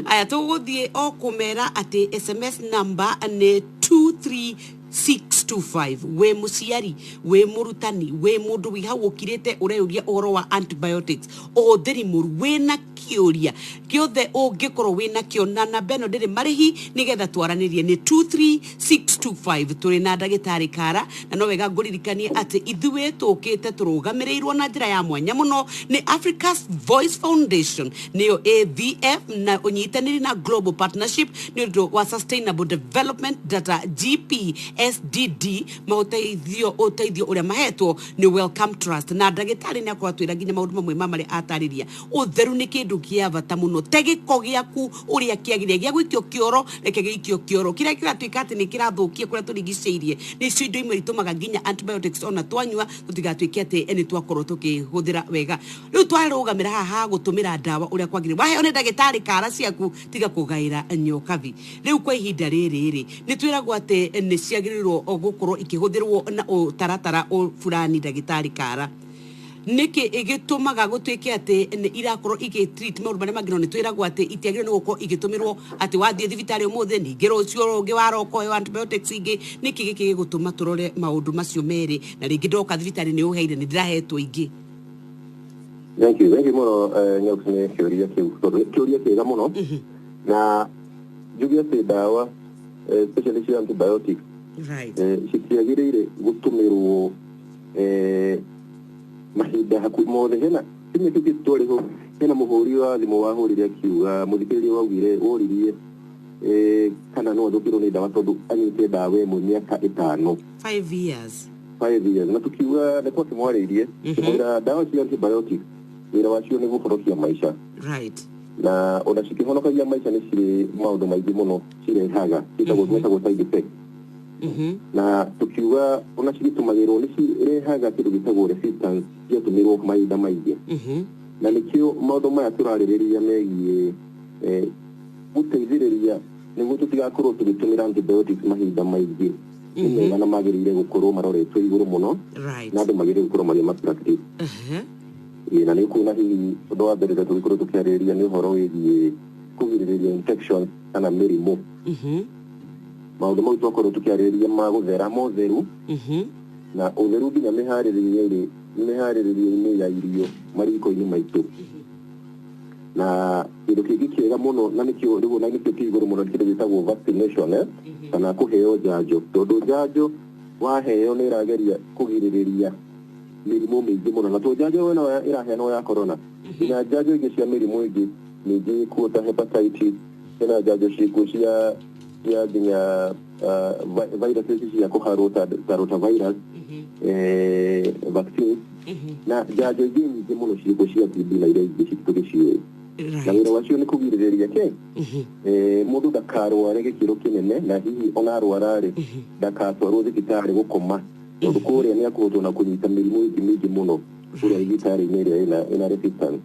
aya tũgũthiĩ o kũmera atĩ SMS number nĩ 23625 625 we muciari we murutani we mundu wi hau ukirite ureuria uhoro wa antibiotics uhuthiri muru wina kiuria giothe ungikorwo wina kio na namba ino ndiri marihi nigetha twaranirie ni 23625 turi na ndagitari Kara na no wega nguririkanie ati ithuĩ tukite turugamirirwo na njira ya mwanya muno ni Africa's Voice Foundation niyo AVF na unyitaniri na Global Partnership ni undu wa Sustainable Development Data GPSDD maũteithio uria mahetwo ni Welcome Trust na ndagitari ni akorwo twira nginya maundu mamwe mamari atariria utheru ni kindu kia bata muno tegiko giaku uria kiagiria gia gwikio kioro reke gikio kioro kiria kiratuika ati ni kirathukia kuria turigiceirie ni cio indo imwe itumaga nginya antibiotics ona twanyua tutigatuike ati eni twakorwo tukihuthira wega riu twarugamira haha gutumira dawa uria kwagire waheo ni ndagitari Kara ciaku tiga kugaira nyokavi riu kwa ihinda riri ni twiragwo ati ni ciagirirwo gukorwo ikihuthirwo na utaratara fulani ndagitari Kara niki igitumaga gutuike ati irakorwo igitreat maundu maria mangino ni twiragwo ati itiagire ni gukorwo igitumirwo ati wathie thibitari umuthe ningi rucio rungi waroko antibiotics ingi niki giki gigutuma turore maundu macio meri na ringi ndoka thibitari ni uheire ni ndirahetwo ingi. Thank you muno nyokusine kiuria kiega muno na jugia ati dawa especially cia antibiotics citiagirire gutumirwo mahinda hakuhi mothe hena kimwe kingi twariho hena muhuri wa thimu wahurire akiuga muthikiriria waugire uririe kana no thukirwo ni dawa tondu anyite dawa imwe miaka 5 years na tukiuga ni kwa kimwaririe kimwira dawa cia antibiotics wira wacio ni guhorokia maisha na ona cikihonokagia maisha ni ciri maundu maingi muno cirehaga citagwo side effect na tukiuga ona cigitumagirwo ni cirehaga kindu gitagwo resistance ciatumirwo mahinda maingi na nikio maundu maya turaririria megie guteithiriria niguo tutigakorwo tugitumira antibiotics mahinda maingi nĩ na magirire gukorwo maroretwo iguru muno na andu magirire gukorwo mari ma practice na nĩ kuona hihi ũndũ wa mbere tũgĩkorwo tũkĩarĩrĩria nĩ ũhoro wĩgiĩ kũgirĩrĩria infection kana mĩrimũ maũndũ mau twakorwo tũkĩarĩrĩria ma gũthera motheru na ũtheru nginya mĩharĩrĩrie-inĩ ya irio mariko-inĩ maitũ na kĩndũ kĩngĩ kĩega mũno na nĩkĩo rĩu na nĩkĩo kĩigũrũ mũno kĩndũ gĩtagwo vaccination kana kũheo njanjo tondũ njanjo waheo nĩ ĩrageria kũgirĩrĩria mĩrimũ mĩingĩ mũno na to njanjo ĩno ĩraheanwo ya corona na njanjo ingĩ cia mĩrimũ ĩngĩ ningĩ kuo ta hepatitis hena njanjo ciĩkuo cia nginya viruses cia kũharwo ta rotavirus vaccine na njanjo ingĩ nyingĩ mũno ciĩkuo cia TB na iria ingĩ tũgĩciũĩ na wĩra wacio nĩ kũgirĩrĩria mũndũ ndakarware gĩkĩro kĩnene na hihi ona arwara-rĩ ndagatwarwo thibitarĩ gũkoma tondũ kũrĩa nĩ akũhotwo na kũnyita mĩrimũ ĩngĩ mĩingĩ mũno kũrĩa thibitarĩ-inĩ ĩrĩa ĩna resistance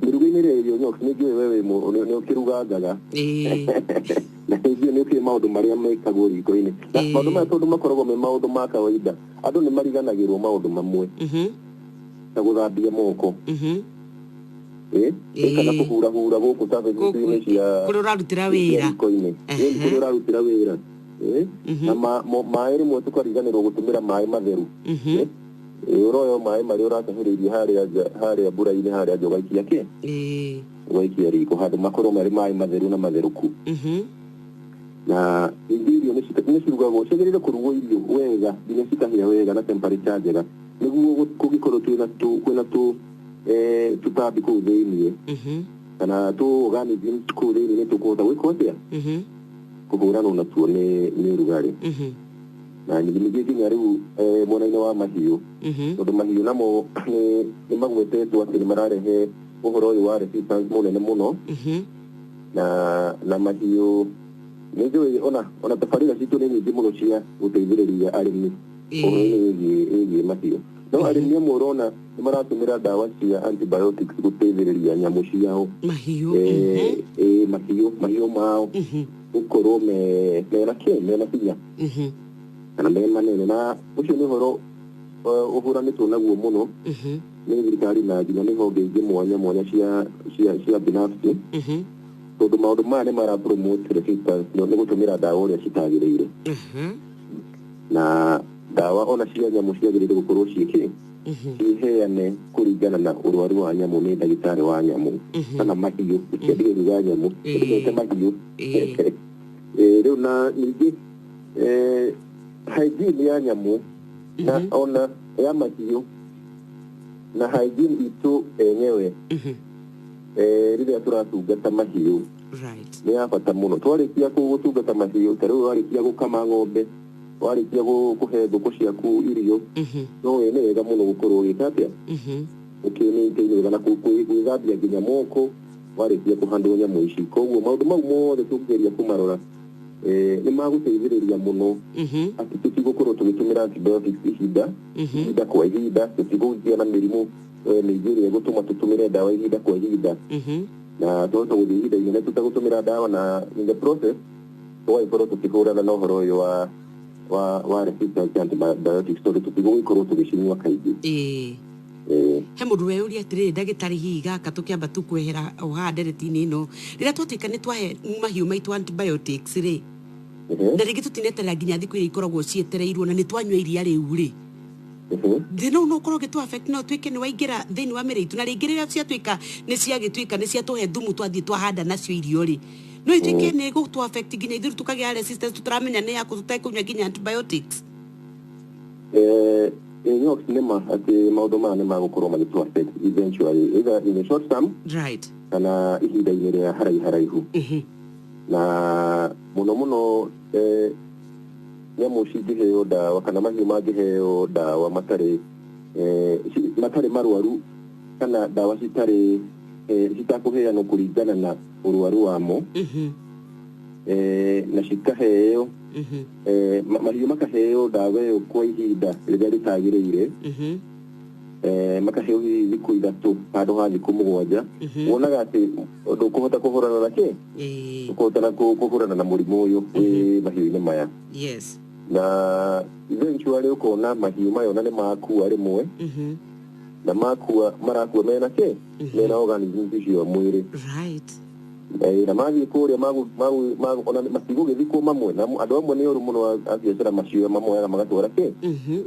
mĩruga-inĩ ĩrĩa irio nyoka nĩ njũĩ we nĩ ũkĩrugangaga na nĩnjũĩ nĩ ũkĩrĩ maũndũ marĩa mekagwo riko-inĩ na maũndũ maya tondũ makoragwo me maũndũ ma kawaida andũ nĩ mariganagĩrwo maũndũ mamwe ta gũthambia moko kana kũhurahura gũkũ surface-inĩ cia kũrĩa ũrarutĩra wĩra kũrĩa ũrarutĩra wĩra na maĩ rĩmwe tũkariganĩrwo gũtũmĩra maĩ matheru ũroyo maĩ marĩa ũratahĩrĩirie harĩa mbura-inĩ harĩa nja ũgaikia riko handũ makorwo marĩ maĩ matheru na matherũku na ningĩ irio nĩ cirugagwo ciagĩrĩire kũrugwo irio wega nginya cikahĩa wega na temperature njega nĩguo kũngĩkorwo kwĩna tũtambi kũu thĩiniĩ kana organisms kũu thĩiniĩ nĩ tũkũhota gwĩka atĩa kũhũranwo natuo nĩ ũrugarĩ na ningĩ nginya rĩu mwena-inĩ wa mahiũ tondũ mahiũ namo nĩ magwetetwo atĩ nĩ mararehe ũhoro ũyũ wa resistance mũnene mũno na mahiũ nĩ njũĩ ona tabarĩra citũ nĩ nyingĩ mũno cia gũteithĩrĩria arĩmi ũhoro-inĩ wĩgiĩ mahiũ no arĩmi amwe ũrona nĩ maratũmĩra ndawa cia antibiotics gũteithĩrĩria nyamũ ciao mahiũ mao gũkorwo mena hinya kana me manene na ũcio nĩ ũhoro ũhũranĩtwo naguo mũno nĩ thirikari na nginya nĩ honge ingĩ mwanya mwanya cia binafsi tondu maundu maya mara promote resistance no nĩ gũtũmĩra ndawa ũrĩa citagĩrĩire na ndawa ona cia nyamũ ciagĩrĩire gũkorwo ciheane kũringana na ũrwaru wa nyamũ nĩ ndagĩtarĩ wa nyamũ kana mahiũ ciendigĩri ya nyamũ ciendete mahiũ rĩu na ningĩ hygiene ya nyamũ na ona ya mahiũ na hygiene itũ enyewe rĩrĩa tũratungata mahiũ nĩ ya bata mũno twarĩkia gũtungata mahiũ ta rĩu warĩkia gũkama ng'ombe warĩkia kũhe ngũkũ ciaku irio no nĩ wega mũno gũkorwo ũgĩka atĩa ũkĩmĩintainĩra na gwĩthambia nginya moko warĩkia kũhandwo nyamũ ici koguo maũndũ mau mothe tũkĩgeria kũmarora nĩ magũteithĩrĩria mũno atĩ tũtigũkorwo tũgĩtũmĩra antibiotics ihinda kwa ihinda tũtigũgĩa na mĩrimũ mĩingĩ ĩrĩa ĩgũtũma tũtũmĩre ndawa ihinda kwa ihinda na twahota gũthiĩ ihinda inene tutagũtũmĩra ndawa na in the process tũgagĩkorwo tũkĩhũrana na ũhoro ũyũ wa resistance antibiotics tondũ tũtigũgĩkorwo tũgĩcinyua kaingĩ he mũndũ weyũria atĩrĩrĩ ndagĩtarĩ hihi gaka tũkĩamba tu kwehera oha ndereti-inĩ ĩno rĩrĩa twatuĩka nĩ twahe mahiũ maitũ antibiotics rĩ na rĩngĩ tũtineterera nginya thikũ iria ikoragwo cietereirwo na nĩ twanyua iria rĩu rĩ thĩna ũyũ no ũkorwo ũgĩtũ affect no ũtuĩke nĩ waingĩra thĩinĩ wa mĩrĩ itũ na rĩngĩ rĩrĩa ciatuĩka nĩ ciagĩtuĩka nĩ ciatũhe thumu twathiĩ twahanda nacio irio rĩ no ituĩke nĩ gũtũ affect nginya ithuĩ tũkagĩa resistance tũtaramenya nĩ yakũ tũtekũnyua nginya antibiotics no cinema atĩ maũndũ maya nĩ magũkorwo magĩtũ affect eventually either in the short term kana ihinda-inĩ rĩa haraihu na mũno nyamũ cingĩheo ndawa kana mahiũ mangĩheo ndawa matarĩ marwaru kana ndawa citakũheanwo kũringana na ũrwaru wamo na cikaheo mahiũ makaheo ndawa ĩyo kwa ihinda rĩrĩa rĩtagĩrĩire makaheo thikũ ithatũ handũ ha thikũ mũgwanja wonaga atĩ ndũkũhota kũhũrana na kĩ ndũkũhota kũhũrana na mũrimũ ũyũ wĩ mahiũ-inĩ maya na eventually ũkona mahiũ mayo na nĩ makua rĩmwe na marakua mena kĩ mena organisms icio mwĩrĩ na mathiĩ kũrĩa ona matigũgĩthikwo mamwe na andũ amwe nĩ ũru mũno a biacara macio mamoyaga magatwara kĩ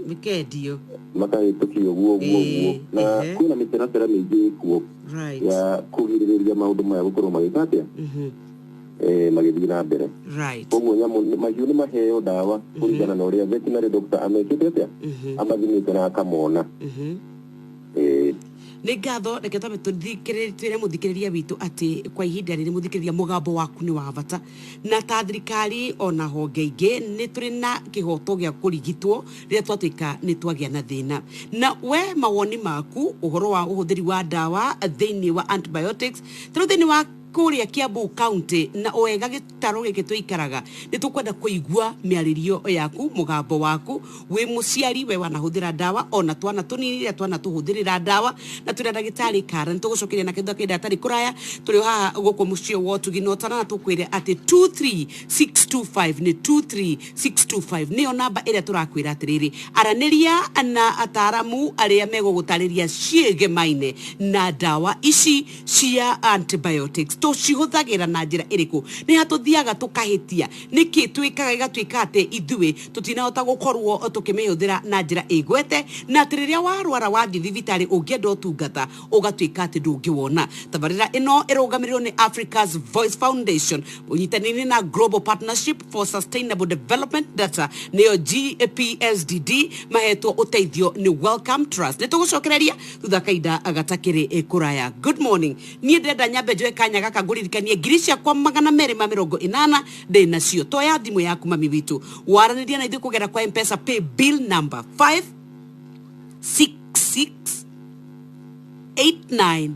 mĩkendio makahĩtũkia ũguo na kwĩna mĩtaratara mĩingĩ kuo ya kũgirĩrĩria maũndũ maya gũkorwo magĩka atĩa magĩthiĩ na mbere koguo mahiũ nĩ maheo ndawa kũringana na ũrĩa veterinary doctor amekĩte atĩa amathimĩte na akamona nĩ ngatho reke twambe twĩre mũthikĩrĩria witũ atĩ kwa ihinda rĩrĩ mũthikĩrĩria mũgambo waku nĩ wa bata na ta thirikari ona honge ingĩ nĩ tũrĩ na kĩhoto gĩa kũrigitwo rĩrĩa twatuĩka nĩ twagĩa na thĩna na we mawoni maku ũhoro wa ũhũthĩri wa ndawa thĩinĩ wa antibiotics tondũ thĩinĩ wa kũrĩa Kiambu County na wega gĩtaro gĩkĩ tũikaraga nĩ tũkwenda kũigua mĩarĩrio yaku mũgambo waku wĩ mũciari we wanahũthĩra ndawa ona twana tũnini rĩrĩa twana tũhũthĩrĩra ndawa na tũrĩa ndagĩtarĩ Kara nĩ tũgũcokeria na kĩndũ kĩndũ atarĩ kũraya tũrĩ haha gũkũ mũciĩ wa Ũtugi tana na tũkwĩre atĩ 23625 nĩ 23625 nĩyo namba ĩrĩa tũrakwĩra atĩrĩrĩ aranĩria na ataaramu arĩa megũgũtarĩria ciĩgemaine na ndawa ici cia antibiotics tũcihũthagĩra na njĩra ĩrĩkũ nĩ hatũthiaga tũkahĩtia nĩkĩ twĩkaga igatuĩka atĩ ithuĩ tũtinahota gũkorwo tũkĩmĩhũthĩra na njĩra ĩgwete na atĩ rĩrĩa warwara wathiĩ thibitarĩ ũngĩenda ũtungata ũgatuĩka atĩ ndũngĩwona tabarĩra ĩno ĩrũgamĩrĩrwo nĩ Africa's Voice Foundation ũnyitanĩire na Global Partnership for Sustainable Development Data nĩyo GPSDD mahetwo ũteithio nĩ Welcome Trust nĩ tũgũcokereria thutha kainda agatakĩrĩ kũraya good morning niĩ ndĩrenda nyambe njoe kanya gaka ngũririkanie ngiri ciakwa 280 ndĩ nacio toya thimũ yaku mami witũ waranĩria na ithuĩ kũgera kwa M-Pesa pay bill number 5668989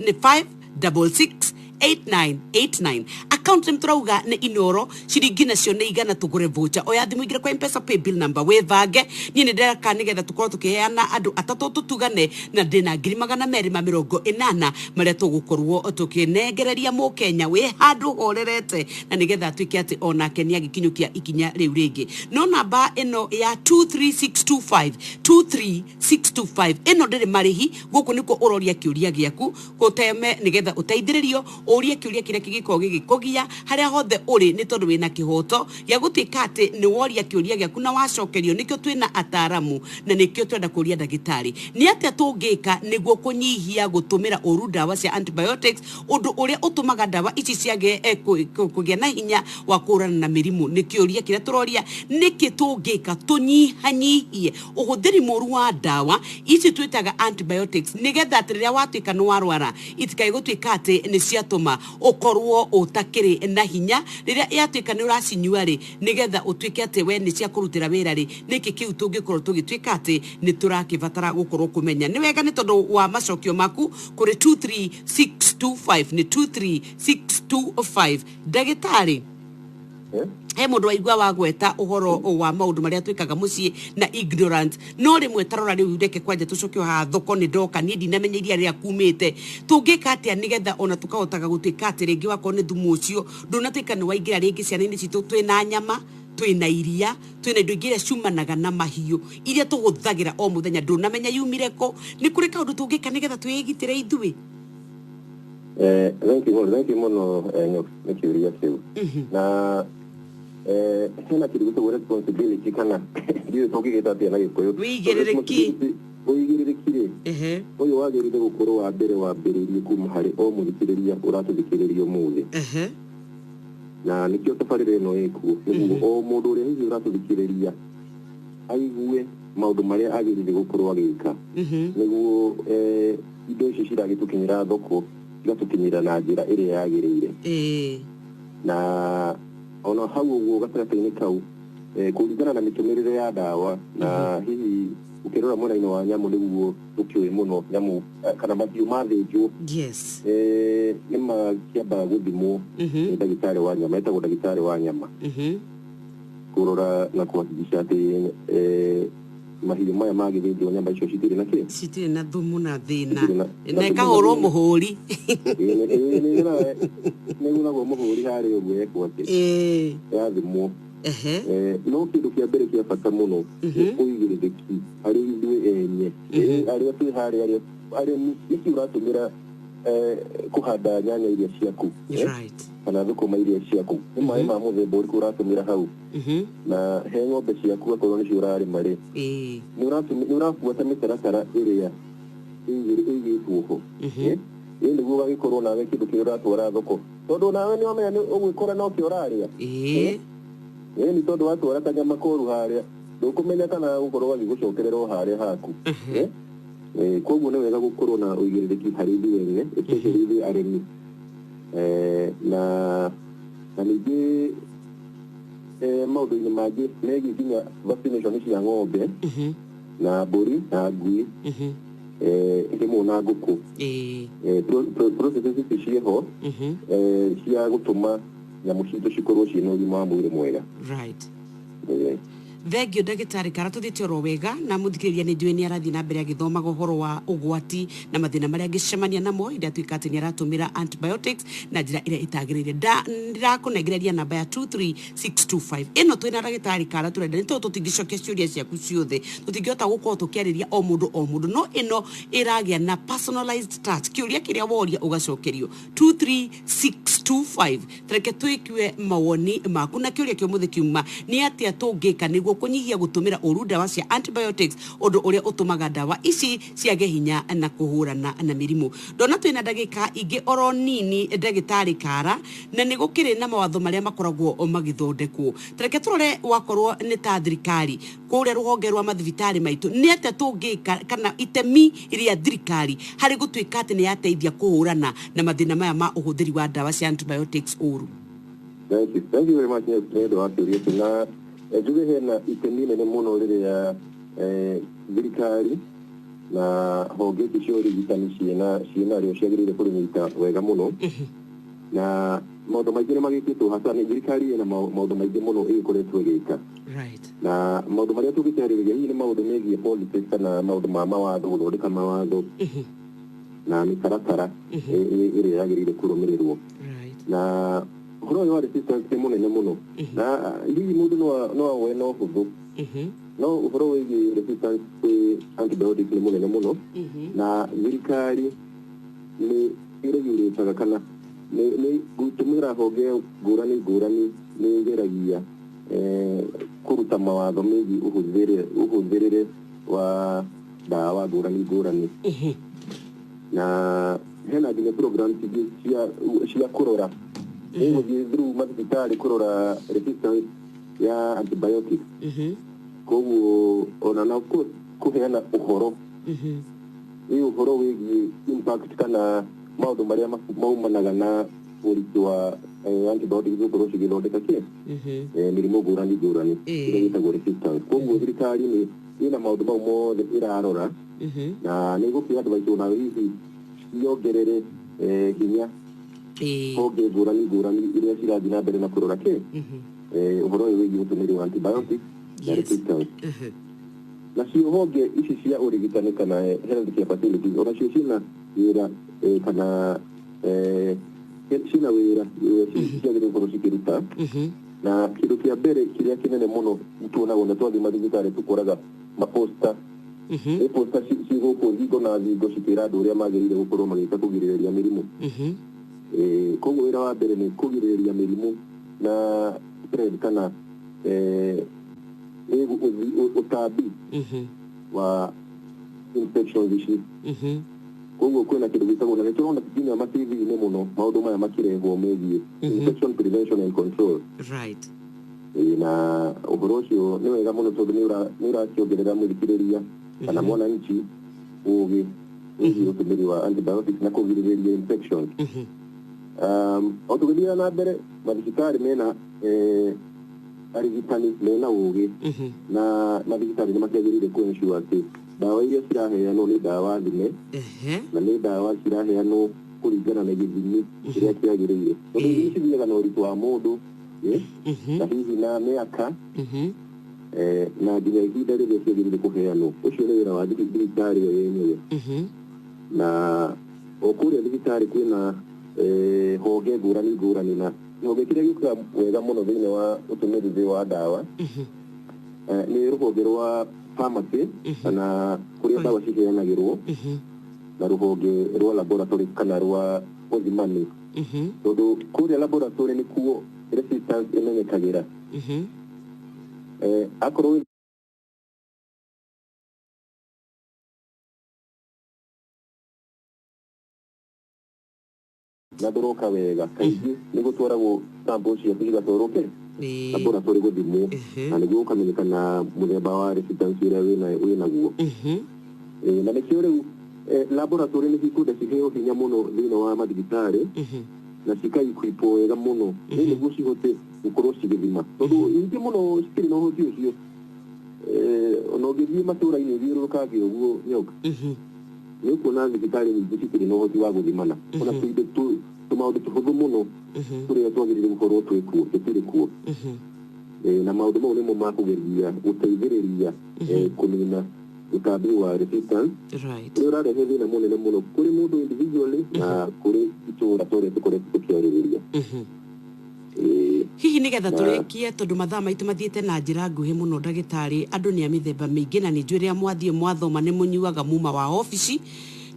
nĩ 5668989 account account name turauga ni Inoro ciringi nacio ni igana tugure voucher oya thimu igire kwa M-Pesa pay bill number wethange ni ndireka nigetha tukorwo tukiheana andu atatu tutugane na ndina 280 maria tugukorwo tukinengereria mu Kenya we handu horerete na nigetha atuike ati onake ni agikinyukia ikinya riu ringi no namba eno ya 23625 eno ndiri marihi guku niko uroria kiuria giaku guteme nigetha uteithiririo uria kiuria kiria kigiko gigikogia haria hothe uri ni tondu wina kihoto ya gutuika ati ni woria kiuria giaku na wacokerio nikio twina ataramu na nikio twenda kuria ndagitari ni atia tungika niguo kunyihia gutumira uru dawa cia antibiotics undu uria utumaga dawa ici ciage kugia na hinya wa kurana na mirimu nikiuria kiria turoria niki tungika tunyihanyihie uhuthiri moru wa dawa ici twitaga antibiotics nigetha atiria watuika no warwara itikai gutuika ati ni ciatuma ukorwo utakiri na hinya riria yatuika ni uracinyua ri nigetha utuike ati we ni cia kurutira wira ri niki kiu tungikorwo tugituika ati ni turakivatara gukorwo kumenya ni wega ni tondu wa macokio maku kuri 23625 ni 23625 ndagitari he mundu waigua wagweta uhoro wa maundu maria twikaga mucii na ignorant no rimwe tarora riu ndeke kwanja tucokio ha thoko ni ndoka ni ndinamenya iria ria kumite tungika atia nigetha ona tukahotaga gutuika ati ringi wako ni thumu ucio ndunatuika ni waingira ringi ciana-ini citu twina nyama twina iria twina indo ingi iria ciumanaga na mahiu iria tuguthagira o muthenya ndunamenya yumireko ni kuri kaundu tungika nigetha twigitire ithui thank you muno ni kiuria kiu na hena kitu gitagwo responsibility kana ndio tungigita atia na gikuyu wigiriki uyu wagirire gukorwo wa mbere wambiririe kuma hari o muthikiriria uratuthikiriria umuthi na nikio tabarire no ikuo niguo o mundu uria hihi uratuthikiriria aigue maundu maria agirire gukorwo agika niguo indo ici ciragitukinyira thoko igatukinyira na njira iria yagirire na ona hau uguo gatagata-ini kau kuringana na mitumirire ya dawa na hihi ukirora mwena-ini wa nyamu niguo tukiui muno nyamu kana mathiu mathinjwo ni makiambaga guthimwo ni ndagitari wa nyama etagwo ndagitari wa nyama kurora na kuhakikisha ati mahiũ maya magithĩnjwo nyama icio citirĩ na kĩ citirĩ na thumu na thĩna na ikahũrwo mũhũri nĩgunagwo mũhũri harĩa ũguo ekwo atĩ yathimwo no kĩndũ kĩa mbere kĩa bata mũno ũigĩrĩrĩki harĩ ithuĩ enye arĩa twĩ harĩa arĩmi ici ũratũmĩra kuhanda nyanya iria ciaku kana thũkũma iria ciaku nĩ maĩ ma mũthemba ũrĩkũ ũratũmĩra hau na he ng'ombe ciaku akorwo nĩcio ũrarĩma rĩ nĩ ũrabuata mĩtaratara ĩrĩa ĩigĩtwo ho nĩguo ũgagĩkorwo nawe kĩndũ kĩrĩa ũratwara thoko tondũ nawe nĩ wamenya ũgwĩkora no kĩo ũrarĩa nĩ tondũ watwara kanyama koru harĩa ndũkũmenya kana gũkorwo gagĩgũcokerera o harĩa haku koguo nĩ wega gũkorwo na ũigĩrĩrĩki harĩ ithuĩ ene especially ithuĩ arĩmi na ningĩ maũndũ-inĩ mangĩ megiĩ nginya vaccination cia ng'ombe na mbũri na ngui rĩmwe na ngũkũ processes ici ciĩho cia gũtũma nyamũ citũ cikorwo ciĩna ũgima wa mwĩrĩ mwega thengio ndagitari kara tuthite oro wega na muthikiriria ni njui ni arathi na mbere agithomaga uhoro wa ugwati na mathina maria angicemania namo iria tuikate ni aratumira antibiotics na njira iria itagirire ndirakunegereria namba ya 23625 ino twina ndagitari kara turenda ni tutingicokia ciuria ciaku ciothe tutingihota gukorwo tukiariria o mundu no ino iragia na personalized touch kiuria kiria woria ugacokerio 23625 treke tuikwe mawoni maku na kiuria kio muthe kiuma ni atia tungika niguo kunyihia gutumira uru dawa cia antibiotics undu uria utumaga dawa ici ciage hinya na kuhurana na mirimu ndona twina ndagika ingi oro nini ndagitari kara na nigukiri na mawatho maria makoragwo magithondekwo treke turore wakorwo ni ta thirikari kuria ruhonge rwa mathibitari maitu ni ate tungika kana itemi iria thirikari hari gutuika ati ni yateithia kuhurana na mathina maya ma uhuthiri wa dawa cia antibiotics uru. Thank you very much. Na juge hena itemi nene muno rĩrĩa thirikari na honge icio ũrigitani ciĩna rĩo ciagĩrĩire kũrĩnyita wega mũno na maundu maingi ni magikitwo hasa ni thirikari na maundu maingi muno ikoretwo igika na maundu maria tugicariria hihi ni maundu megie politics kana maundu ma mawatho guthondeka mawatho na mitaratara iria yagirire kurumirirwo na uhoro uyu wa resistance ni munene muno na hihi mundu no awe no huthu no uhoro wigie resistance antibiotics ni munene muno na thirikari ni iregulataga kana ni gutumira honge ngurani ni geragia kuruta mawatho megie uhuthirire wa dawa ngurani na hena nginya program cia kurora guthiĩ through mathibitarĩ kurora resistance ya antibiotics koguo ona na kuheana uhoro uhoro wigie impact kana maundu maria maumanaga na uritu wa antibiotics gukorwo cigithondeka mirimu ngurani iria gitagwo resistance koguo thirikari ni ina maundu mau mothe irarora na nä gå kä andå aitå na hihi ciongerere hinya honge ngårani iria cirathiĩ na mbere na kå rora å horo å yå wĩgiĩ ũtũmĩri wa antibiotics na resistance nacio honge ici cia ũrigitani kana health care facilities onacio ciĩna wĩra kana ciĩna wĩra ciagĩrĩirwo gũkorwo cikĩruta na kĩndũ kĩa mbere kĩrĩa kĩnene mũno tuonagwo na twathiĩ mathibitarĩ tũkoraga maposta posta cigũkũ thingo na thingo cikĩra andũ ũrĩa magĩrĩire gũkorwo magĩka kũgirĩrĩria mĩrimũ koguo wĩra wa mbere nĩ kũgirĩrĩria mĩrimũ na spread kana ũtambi wa infections ici koguo kwĩna kĩndũ gĩtagwo na nĩtũrona nginya ma-TV-inĩ mũno maũndũ maya makĩrehwo megiĩ infection prevention and control na ũhoro ũcio nĩ wega mũno tondũ nĩ ũrakĩongerera mũthikĩrĩria kana mwananchi ũgĩ wĩgiĩ ũtũmĩri wa antibiotics na kũgirĩrĩria infection o tũgĩthiaga na mbere mathibitarĩ mena arigitani mena ũgĩ na mathibitarĩ nĩ makĩagĩrĩire kũ-ensure atĩ dawa iria ciraheanwo nĩ dawa thime na nĩ dawa ciraheanwo kũringana na gĩthimi kĩrĩa kĩagĩrĩire tondũ ithimi cithiaga na ũritũ wa mũndũ na hihi na mĩaka na nginya ihinda rĩrĩa ciagĩrĩire kũheanwo ũcio nĩ wĩra wa thibitarĩ ĩyo yenyewe na o kũrĩa thibitarĩ kwĩna honge ngũrani na honge kĩrĩa gĩũkaga wega mũno thĩinĩ wa ũtũmĩri wa dawa nĩ rũhonge rwa pharmacy kana kũrĩa dawa ciheanagĩrwo na rũhonge rwa laboratory kana rwa ũthimani tondũ kũrĩa laboratory nĩ kuo resistance ĩmenyekagĩra akorwo na ndũroka wega kaingĩ nĩ gũtwaragwo sample ciaku cigatwarwo laboratory gũthimwo na nĩguo ũkamenyekana mũthemba wa resistance ĩrĩa wĩnaguo na nĩkĩo rĩu laboratory nĩ cikwenda ciheo hinya mũno thĩinĩ wa mathibitarĩ na cikaequipwo wega mũno nĩguo cihote gũkorwo cigĩthima tondũ nyingĩ mũno cikĩrĩ na ũhoti ũcio ona ũngĩthiĩ matũũra-inĩ ũthiũrũrũkange ũguo nyoka nĩ ũkuona thibitarĩ nyingĩ cikĩrĩ na ũhoti wa gũthimana ona tũmaũndũ tũhũthũ mũno tũrĩa twagĩrĩire gũkorwo twĩkuo tũtirĩ kuo na maũndũ mau nĩmo makũgeria gũteithĩrĩria kũnina ũtambi wa resistance nĩ ũrarehe thĩna mũnene mũno kũrĩ mũndũ individually na kũrĩ itũũra tũrĩa tũkoretwo tũkĩarĩrĩria hihi nĩgetha tũrĩkie tondũ mathaa maitũ mathiĩte na njĩra nguhĩ mũno ndagĩtarĩ andũ nĩ a mĩthemba mĩingĩ na nĩ njũĩ rĩrĩa mwathiĩ mwathoma nĩ mũnyuaga muma wa obici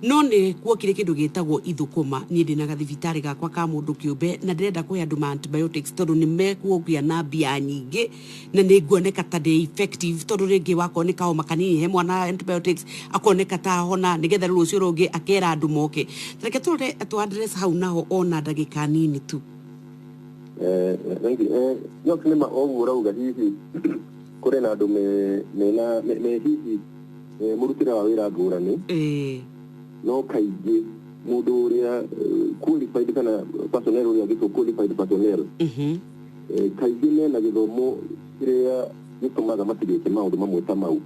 no nĩ kuokire kĩndũ gĩtagwo ithũkũma niĩ ndĩ na gathibitarĩ gakwa ka mũndũ kĩũmbe na ndĩrenda kũhe andũ ma antibiotics tondũ nĩ mekuogĩa na mbia nyingĩ na nĩ nguoneka ta ndĩ effective tondũ rĩngĩ wakoneka homa kanini he mwana antibiotics akoneka ta hona nĩgetha rũciũ rũngĩ akera andũ moke reke tũ address hau naho ona ndagĩka nini tu no kĩnĩma ũguo ũrauga hihi kũrĩ na andũ me hihi mũrutĩre wa wĩra ngũrani no kaingĩ mũndũ ũrĩa qualified kana personnel ũrĩa gĩtwo qualified personnel kaingĩ mena gĩthomo kĩrĩa gĩtũmaga matigĩke maũndũ mamwe ta mau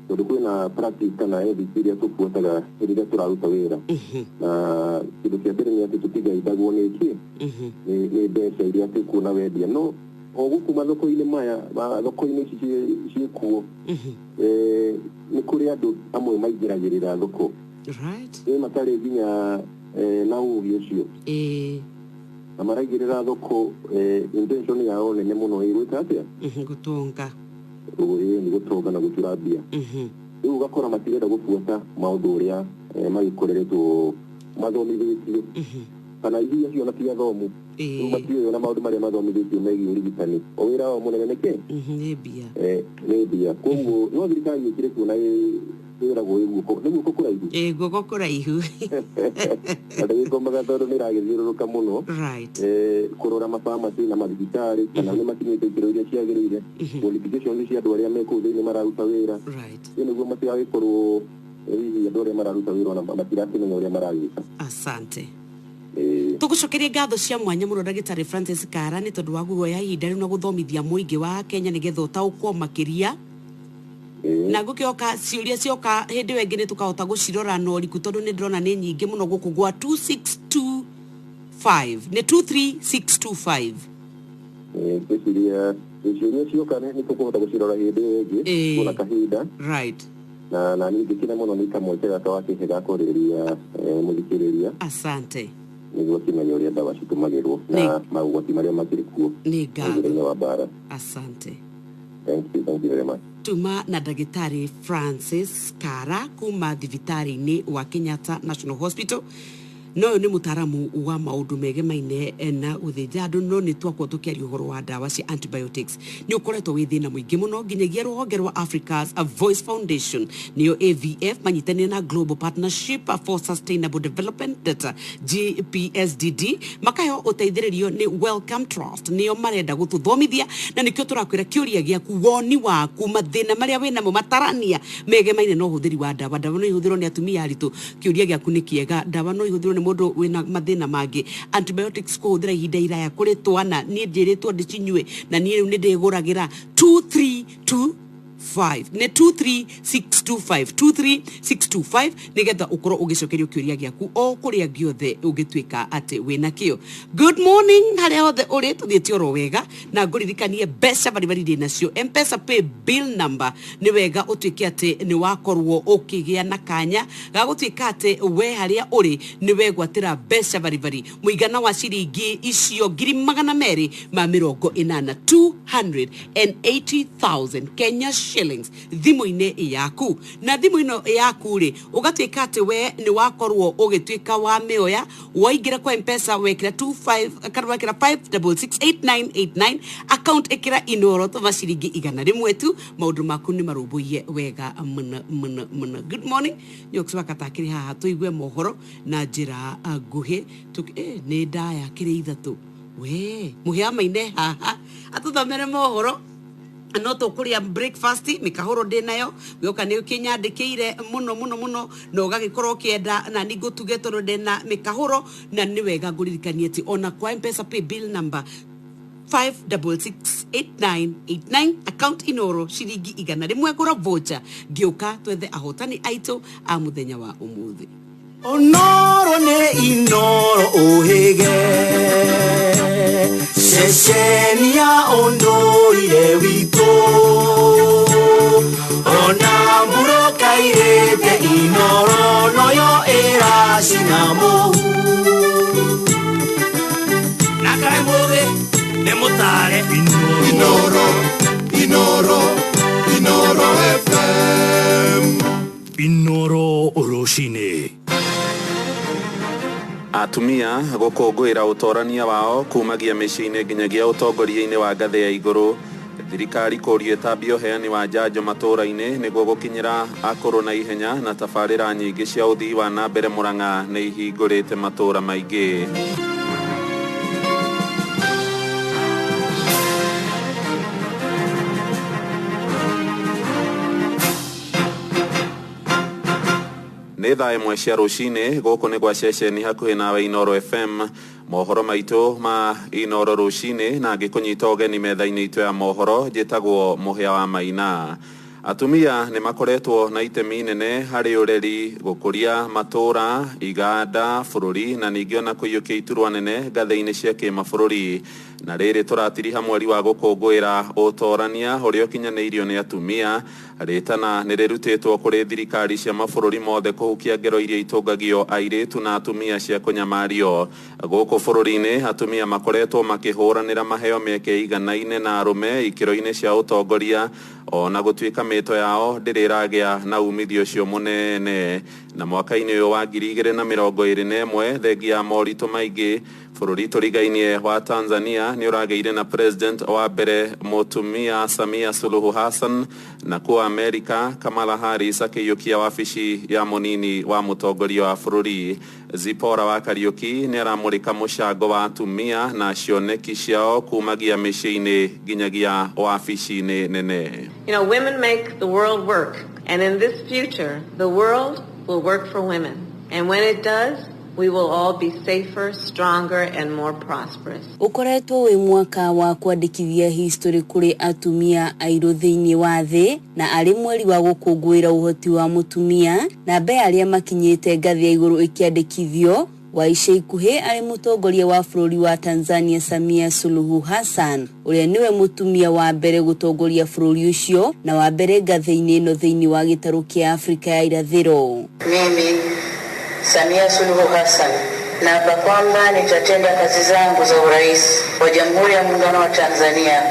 tondu kwina practice kana ethics iria tubuataga rĩrĩa tũraruta wĩra na kĩndũ kĩa mbere nĩ atĩ tũtigaithagwo nĩ kĩ nĩ mbeca iria tũkuona wendia no o gũkũ mathoko-inĩ maya thoko-inĩ ici ciĩkuo nĩ kũrĩ andũ amwe maingĩragĩrĩra thoko nĩ matarĩ nginya na ũũgĩ ũcio na maraingĩrĩra thoko intention yao nene mũno ĩgwĩka atĩa gũtonga nĩ gũtonga na gũtura mbia rĩu ũgakora matirenda gũbuata maũndũ ũrĩa magĩkoreretwo mathomithĩtio kana iria ciona ti athomu rĩu matiũĩ na maũndũ marĩa mathomithĩtio megiĩ ũrigitani o wĩra wao mũnene nĩkĩ nĩ mbia koguo no thirikari ĩkĩre kuona wĩragwo nĩ guoko kũraihu guoko kũraihu na ndĩgĩkomaga tondũ nĩ ĩragĩthiũrũrũka mũno kũrora mapharmacy na mathibitarĩ kana nĩ makinyĩte ikĩro iria ciagĩrĩire qualifications cia andũ arĩa me kũu thĩinĩ mararuta wĩra nĩguo matigagĩkorwo hihi andũ arĩa mararuta wĩra ona matirakĩmenya ũrĩa maragĩka asante tugucokerie ngatho cia mwanya muno ndagĩtarĩ Francis Kara nĩ tondũ wa guoya ihinda rĩu na gũthomithia mũingĩ wa Kenya nĩgetha ũtaũkwo makĩria na gũkĩoka ciũria cioka hĩndĩ ĩyo ĩngĩ nĩ tũkahota gũcirora na ũriku tondũ nĩ ndĩrona nĩ nyingĩ mũno gũkũ gwa 2625 nĩ 23625 ciũria cioka nĩ tũkũhota gũcirora hĩndĩ ĩyo ĩngĩ kuna kahinda na ningĩ kĩna mũno nĩ kamweke gaka wa kĩhe ga kũrĩrĩria mũthikĩrĩria asante nĩguo kĩmenye ũrĩa ndawa citũmagĩrwo na maũgwati marĩa makĩrĩ kuo mũthenya wa mbara asante thank you very much tuma na ndagĩtarĩ Francis Kara kuma thibitarĩ-inĩ wa Kenyatta National Hospital no ũyũ nĩ mũtaaramu wa maũndũ megemaine na gũthĩnja andũ no nĩ twakwo tũkĩaria ũhoro wa ndawa cia antibiotics nĩ ũkoretwo wĩ thĩna mũingĩ mũno nginyagia rũhonge rwa Africa's Voice Foundation nĩyo AVF manyitanĩire na Global Partnership for Sustainable Development Data GPSDD makaheo ũteithĩrĩrio nĩ Welcome Trust nĩyo marenda gũtũthomithia na nĩkĩo tũrakwĩra kĩũria gĩaku woni waku mathĩna marĩa wĩnamo matarania megemaine na ũhũthĩri wa ndawa no ihũthĩrwo nĩ atumia aritũ kĩũria gĩaku nĩ kĩega ndawa no ihũthĩrwo nĩ mũndũ wĩna mathĩna mangĩ antibiotics kũhũthĩra ihinda iraya kũrĩ twana niĩ ndĩrĩtwo ndĩcinyue na niĩ rĩu nĩ ndĩgũragĩra 232 nĩ 23625 nigetha ũkorwo ũgĩcokerio kĩũria gĩaku o kũrĩa giothe ũngĩtuĩka atĩ wĩna kĩo good morning harĩa hothe ũrĩ tũthiĩte oro wega na ngũririkanie mbeca baribari ndĩ nacio M-Pesa pay bill number nĩ wega ũtuĩke atĩ nĩ wakorwo ũkĩgĩa na kanya ga gũtuĩka atĩ we harĩa ũrĩ nĩ wegwatĩra mbeca baribari mũigana wa ciringi icio 280,000 280,000 Kenya shillings thimũ-inĩ yaku na thimũ ĩno yaku rĩ ũgatuĩka atĩ we nĩ wakorwo ũgĩtuĩka wa mĩoya waingĩra kwa M-Pesa wekĩra 5668989 account ĩkĩra Inoro tũma ciringi 100 tu maũndũ maku nĩ marũmbũiye wega mũno good morning nĩ ũkĩcoka takĩrĩ haha tũigue mohoro na njĩra nguhĩ nĩ ndaya kĩrĩ ithatũ we mũhĩa maine haha atũthomere mohoro no tũkũrĩa breakfast mĩkahũro ndĩ nayo gĩoka nĩ ũkĩnyandĩkĩire mũno na ũgagĩkorwo ũkĩenda na nĩ ngũtuge tondũ ndĩ na mĩkahũro na nĩ wega ngũririkanie atĩ ona kwa M-Pesa pay bill number 5668989 account Inoro ciringi 100 gũra voucher ngĩũka twethe ahotani aitũ a mũthenya wa ũmũthĩ Onoro ne Inoro ohege Sesenia ondoire wito Ona buroka irete Inoro noyo era sinamo Nakai moge nemotare Inoro FM Inoro Oroshine atumia gũkũngũĩra ũtorania wao kumagia mĩciĩ-inĩ nginyagia ũtongoria-inĩ wa ngathĩ ya igũrũ thirikari kũũrio ĩtambie ũheani wa njanjo matũũra-inĩ nĩguo gũkinyĩra akũrũ na ihenya na tabarĩra nyingĩ cia ũthii wa na mbere Murang'a nĩ ihingũrĩte matũũra maingĩ nĩ thaa ĩmwe cia rũcinĩ gũkũ nĩ gwa ceceni hakuhĩ nawe Inoro FM mohoro maitũ ma Inoro rũcinĩ na ngĩkũnyita ũgeni metha-inĩ itũ ya mohoro njĩtagwo Mũhĩa wa Maina Atumia nĩ makoretwo na itemi inene harĩ ũreri, gũkũria matũra, iganda, bũrũri na ningĩ ona kũiyũkia iturwa nene ngathĩ-inĩ cia kĩmabũrũri. Na rĩrĩ tũratiriha mweri wa gũkũngũĩra ũtorania ũrĩa ũkinyanĩirio nĩ atumia. Rĩtana nĩ rĩrutĩtwo kũrĩ thirikari cia mabũrũri mothe kũhukia ngero iria itũngagio airĩtu na atumia cia kũnyamario. Gũkũ bũrũri-inĩ atumia makoretwo makĩhũranĩra maheo mĩeke iganaine na arũme ikĩro-inĩ cia ũtongoria, ona gũtuĩka mĩto yao ndĩrĩ ĩragĩa na umithio ũcio mũnene. Na mwaka-inĩ ũyũ wa 2021 thengia ya moritũ maingĩ, bũrũri tũrigainie wa Tanzania nĩ ũragĩire na president wa mbere mũtumia Samia Suluhu Hassan, na kuo Amerika Kamala Harris akĩiyũkia wabici ya mũnini wa mũtongoria wa bũrũri. Zipora wa Kariuki nĩ aramũrĩka mũcango wa atumia na cioneki ciao kumagia mĩciĩ-inĩ nginyagia wabici-inĩ nene. You know, women make the world work, and in this future the world will work for women, and when it does, we will all be safer, stronger and more prosperous. Ukoretwo wĩ mwaka wa kwandĩkithia history kũrĩ atumia airũ thĩinĩ wa thĩ, na arĩ mweri wa gũkũngũĩra ũhoti wa mũtumia, na mbe arĩa makinyĩte ngathĩ ya igũrũ ĩkĩandĩkithio. Wa ica ikuhĩ arĩ mũtongoria wa bũrũri wa Tanzania Samia Suluhu Hassan, ũrĩa nĩwe mũtumia wa mbere gũtongoria bũrũri ũcio na wa mbere ngathĩ-inĩ ĩno thĩinĩ wa gĩtarũ kĩa Afrika ya irathĩro. Mimi Samia Suluhu Hassan naapa kwamba nitatenda kazi zangu za urais wa Jamhuri ya Muungano wa Tanzania.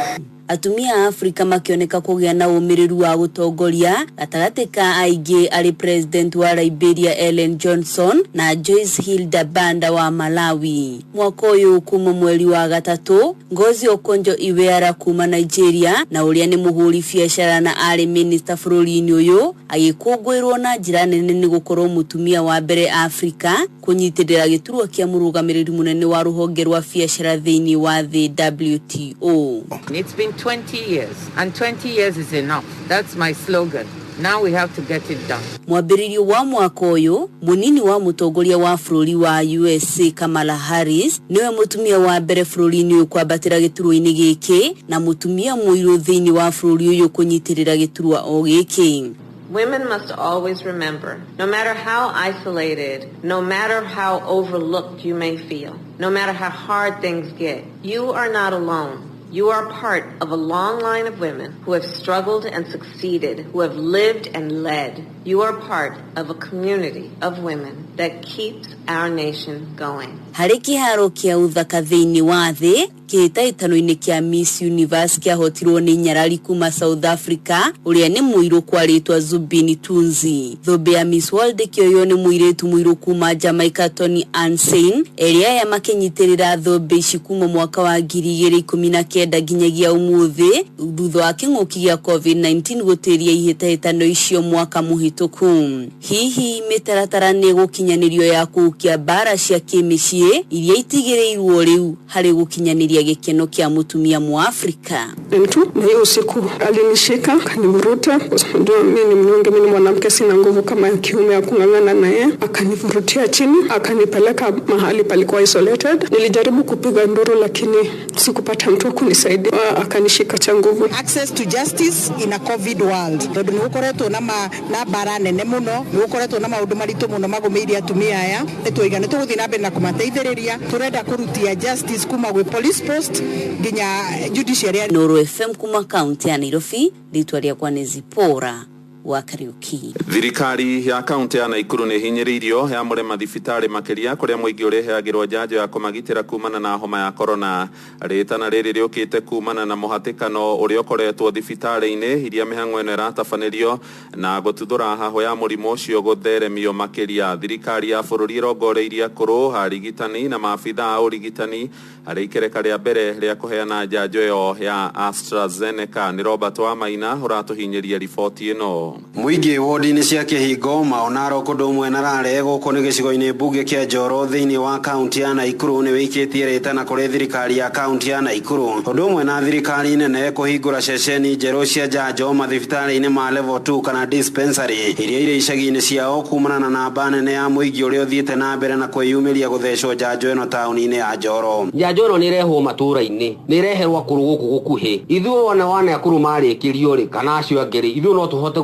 Atumia a Afrika makioneka kũgĩa na ũmĩrĩru wa gũtongoria, gatagatĩ ka aingĩ arĩ president wa Liberia Ellen Johnson na Joyce Hilda Banda wa Malawi. Mwaka ũyũ kuma mweri wa gatatũ, Ngozi Okonjo-Iweala kuma Nigeria na ũrĩa nĩ mũhũri biacara na arĩ minister bũrũri-inĩ ũyũ, agĩkũngũĩrwo na njĩra nene nĩ gũkorwo mũtumia wa mbere Afrika kũnyitĩrĩra gĩturwa kĩa mũrũgamĩrĩri mũnene wa rũhonge rwa biacara thĩinĩ wa thĩ WTO. It's been 20 years, and 20 years is enough. That's my slogan. Now we have to get it done. Mwambĩrĩrio wa mwaka ũyũ, mũnini wa mũtongoria wa bũrũri wa USA Kamala Harris niwe mũtumia wa mbere bũrũri-inĩ ũyũ kwambatĩra gĩturwa-inĩ gĩkĩ, na mũtumia mũirũ thĩinĩ wa bũrũri ũyũ kũnyitĩrĩra gĩturwa o gĩkĩ. Women must always remember, no matter how isolated, no matter how overlooked you may feel, no matter how hard things get, you are not alone. You are part of a long line of women who have struggled and succeeded, who have lived and led. You are part of a community of women that keeps our nation going. Harĩ kĩharo kĩa ũthaka thĩinĩ wa thĩ, kĩhĩtahĩtano-inĩ kĩa Miss Universe kĩahotirwo nĩ nyarari kuma South Africa, ũrĩa nĩ mũirũ kwarĩtwa Zubin Tunzi. Thũmbĩ ya Miss World kĩoywo nĩ mũirĩtu mũirũ kuma Jamaica Tony Ansein, ĩrĩa ya makĩnyitĩrĩra thũmbĩ ici kuma mwaka wa 2019 nginyagia ũmũthĩ, thutha wa kĩng'ũki gĩa COVID-19 gũtĩria ihĩtahĩtano icio mwaka mũhĩtũku. Hihi mĩtaratara nĩ gũkinyanĩrio ya kũhukia mbara cia kĩmĩciĩ iria itigĩrĩirwo rĩu harĩ gũkinyanĩria gĩkeno kĩa mũtumia Mwafrika. Mtu na hiyo usiku alinishika akanivuruta, ndio mimi ni mnyonge, mimi ni mwanamke, sina nguvu kama kiume ya kung'ang'ana naye, akanivurutia chini akanipeleka mahali palikuwa isolated. Nilijaribu kupiga nduru lakini sikupata mtu kunisaidia, akanishika cha nguvu. Access to justice in a COVID world. Ndio nukoretwo na bara nene muno, nukoretwo na maundu maritu muno magumĩire atumia aya, nitũigana tũgũthiĩ na mbere na kũmateithĩrĩria. Turenda kurutia justice kuma gwe police post nginya judiciary. Nuru FM kuma kaunti ya Nairobi, rĩtwa rĩakwa nĩ Zipora wa Kariuki. Thirikari ya kaunti ya Naikuru nĩ hinyĩrĩirio ya mũrema thibitarĩ makĩria kũrĩa mũingĩ ũrehagĩrwo njanjo ya kũmagitĩra kumana na homa ya corona. Rĩtana rĩrĩ rĩũkĩte kumana na mũhatĩkano ũrĩa ũkoretwo thibitarĩ-inĩ iria mĩhang'o ĩno ĩratabanĩrio na gũtuthũra haho ya mũrimũ ũcio gũtheremio makĩria. Thirikari ya bũrũri ĩrongoreirie akũrũ, arigitani na maabitha a ũrigitani harĩ ikereka rĩa mbere rĩa kũheana njanjo ĩyo ya AstraZeneca. Nĩ Robert Wamaina ũratũhinyĩria riboti ĩno. Muigi wodi-inĩ cia Kĩhingo maonaro kũndũ ũmwe na rare gũkũ nĩ gĩcigo-inĩ mbunge kĩa Njoro thĩinĩ wa kaunti ya Naikuru nĩ wĩikĩtie rĩtana kũrĩ thirikari ya kaunti ya Naikuru ũndũ ũmwe na thirikari nene kũhingũra ceceni njerũ cia njanjo mathibitarĩ-inĩ ma level 2 kana dispensary iria irĩ icagi-inĩ ciao kumana na namba nene ya mũingĩ ũrĩa ũthiĩte na mbere na kwĩyumĩria gũthecwo njanjo ĩno taũni-inĩ ya Njoro. Njanjo ĩno nĩ ĩrehwo matũũra-inĩ, nĩ ĩreherwo akũrũ gũkũ gũkuhĩ. Ithuĩ wana akũrũ marĩkĩrio rĩ kana acio angĩ rĩ, ithuĩ no tũhote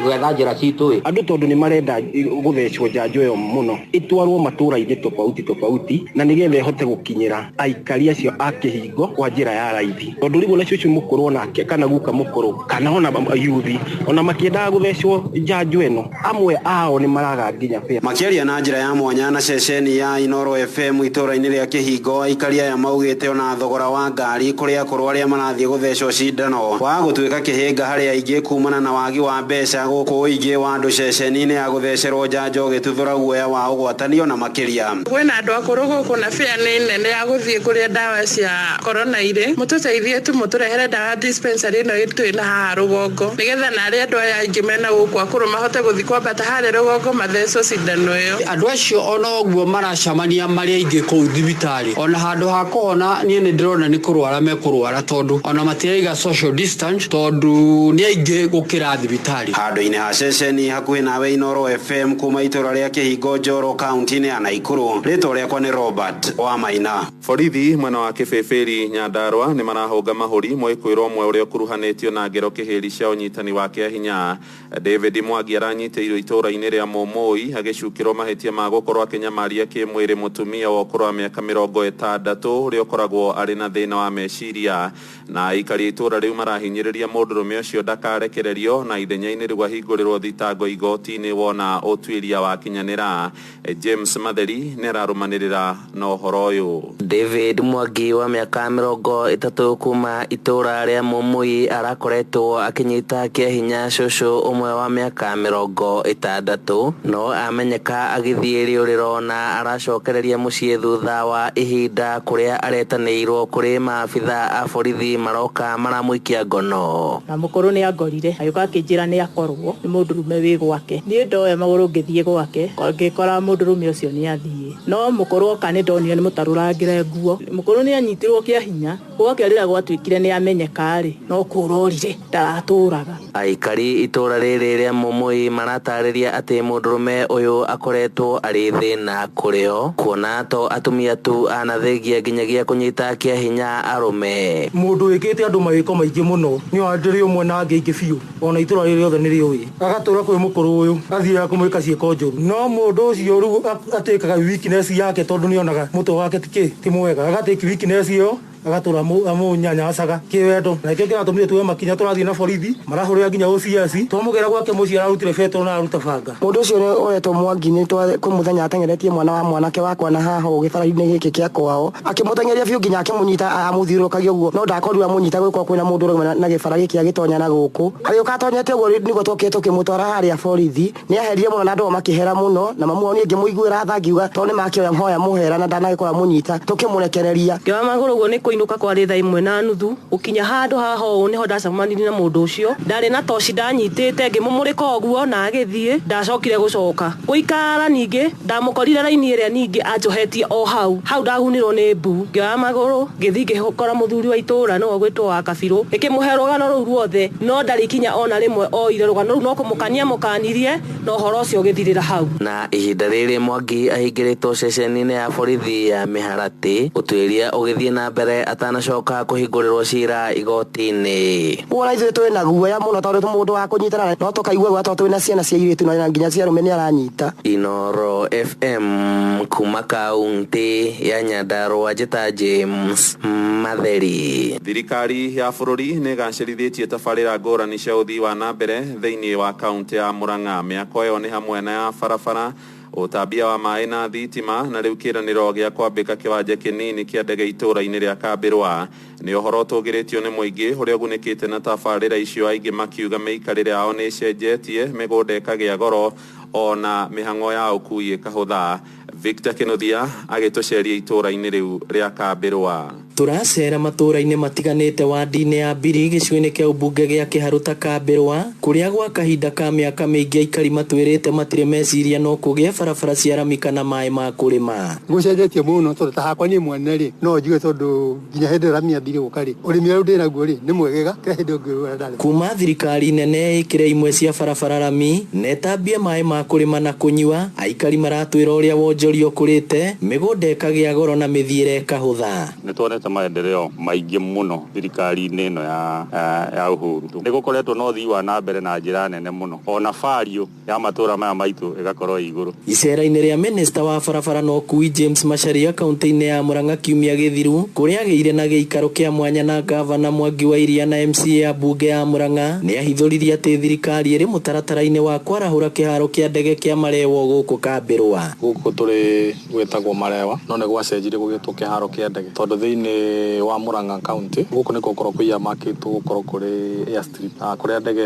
gwetha njĩra citũ. Andũ tondũ nĩ marenda gũthecwo njanjo ĩyo mũno ĩtwarwo matũũra-inĩ tofauti na nĩgetha ĩhote gũkinyĩra aikari acio a Kĩhingo kwa njĩra ya raithi. Tondũ rĩu na cucu mũkũrũ nake kana guka mũkũrũ kana ona yuthi ona makĩendaga gũthecwo njanjo ĩno amwe ao nĩ maraga nginya fare. Makĩaria na njĩra ya mwanya na ceceni ya Inoro FM itũũra-inĩ rĩa Kĩhingo, aikari aya maugĩte ona thogora wa ngari kũrĩ akũrũ arĩa marathiĩ gũthecwo cindano wa gũtuĩka kĩhĩnga harĩ aingĩ kumana na wagi wa mbeca gũkũ ũingĩ wa andũ ceceni-inĩ ya gũthecerwo njanjo gĩtuthũra guoya wa ũgwatanio na makĩria. Kwĩna andũ akũrũ gũkũ na fare nĩ nene ya gũthiĩ kũrĩa ndawa cia corona irĩ, mũtũteithie mũtũrehere ndawa dispensary ĩno ĩtũ ĩna haha rũgongo nĩgetha na arĩa andũ aya aingĩ mena gũkũ akũrũ mahote gũthiĩ kwambata harĩa rũgongo mathecwo cindano ĩyo. Andũ acio ona ũguo maracamania marĩ aingĩ kũu thibitarĩ, ona handũ ha kuona niĩ nĩ ndĩrona nĩ kũrwara mekũrwara tondũ ona matiraiga social distance tondũ nĩ aingĩ gũkĩra thibitarĩ. Handũ-inĩ ha ceceni hakuhĩ nawe Inoro FM kuma itũũra rĩa Kĩhingo Njoro kaunti-inĩ ya Naikuru, rĩtwa rĩakwa nĩ Robert Wamaina. Borithi mwena wa Kĩbĩbĩri Nyandarua nĩ marahũnga mahũri mwĩkũĩrwo ũmwe ũrĩa ũkuruhanĩtio na ngero kĩhĩri cia ũnyitani wa kĩahinya. David Mwangi aranyitĩirwo itũũra-inĩ rĩa Mũmũi agĩcukĩrwo mahĩtia ma gũkorwo akĩnyamaria kĩmwĩrĩ mũtumia wa ũkũrũ wa mĩaka 60 ũrĩa ũkoragwo arĩ na thĩna wa meciria, na aikari itũũra rĩu marahinyĩrĩria mũndũrũme ũcio ndakarekererio na ithenya-inĩ rĩu ahingũrĩrwo thitango igoti-inĩ wona ũtuĩria wa kinyanĩra. James Matheri nĩ ararũmanĩrĩra na ũhoro ũyũ. David Mwangi wa mĩaka 30 kuma itũũra rĩa Mũmũi arakoretwo akĩnyita kĩahinya cũcũ ũmwe wa mĩaka 60 no amenyeka agĩthiĩ rĩũrĩro na aracokereria mũciĩ thutha wa ihinda kũrĩa aretanĩirwo kũrĩ maabitha a borithi maroka maramũikia ngono. Na mũkũrũ nĩ angorire agĩũka akĩnjĩra nĩ akorwo nĩ mũndũrũme wĩ gwake, niĩ ndoya magũrũ ngĩthiĩ gwake ngĩkora mũndũrũme ũcio nĩ athiĩ, no mũkũrũ oka nĩ ndonire nĩ mũtarũrangĩre nguo. Mũkũrũ nĩ anyitirwo kĩahinya gwake rĩrĩa gwatuĩkire nĩ amenyeka rĩ no kũrorire ndaratũraga. Aikari itũũra rĩrĩ rĩa Mũmũi maratarĩria atĩ mũndũrũme ũyũ akoretwo arĩ thĩna kũrĩo kuona to atumia tu anathengia nginyagia kũnyita kĩahinya arũme. Mũndũ wĩkĩte andũ mawĩko maingĩ mũno nĩ wandĩrĩ ũmwe na angĩ ingĩ biũ, ona itũũra rĩrĩ rĩothe nĩ rĩũĩ agatũra kwĩ mũkũrũ ũyũ athiaga kũmwĩka ciĩko njũru, no mũndũ ũcio rĩu atĩkaga weakness yake tondũ nĩ onaga mũtwe wake ti mwega, agatĩki weakness ĩyo agatura amunyanyacaga kiwendo na ikio kĩratũmire tuwe makinya tũrathiĩ na borithi marahũrĩra nginya OCS twamũgera gwake mũciĩ ararutire betro na aruta banga. Mũndũ ũcio ũretwo Mwangi nĩ kũmũthenya atengeretie mwana wa mwanake wakwa na haha gĩbara-inĩ gĩkĩ kĩa kwao akĩmũtengeria biũ nginya akĩmũnyita amũthiũrũkagia ũguo, no ndakorirwo amũnyita gwĩkwo kwĩna mũndũ ũrũme na gĩbara gĩkĩ agĩtonya na gũkũ agĩũka atonyete ũguo nĩguo tũkĩte tũkĩmũtwara harĩa borithi. Nĩ aheririe mũno na andũ makĩhera mũno na mamu niĩ ngĩmũiguĩra tha ngiuga tondũ nĩ makĩoya hoya mũhera na ndanagĩkorwo mũnyita tũkĩmũrekereria. Ngĩoya magũrũ ũguo nĩ kũinũka kwarĩ thaa 1:30 ũkinya handũ haha ũũ niho ndacemanirie na mũndũ ũcio, ndarĩ na toci ndanyitĩte ngĩmũmũrĩka ũguo na agĩthiĩ ndacokire gũcoka gũikara. Ningĩ ndamũkorire raini ĩrĩa ningĩ anjohetie o hau ndahunirwo nĩ mbu. Ngĩoya magũrũ ngĩthiĩ ngĩkora mũthuri wa itũũra nĩwe gwĩtwo wa Kabirũ ĩkĩmũhe rũgano rũu ruothe, no ndarĩ kinya ona rĩmwe oire rũgano rũu no kũmũkania mũkanirie na ũhoro ũcio ũgĩthirĩra hau. Na ihinda rĩrĩ Mwangi ahingĩrĩtwo ceceni-inĩ ya borithi ya Mĩharatĩ ũtuĩria ũgĩthiĩ na mbere atanacoka kũhingũrĩrwo cira igoti-inĩ. Wona ithuĩ twĩna guoya mũno tondũ mũndũ wa kũnyitana no tũkaigua gwa tondũ twĩna ciana cia airĩtu na nginya cia arũme nĩ aranyita. Inoro FM kuma kaunti ya Nyandarua, njĩta James Matheri. Thirikari ya bũrũri nĩ ĩgacĩrithĩtie tabarĩra ngũrani cia ũthii wa na mbere thĩinĩ wa kaunti ya Murang'a. Mĩako ĩyo nĩ hamwe na ya barabara, ũtambia wa maĩ na thitima, na rĩu kĩranĩro gĩa kwambĩka kĩwanja kĩnini kĩa ndege itũũra-inĩ rĩa Kambĩrwa. Nĩ ũhoro ũtũgĩrĩtio nĩ mũingĩ ũrĩa ũgunĩkĩte na tabarĩra icio, aingĩ makiuga mĩikarĩre yao nĩ ĩcenjetie, mĩgũnda ĩkagĩa goro ona mĩhang'o ya ũkui ĩkahũtha. Victor Kĩnuthia agĩtũceria itũũra-inĩ rĩu rĩa Kambĩrwa. turacera matura-inĩ matiganĩte wadi-inĩ ya Mbiri gĩcigo-inĩ kĩa ũmbunge gĩa Kĩharũta Kambĩrwa kũrĩa gwa kahinda ka mĩaka mĩingĩ aikari matwĩrĩte matirĩ meciria no kũgĩa barabara cia rami kana maĩ ma kũrĩma. Gũcenjetie mũno tondũ ta hakwa niĩ mwene rĩ no njuge tondũ nginya hĩndĩ rami ambire gũkarĩ ũrĩmi ũrĩa ndĩnaguo rĩ nĩ mwegega kĩrĩa hĩndĩ ũngĩrũra ndarĩ. Kuma thirikari nene ĩkĩre imwe cia barabara rami netambie maĩ ma kũrĩma na kũnyua, aikari maratwĩra ũrĩa wonjoria ũkũrĩte, mĩgũnda ĩkagĩa goro na mĩthiĩre ĩkahũtha. Nĩ tuonete maendeleo maingĩ mũno thirikari-inĩ ĩno ya Uhuru. Nĩ gũkoretwo na ũthii wa na mbere na njĩra nene mũno, ona fario ya matũra maya maitũ ĩgakorwo igũrũ. Icera-inĩ rĩa minista wa barabara no Kui James Macharia kaunti-inĩ ya Murang'a kiumia gĩthiru kũrĩa agĩire na gĩikaro kĩa mwanya na gavana Mwangi wa Iria na MCA ya mbunge ya Murang'a nĩ ahithũririe atĩ thirikari ĩrĩ mũtaratara-inĩ wa kwarahũra kĩharo kĩa ndege kĩa Marewa gũkũ Kambĩrwa. Gũkũ tũrĩ gwĩtagwo Marewa no nĩ gwacenjire gũgĩtwo kĩharo kĩa ndege tondũ thĩinĩ wa Murang'a county gũkũ nĩ gũkorwo kũiya makĩtwo gũkorwo kũrĩ airstrip kũrĩa ndege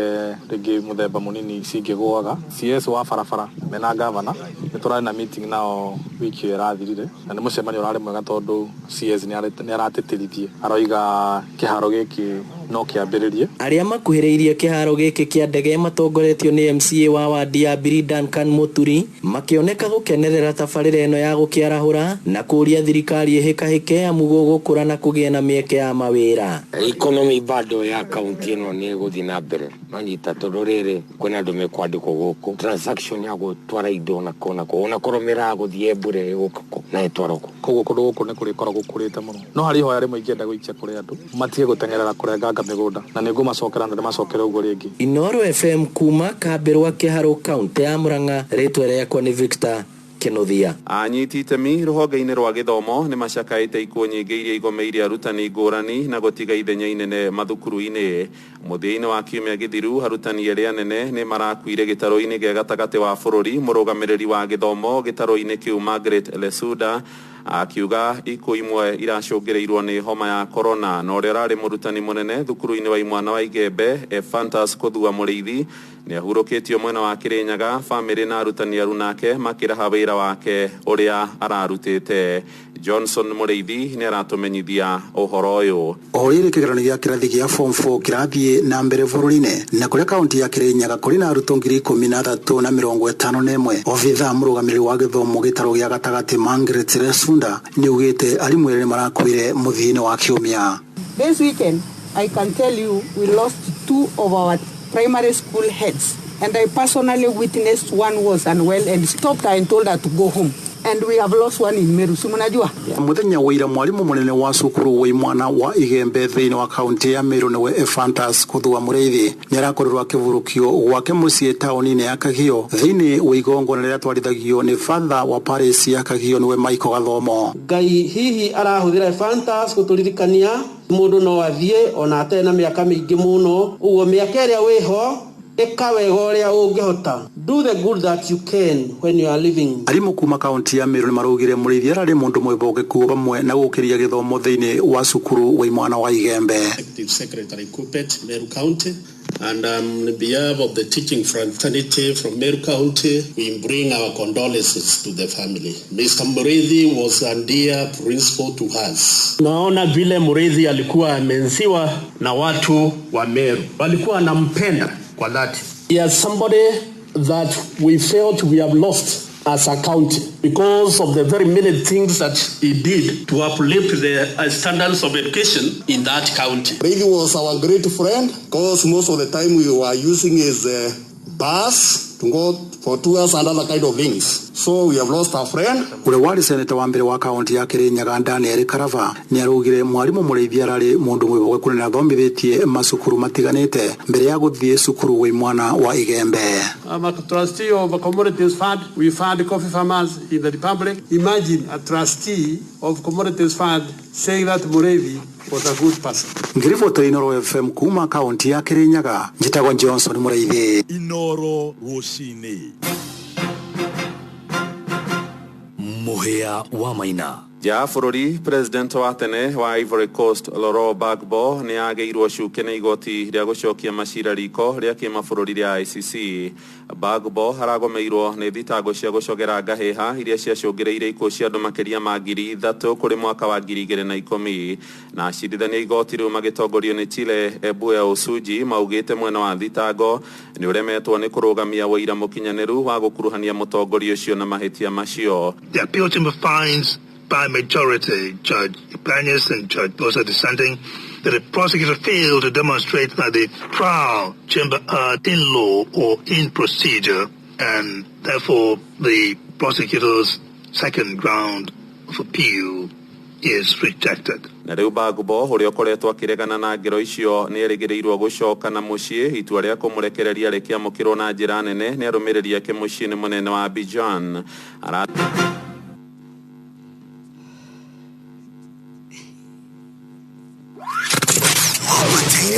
rĩngĩ mũthemba mũnini cingĩgũaga. CS wa barabara mena gavana nĩ tũrarĩ na meeting nao wiki ĩrathirire na nĩ mũcemanio ũrarĩ mwega tondũ CS nĩ aratĩtĩrithie aroiga kĩharo gĩkĩ no kĩambĩrĩrie. Arĩa makuhĩrĩirie kĩharo gĩkĩ kĩa ndege matongoretio nĩ MCA wa wadi ya Mbiri Duncan Muturi makĩoneka gũkenerera tabarĩra ĩno ya gũkĩarahũra na kũria thirikari ĩhĩkahĩke amu gũgũkũra na kũgĩa na mĩeke ya mawĩra. Economy bado ya kaunti ĩno nĩ gũthiĩ na mbere manyita tondũ rĩrĩ kwĩna andũ mekwandĩkwo gũkũ transaction ya gũtwara indo na kona ona korwo gũthiĩ mbure gũkũ na ĩtwarwo koguo kũndũ gũkũ nĩ kũrĩkoragwo kũrĩte mũno no harĩ ihoya rĩmwe ingĩenda gũikia kũrĩ andũ matige gũteng'erera kũrenganga mĩgũnda na nĩ ngũmacokera na ndĩmacokere ũguo rĩngĩ. Inooro FM kuma Kambĩrwa Kĩharũ kaunti ya Murang'a rĩtwa rĩakwa nĩ Victor Kenothia. Anyiti itemi rũhonge-inĩ rwa gĩthomo nĩ macakaĩte ikuũ nyingĩ iria igomeire arutani ngũrani na gũtiga ithenya inene mathukuru-inĩ. Mũthia-inĩ wa kiumia gĩthiru arutani erĩ anene nĩ marakuire gĩtaro-inĩ gĩa gatagatĩ wa bũrũri. Mũrũgamĩrĩri wa gĩthomo gĩtaro-inĩ kĩu Margaret Lesuda akiuga ikuũ imwe iracũngĩrĩirwo nĩ homa ya corona na ũrĩa ũrarĩ mũrutani mũnene thukuru-inĩ wa Imwana wa Igembe Ephantus Kũthua Mũrĩithi nĩ ahurũkĩtio mwena wa Kĩrĩnyaga. Bamĩrĩ na arutani arunake makĩraha wĩra wake ũrĩa ararutĩte. Johnson Mũrĩithi nĩ aratũmenyithia ũhoro ũyũ. O rĩrĩ kĩgeranio gĩa kĩrathi gĩa form 4 kĩrathiĩ na mbere bũrũri-inĩ na kũrĩa kaunti ya Kĩrĩnyaga kũrĩ na arutwo 13,051. Obitha mũrũgamĩrĩri wa gĩthomo gĩtarũ gĩa gatagatĩ Margaret Lesuda nĩ ugĩte arimũ erĩ marakuire mũthia-inĩ wa kiumia. This weekend I can tell you we lost 2 of our primary school heads and I personally witnessed one was unwell and stopped her and told her to go home. And we have lost one in Meru. Simunajua? Muthenya wa ira mwalimu munene wa cukuru wa Imwana wa Igembe thĩinĩ wa kaunti ya Meru nĩwe Ephantus Kũthua Mũrĩithi nĩ arakorirwo akĩburũkio gwake mũciĩ taũni-inĩ ya Kagio thĩinĩ wa igongona rĩrĩa twarithagio nĩ father wa parish ya Kagio nĩwe Michael Gathomo. Ngai hihi arahũthĩra Ephantus gũtũririkania mũndũ no athiĩ ona atee na mĩaka mĩingĩ mũno ũguo mĩaka ĩrĩa wĩho ĩkawega ũrĩa ũngĩhota. Do the good that you can when you are living. Arimũ kuma kaunti ya Meru nĩ maraugire Mũrĩithi ararĩ mũndũ mwĩhokeku vamwe na gũkĩria gĩthomo thĩinĩ wa cukuru wa Imwana wa Igembe. Executive Secretary Kupet, Meru County, and on behalf of the teaching fraternity from Meru County, we bring our condolences to the family. Mr. Mũrĩithi was a dear principal to us. Naona vile Mũrĩithi alikuwa amenziwa na watu wa Meru. Walikuwa wanampenda kwa dhati. He is somebody that we felt we have lost as a county because of the very many things that he did to uplift the standards of education in that county. Really was our great friend because most of the time we were using his bus to go for tours and other kind of things. So we have lost our friend. Ule wali seneta wa mbere wa kaunti ya Kĩrĩnyaga Daniel Karava nĩ araugire mwarimu Mũrĩithi ararĩ mũndũ mwĩhokeku na athomithĩtie macukuru matiganĩte mbere ya gũthiĩ cukuru wa Imwana wa Igembe. I'm a trustee of a commodities fund. We fund coffee farmers in the Republic. Imagine a trustee of commodities fund saying that Mũrĩithi was a good person. Ngiribota Inooro FM kuma kaunti ya Kĩrĩnyaga njĩtagwo Johnson Mũrĩithi. Inooro rũcinĩ. Mũhĩa wa Maina Ja bururi president wa tene wa Ivory Coast Laurent Gbagbo ni ageirwo cuke na igoti ria gucokia macira riko ria kimabũrũri ria ICC. Gbagbo haragomeirwo ni thitango cia gucogera ngaheha iria ciacũngĩrĩire ikuũ cia andũ makĩria ma 3,000 kũrĩ mwaka wa 2010 na acirithania igoti rĩu magĩtongorio nĩ Chile Ebuya Osuji maugĩte mwena wa thitango nĩ ũremetwo nĩ kũrũgamia ũira mũkinyanĩru wa gũkuruhania mũtongoria ũcio na mahĩtia macio. The appeal chamber finds by majority, Judge Ibanez and Judge Bosa dissenting, that the prosecutor failed to demonstrate that the trial chamber erred in law or in procedure, and therefore the prosecutor's second ground of appeal is rejected. Na rĩu Gbagbo ũrĩa ũkoretwo akĩregana na ngero icio nĩ erĩgĩrĩirwo gũcoka na mũciĩ. Itua rĩa kũmũrekereria rĩkĩamũkĩrwo na njĩra nene nĩ arũmĩrĩri ake mũciĩ-inĩ mũnene wa Abidjan.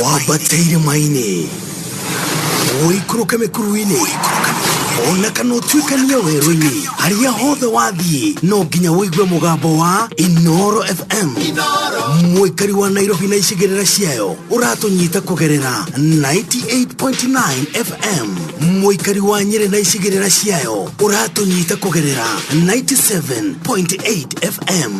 Wabateire maini Oikũrũka mĩkuru-inĩ ona kana ũtuĩkania werũ-inĩ harĩa hothe wathiĩ no nginya wĩigue mũgambo wa Inoro FM. Mũikari wa Nairobi na icigĩrĩra ciayo ũratũnyita kũgerera 98.9 FM. Mũikari wa Nyĩrĩ na icigĩrĩra ciayo ũratũnyita kũgerera 97.8 FM.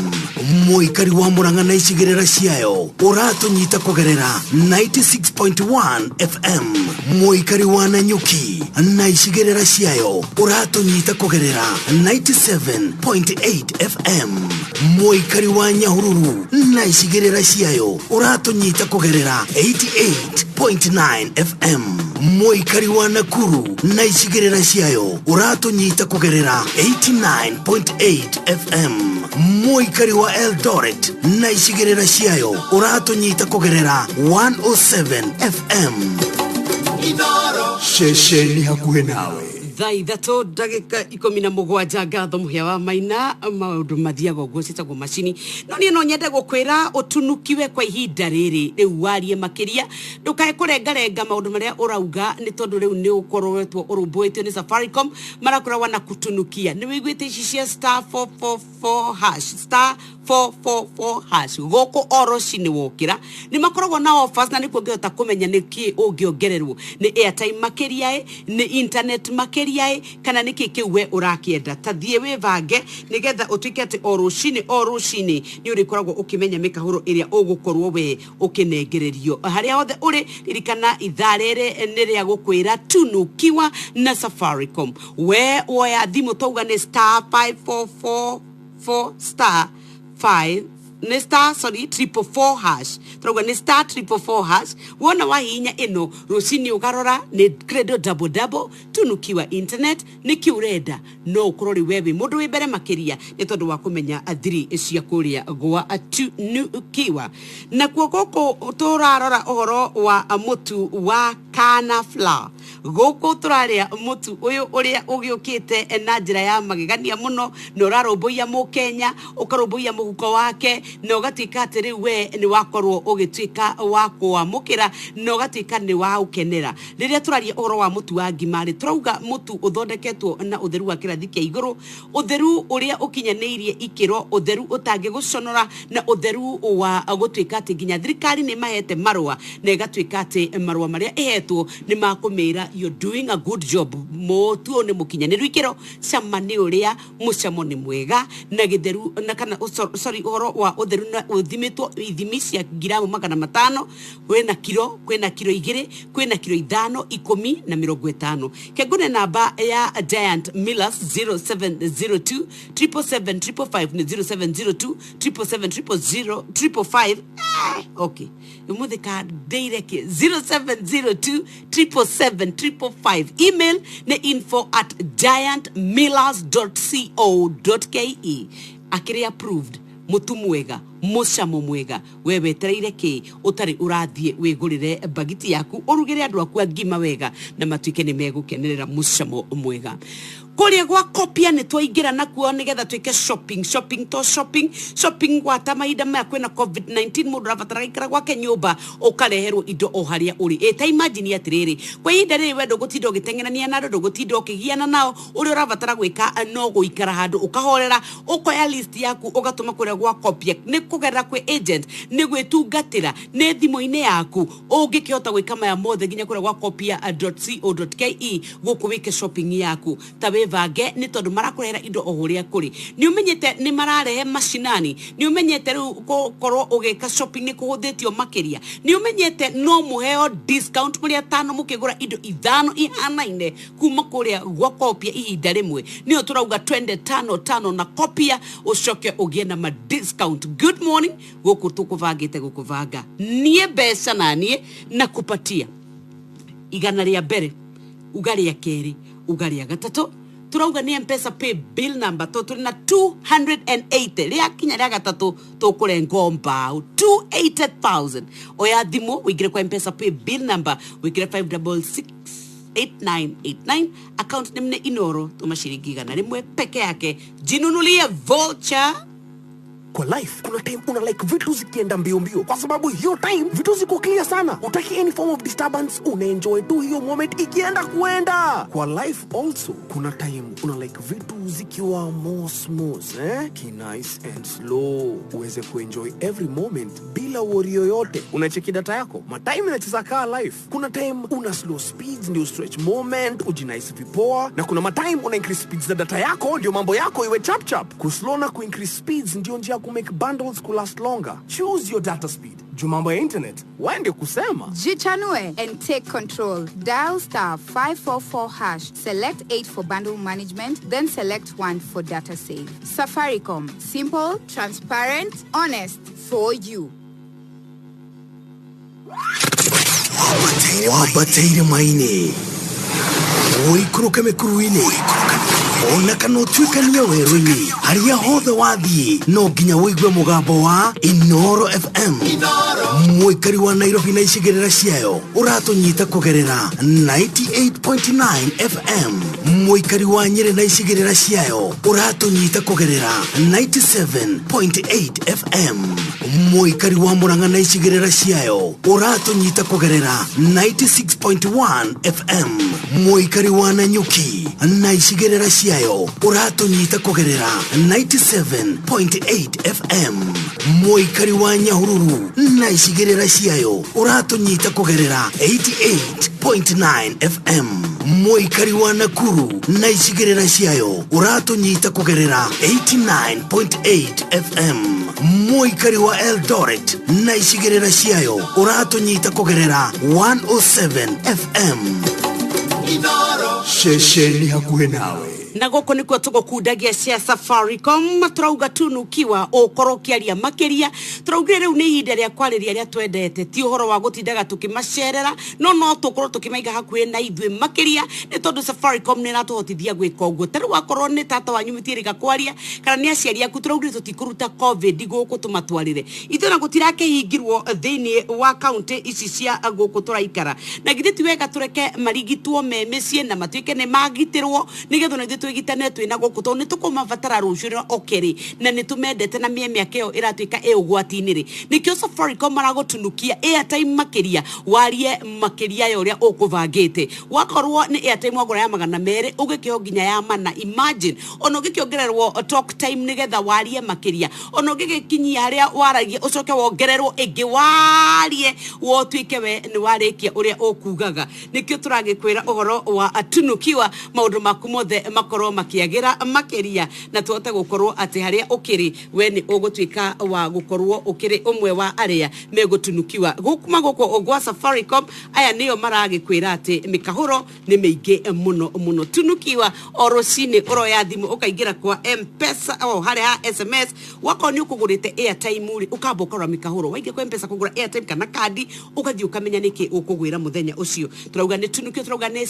Mũikari wa Murang'a na icigĩrĩra ciayo ũratũnyita kũgerera 96.1 FM. Mũikari wa Nanyuki na icigĩrĩra ciayo ũratũnyita kũgerera 97.8 FM. Mũikari wa Nyahururu na icigĩrĩra ciayo ũratũnyita kũgerera 88.9 FM. Mũikari wa Nakuru na icigĩrĩra ciayo ũratũnyita kũgerera 89.8 FM. Mũikari wa Eldoret na icigĩrĩra ciayo ũratũnyita kũgerera 107 FM. Shesheni hakuhĩ nawe. Thaa ithatũ ndagĩka 17 ngatho mũhĩa wa Maina maũndũ mathiaga ũguo citagwo macini no niĩ no nyende gũkwĩra ũtunukiwe kwa ihinda rĩrĩ rĩu warie makĩria ndũkae kũrengarenga maũndũ marĩa ũrauga nĩ tondũ rĩu nĩ ũkorowetwo ũrũmbũĩtio nĩ Safaricom marakorwo na kutunukia nĩ wĩiguĩte ici cia *444# gũkũ oroci nĩ wokĩra nĩ makoragwo na offers na nĩ kuongera kũmenya nĩkĩ ũngĩongererwo nĩ airtime makĩria nĩ internet makĩria kana nĩkĩ kĩu we ũrakĩenda ta thiĩ wĩvange nĩgetha ũtuĩke atĩ orocinĩ nĩ ũrĩkoragwo ũkĩmenya mĩkahũro ĩrĩa ũgũkorwo we ũkĩnengererio harĩa hothe ũrĩ ririkana ithaa rĩrĩ nĩ rĩa gũkwĩra tunukiwa na Safaricom we woya thimũ tauga nĩ *544*5 ni *444# troga ni *444# wona wahinya ino rusini ugarora ni credo double tunukiwa internet ni kiureda no kurori wewe mundu wibere makiria ni tondu wa kumenya athiri cia kuria gwa tunukiwa na kuoko turarora uhoro wa mutu wa Kana Flour goko turaria mutu uyu uria ugiukite na njira ya magegania muno no rarumbuia mu Kenya ukarumbuia muhuko wake no gatika atiri we ni wakorwo ugituika wa kwamukira no gatika ni wa ukenera riria turaria uhoro wa mutu wa ngimari turauga mutu uthondeketwo na utheru wa kirathi kia iguru utheru uria ukinyaniirie ikiro utheru utangi guconora na utheru wa gutuika ati nginya thirikari ni mahete marwa na igatuika ati marwa maria ihetwo ni makumira you're doing a good job motu ni mukinyaniru ikiro camani uria mucamo ni mwega na githeru na kana sorry uhoro wa utheru na uthimitwo ithimi cia gramu 500 kwina kilo 2 kwina kilo 5 10 na 50 kegune namba ya Giant Millers 0702 77755 0702 7770055 okay umuthika direct 0702 77755 email na info@giantmillers.co.ke akiri approved mutu mwega mucamo mwega wewe tereire ki utari urathie wigurire bagiti yaku urugire andu aku ngima wega na matuike ni megukenerera mucamo mwega kuria gwa kopia ni twaingira nakuo nigetha twike shopping gwata mahinda maya kwina covid-19 mundu rabatara ikara gwake nyumba ukareherwo indo o haria uri ta imagine atiriri kwa ihinda riri wendo gutinda ugitengenania na andu gutinda ukigiana nao uri urabatara gwika no guikara handu ukahorera ukoya list yaku ugatuma kuria gwa kopia ni kugerera kwi agent ni gwitungatira ni thimo-ini yaku ungikihota gwika maya mothe nginya kuria gwa kopia.co.ke guku wike shopping yaku tabe vange ni tondu marakurera indo o huria kuri ni umenyete ni mararehe mashinani ni umenyete korwo ugeka shopping ni kuhuthitio makiria ni umenyete no muheo discount muri atano mukigura indo ithano ihanaine kuma kuria gwa kopia ihinda rimwe ni turauga twende 5 na kopia ucoke ugie na ma discount. Good morning guku tukuvangite gukuvanga nie besa nanie na kupatia igana ria mbere ugaria keri ugaria gatatu turauga ni M-Pesa pay bill number to tuna 280 ria kinya ria gatatu tukure ngomba 280,000 oya thimu wigire kwa M-Pesa pay bill number wigire 5668989 account nimne Inoro tumashiringi igana rimwe peke yake jinunulie voucher. Kwa life kuna time una like vitu zikienda mbio mbio kwa sababu hiyo time vitu ziko clear sana, utaki any form of disturbance, una enjoy tu hiyo moment ikienda kuenda. Kwa life also kuna time una like vitu zikiwa more smooth ki nice and slow, uweze kuenjoy every moment bila worry yoyote. Unacheki data yako ma time inacheza kaa life. Kuna time una slow speeds ndio stretch moment ujinice vipoa, na kuna ma time una increase speeds za data yako ndio mambo yako iwe chap chap. Kuslow na increase speeds ndio njia make bundles could last longer. Choose your data speed. Jumambo ya internet, wende kusema. Jichanue and take control. Dial *544#. Select 8 for bundle management, then select 1 for data save. Safaricom. Simple, transparent, honest for you. Wabateire maine. Oikuruke mekuruine. Ona kano tuikania weruni haria hothe wathie no nginya wigwe mugambo wa Inoro FM. Mwikari wa Nairobi na icigirira ciayo uratunyita kugerera 98.9 FM. Mwikari wa Nyeri na icigirira ciayo uratunyita kugerera 97.8 FM. Mwikari wa Murang'a na icigirira ciayo uratunyita kugerera 96.1 FM. Mwikari wa Nanyuki na icigirira ciayo uratunyita kugerera 97.8 FM. Mwikari wa Nyahururu na icigirira ciayo uratunyita kugerera 88.9 FM. Mwikari wa Nakuru na icigirira ciayo uratunyita kugerera 89.8 FM. Mwikari wa Eldoret na icigirira ciayo uratunyita kugerera 107 FM. Inoro shesheni hakuhe nawe. Na goko nikuo tugukundagia cia Safaricom turauga tunukiwa ukoro kiaria makiria turaugire riu ni ihinda ria kwariria ria twendete ti uhoro wa gutindaga tukimacerera no tukoro tukimaiga hakuhe na ithwe makiria ni tondu Safaricom ni natuhotithia gwika uguo taru wakorwo ni tata wanyu mutiriga kwaria kana ni aciari aku turaugire tutikuruta covid guku tumatwarire itona gutirake hingirwo thiini wa county ici cia guku turaikara na githiti wega tureke marigitwo memecie na matuike ni magitirwo nigetho na twigitane twina guku to ni tukumavatara rucuro okeri na ni tumendete na miaka iyo iratuika ugwati-iniri nikio Safaricom maragutunukia airtime makiria warie makiria ya uria ukuvangite wakorwo ni airtime wagura ya 200 ugikio nginya ya mana. Imagine ono gikiongererwo talk time nigetha warie makiria ono gigikinyia haria waragie ucoke wongererwo ingi warie wotuike we ni warikia uria ukugaga nikio turagikwira uhoro wa atunukiwa maundu maku mothe makorwo makiagira makiria na tuote gukorwo ati haria ukiri we ni ugutuika wa gukorwo ukiri umwe wa aria megutunukiwa gukuma guko ogwa Safaricom. Aya niyo maragikwira ati mikahuro ni meige muno tunukiwa orocini uroya thimu ukaingira kwa M-Pesa o haria SMS wako ni ukugurite airtime uri ukabokora mikahuro waige kwa M-Pesa kugura airtime kana kadi ukathi ukamenya niki ukugwira muthenya ucio. Turauga ni tunukio turauga ni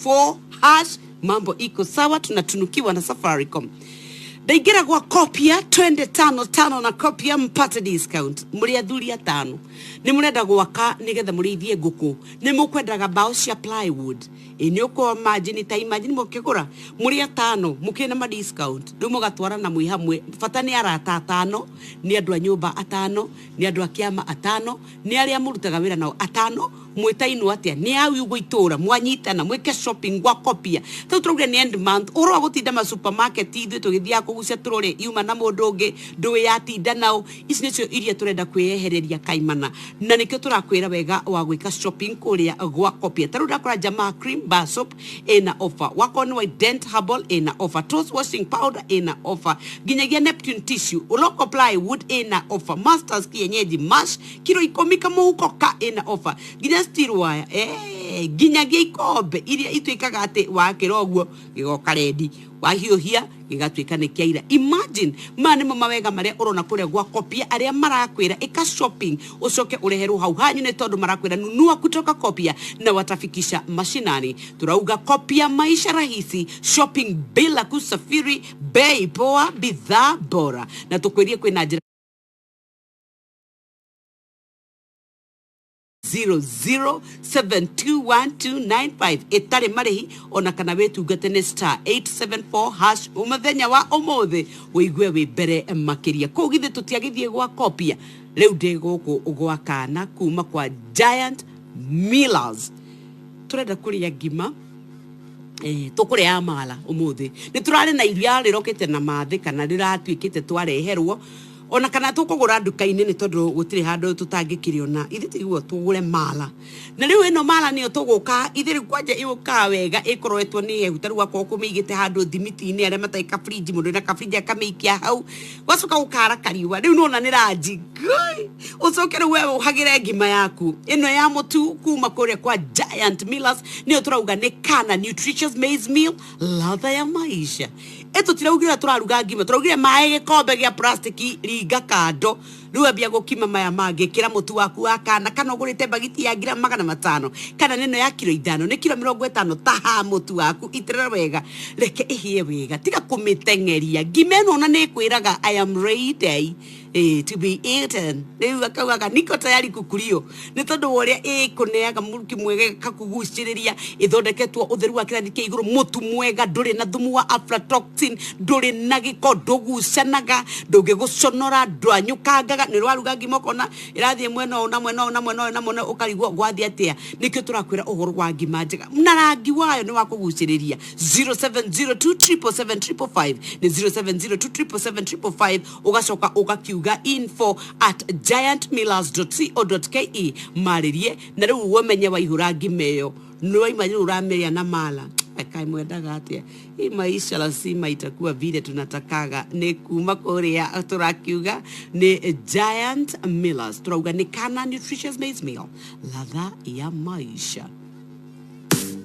*444#. Mambo iko sawa, tunatunukiwa na Safaricom. Ndaingira gwa Kopia 25 na Kopia mpate discount. Muri athuri 5. Ni murenda gwaka nigetha murithie nguku. Ni mukwendaga bao cia plywood. Inyuko imagine mukigura muri 5 mukina ma discount. Ndu mugatwara na mwi hamwe. Fata ni arata 5, ni andu a nyumba 5, ni andu a kiama 5, ni aria murutaga wira nao 5. Mwetainu atia ni au ugo itora mwanyitana mweke shopping gwa Kopia. Tau turauga ni end month oro gutinda ma supermarket ithu tugithia kugucia turore yuma na mundu ungi ndu yatinda nao. Ici nicio iria turenda kwehereria kaimana na nikio turakwira wega wa gwika shopping kuria gwa Kopia. Taru ndakora jamaa cream bar soap ina offer, wako ni dent herbal ina offer, toast washing powder ina offer, ginyagia Neptune tissue uloko plywood ina offer, masters kienyeji mash kilo 10 kama huko ka ina offer, ginya steel wire ginyagia ikombe iria itwikaga ati wakira oguo gigoka ready wahiuhia gigatwika ni kiaira. Imagine mane mawega maria urona kuria gwa Kopia aria marakwira ika shopping ucoke ureheru hau hanyu ni tondu marakwira nunua kutoka Kopia na watafikisha mashinani. Turauga Kopia, maisha rahisi, shopping bila kusafiri, bei poa, bidhaa bora. Na tukwerie kwina 00721295 etare marehi ona kana wetu gatene star 874 hash umuthenya wa umuthe uigwe wi mbere makiria kugithe tutiagithie gwa Kopia riu ndi guku ugwa kana kuma kwa Giant Millers. Turenda kuria ngima tukure amala umuthe ni turare na iria rirokete na mathe kana riratwikite twareherwo ona kana tukugura nduka-ini ni tondu gutire handu tutangikiriona ithi tiguo tugure mala na riu ino mala niyo tuguka ithiri kwanja iuka wega ikorwetwo ni hehu taru wako kumigite handu thimiti-ini aria mataika fridge mundu na ka fridge akamikia hau wacoka ukara kariwa riu nona ni ranji ucokere wewe uhagire ngima yaku ino ya mutu kuma kuria kwa Giant Millers niyo turauga ni Kana nutritious maize meal, ladha ya maisha. Eto tiraugira turaruga ngima turaugire mae gikombe gia plastic ringa kando riu ambia gukima maya mange kira mutu waku wa Kana kana ugurite bagiti ya gira 500 kana neno ya kilo 5 ni kilo 50 taha mutu waku itirira wega reke ihie wega tiga kumitengeria ngima eno na ni kwiraga I am ready to be eaten. Riu akauga niko tayari kukurio ni tondu woria kuneaga muruki mwega kakuguciriria ithondeketwo utheru wa kirathi kia iguru mutu mwega nduri na thumu wa aflatoxin nduri na giko ndugucanaga ndungiguconora ndwanyukangaga ni rwaruga ngima kona irathie mwena na mwena ukarigwo gwathi atia nikio turakwira uhoro wa ngima njega na rangi wayo ni wa kuguciriria 07027775 ni 07027775 ugacoka ugakiuga info@giantmillers.co.ke maririe na riu womenye waihura ngimeyo no imagine urameria na mala kai mwendaga atia hii maisha lazima itakuwa vile tunatakaga ni kuma kuria turakiuga ni Giant Millers turauga ni Kana nutritious maize meal, ladha ya maisha.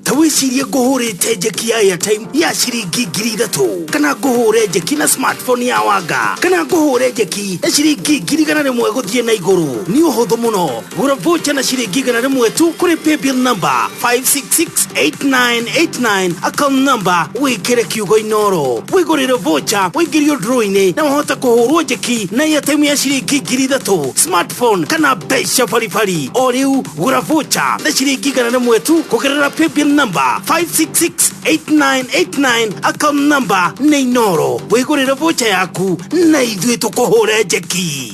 Tawicirie nguhurite njeki ya airtime ya ciringi 3,000 kana nguhure njeki na smartphone ya Wanga kana nguhure njeki ya ciringi 1,000 guthie na iguru ni uhuthu muno. Gura voucher na ciringi 100 tu kuri paybill number 5668989 account number wikire kiugo inoro wigurire voucher wingirio draw-ini na uhota kuhurwo njeki na airtime ya ciringi 3,000 smartphone kana beca farifari. O riu gura voucher na ciringi 100 tu kugerera paybill number 5668989 account number Neinoro wigurire voucher yaku na ithuĩ tukuhure njeki.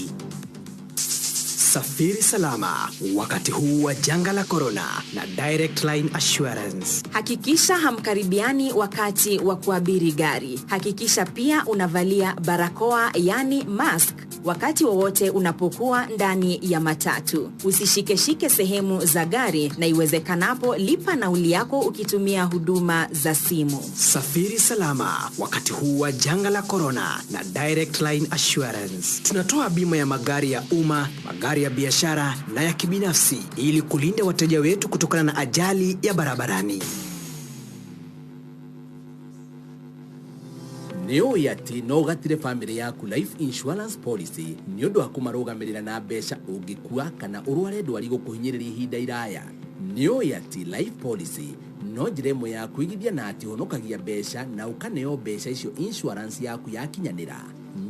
Safiri salama wakati huu wa janga la corona na Direct Line Assurance. Hakikisha hamkaribiani wakati wa kuabiri gari. Hakikisha pia unavalia barakoa yani mask wakati wowote unapokuwa ndani ya matatu. Usishike sehemu za gari na iwezekanapo lipa nauli yako ukitumia huduma za simu. Safiri salama wakati huu wa janga la corona na Direct Line Assurance. Tunatoa bima ya magari ya umma, magari ya biashara na ya kibinafsi ili kulinda wateja wetu kutokana na ajali ya barabarani. Neo yati no gatire family yaku life insurance policy ni undu wa kumarugamirira na mbeca ungikua kana urware ndwari gukuhinyiriria ihinda iraya. Neo yati life policy no njĩra ĩmwe ya kũigithia na atĩ ũhonokagia mbeca na ũkaneo mbeca icio insurance yaku yakinyanĩra.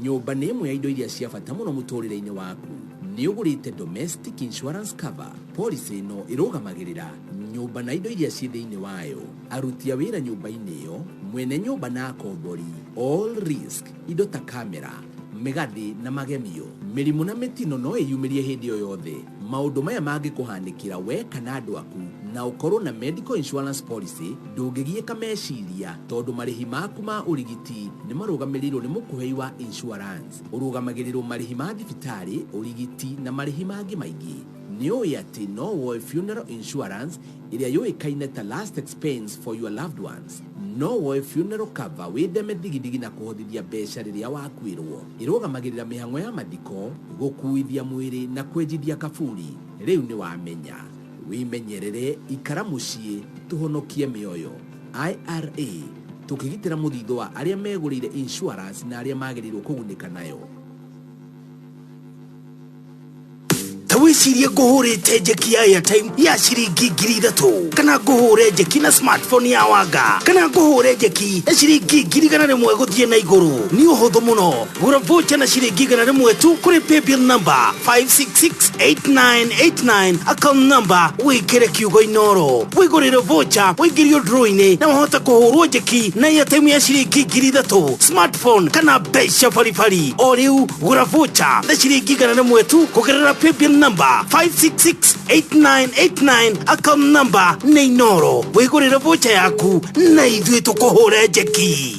Nyũmba nĩ ĩmwe ya indo iria cia bata mũno mũtũrĩre-inĩ waku. Nĩ ũgũrĩte domestic insurance cover. Policy ĩno ĩrũgamagĩrĩra nyũmba na indo iria ciĩ thĩinĩ wayo, aruti a wĩra nyũmba-inĩ ĩyo, mwene nyũmba na akombori, all risk, indo ta kamera, mĩgathĩ na magemio. Mĩrimũ na mĩtino no ĩyumĩrie hĩndĩ o yothe. Maũndũ maya mangĩkũhanĩkĩra we kana andũ aku na ũkorwo na medical insurance policy, ndũngĩgiĩka meciria tondũ marĩhi maku ma ũrigiti nĩ marũgamĩrĩirwo nĩ mũkũhei wa insurance. Ũrũgamagĩrĩrwo marĩhi ma thibitarĩ, ũrigiti na marĩhi mangĩ maingĩ. Nĩ ũĩ atĩ no woe funeral insurance ĩrĩa yũĩkaine ta last expense for your loved ones. No woe funeral cover wĩtheme thigithigi na kũhothithia mbeca rĩrĩa wakuĩrwo. Ĩrũgamagĩrĩra mĩhang'o ya mathiko, gũkuithia mwĩrĩ na kwenjithia kaburi. Rĩu nĩ wamenya. Wĩmenyerere, ikara mũciĩ, tũhonokie mĩoyo. IRA, tũkĩgitĩra mũthithũ wa arĩa megũrĩire insurance na arĩa magĩrĩirwo kũgunĩka nayo. Tawicirie ngũhũrĩte njeki ya airtime ya ciringi 3,000 kana ngũhũre njeki na smartphone ya wanga kana ngũhũre njeki ya ciringi 100 gũthiĩ na igũrũ. Nĩ ũhũthũ mũno. Gũra voucher na ciringi 100 tu kũrĩ paybill number 5668989 account number wĩkĩre kiugo Inoro. Wĩgũrĩre voucher wĩingĩrio draw-inĩ na wahota kũhũrwo njeki na airtime ya ciringi 3,000 smartphone kana mbeca baribari. O rĩu gũra voucher na ciringi 100 tu kũgerera paybill number 5668989 account number nĩ Inoro. Wĩgũrĩre voucher yaku na ithuĩ tũkũhũre njeki.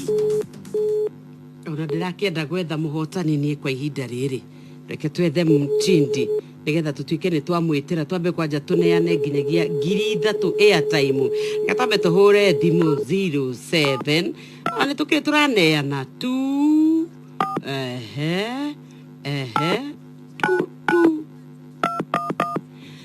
Ona ndĩrakĩenda gwetha mũhotani niĩ kwa ihinda rĩrĩ. Reke twethe mchindi nigetha tutuike nĩ twamwĩtĩra twambe kwanja tũneane nginyagia 3,000 airtime. Reke twambe tũhũre thimũ 07 na nĩtũkĩrĩ tũraneana tu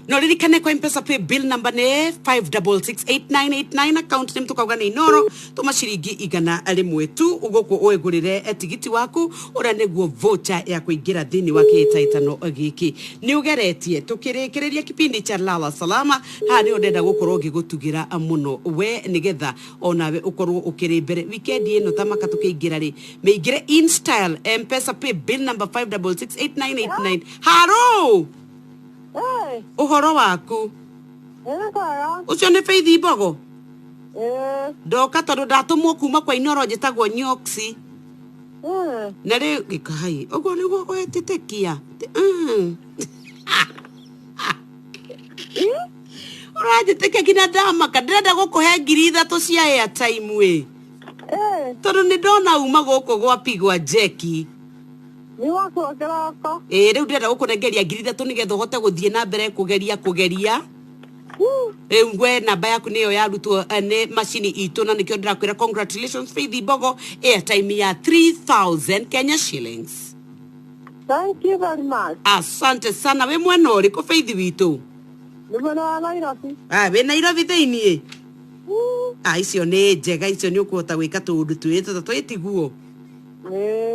no ririkane kwa M-Pesa pay bill number nĩ 5668989 account name tukauga nĩ Inoro. Tuma ciringi 100 tu ũgũkũ ũgũrĩre tigiti waku ũrĩa nĩguo voucher ya kũingĩra thĩinĩ wa kĩhĩtahĩtano gĩkĩ. Nĩ ũgeretie tũkĩrĩkĩrĩria kipindi cha Lala Salama. Haha nĩ ũndenda gũkorwo ngĩgũtugĩra mũno we nĩgetha onawe ũkorwo ũkĩrĩ mbere weekend ĩno tamaka tũkĩingĩra rĩ mĩingĩre in style. M-Pesa pay bill number 5668989. Haro uhoro waku ucio nĩ Faith Mbogo ndoka tondũ ndatumwo kuma kwa Inoro njĩtagwo Nyoxi na rĩu gĩkai ũguo nĩguo gwetĩtĩkia ũranjĩtĩkia nginya ndamaka ndĩrenda gũkũhe 3,000 cia airtime we tondũ nĩ ndona uma gũkũ gwapigwa jeki. Rĩu ndĩrenda gũkũnengeria 3,000 nĩgetha ũhote gũthiĩ na mbere kũgeria rĩu we namba yaku nĩyo yarutwo nĩ macini itũ na nĩkĩo ndĩrakwĩra congratulations Faith Mbogo, airtime ya 3,000 Kenya shillings. Thank you very much. Asante sana. We mwena ũrĩkũ Faith witũ? Nĩ mwena wa Nairobi. We Nairobi thĩinĩ? Icio nĩ njega, icio nĩ ũkũhota gwĩka tũũndũ twĩtũ twĩtiguo.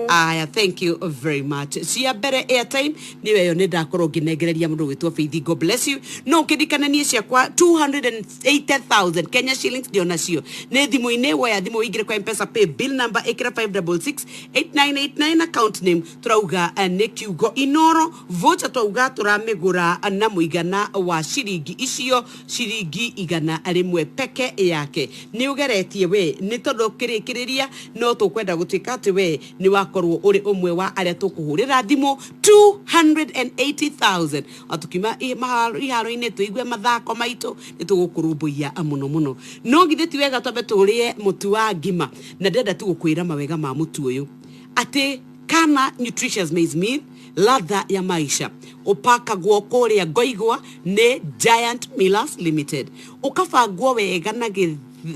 Aya, thank you very much. Cia mbere airtime niwe yo nĩ ndakorwo ngĩnengereria mũndũ gwĩtwo Faith. God bless you. No kĩndikananie ciakwa 280,000 Kenya shillings ndio nacio nĩ thimũ-inĩ woya thimũ ũingĩre kwa M-Pesa pay bill number ĩkĩra 5668989 account name turauga nĩ kiugo Inoro. Voucher turauga turamĩgũra na mũigana wa ciringi icio ciringi 100 peke yake. Nĩ ũgeretie we nĩ tondũ kĩrĩkĩrĩria no tũkwenda gũtuĩka atĩ we ni wakorwo uri umwe wa arĩa tũkũhũrĩra thimũ 280,000 atukima iharo-inĩ tũigue mathako maitũ nĩ tũgũkũrũmbũiya mũno mũno. No githĩ ti wega twambe tũrĩe mũtu wa ngima na ndenda tu gũkwĩra mawega ma mũtu ũyũ atĩ Kana nutritious maize meal ladha ya maisha upakagwo kũrĩa Ngoigwa nĩ Giant Millers Limited. Ukabangwo wega na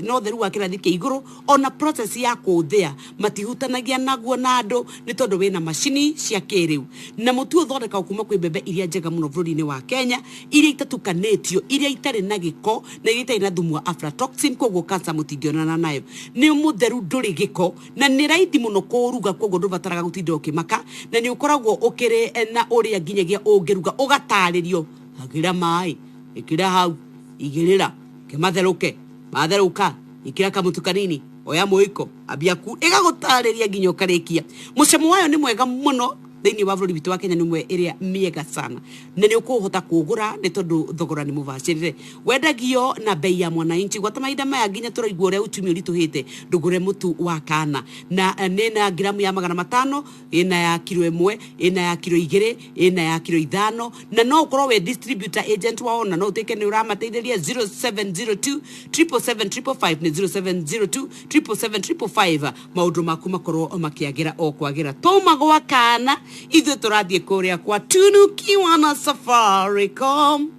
no theru wa kĩrathi kĩa igũrũ ona process ya kũthĩa matihutanagia naguo na andũ nĩ tondũ wĩna macini cia kĩrĩu na mũtu ũthondeka kuma kwĩ mbembe iria njega mũno bũrũri-inĩ wa Kenya iria itatukanĩtio iria itarĩ na gĩko na iria itarĩ na thumu wa aflatoxin koguo cancer mũtingĩonana nayo. Nĩ mũtheru ndũrĩ gĩko na nĩ raithi mũno kũruga koguo ndũbataraga gũtinda ũkĩmaka na nĩ ũkoragwo ũkĩrĩ na ũrĩa nginyagia ũngĩruga ũgatarĩrio agĩra maĩ ĩkĩra hau igĩrĩra kĩmatherũke Matherũka ikira kamutu kanini oya muiko abiaku igagutariria nginyo karekia mucemo wayo ni mwega muno thini wa bũrũri witũ wa Kenya nimwe ĩrĩa mĩega sana na nĩ ũkũhota kũgũra nĩ tondũ thogora nĩ mũbacĩrĩre wendagio na bei ya mwananchi gwata mahinda maya nginya tũraigua ũrĩa ũtumia ũritũhĩte ndũgũre mũtu wa kana na nĩna gramu ya 500 ĩna ya kilo 1 ĩna ya kilo 2 ĩna ya kilo 5 na no ũkorwo we distributor agent wao na no ũtĩke nĩ ũramateithĩria 0702 77755 nĩ 0702 77755 maũndũ maku makorwo makĩagĩra o kwagĩra tũma gwa kana ithuĩ tũrathiĩ kũrĩa kwa tunukiwa na Safaricom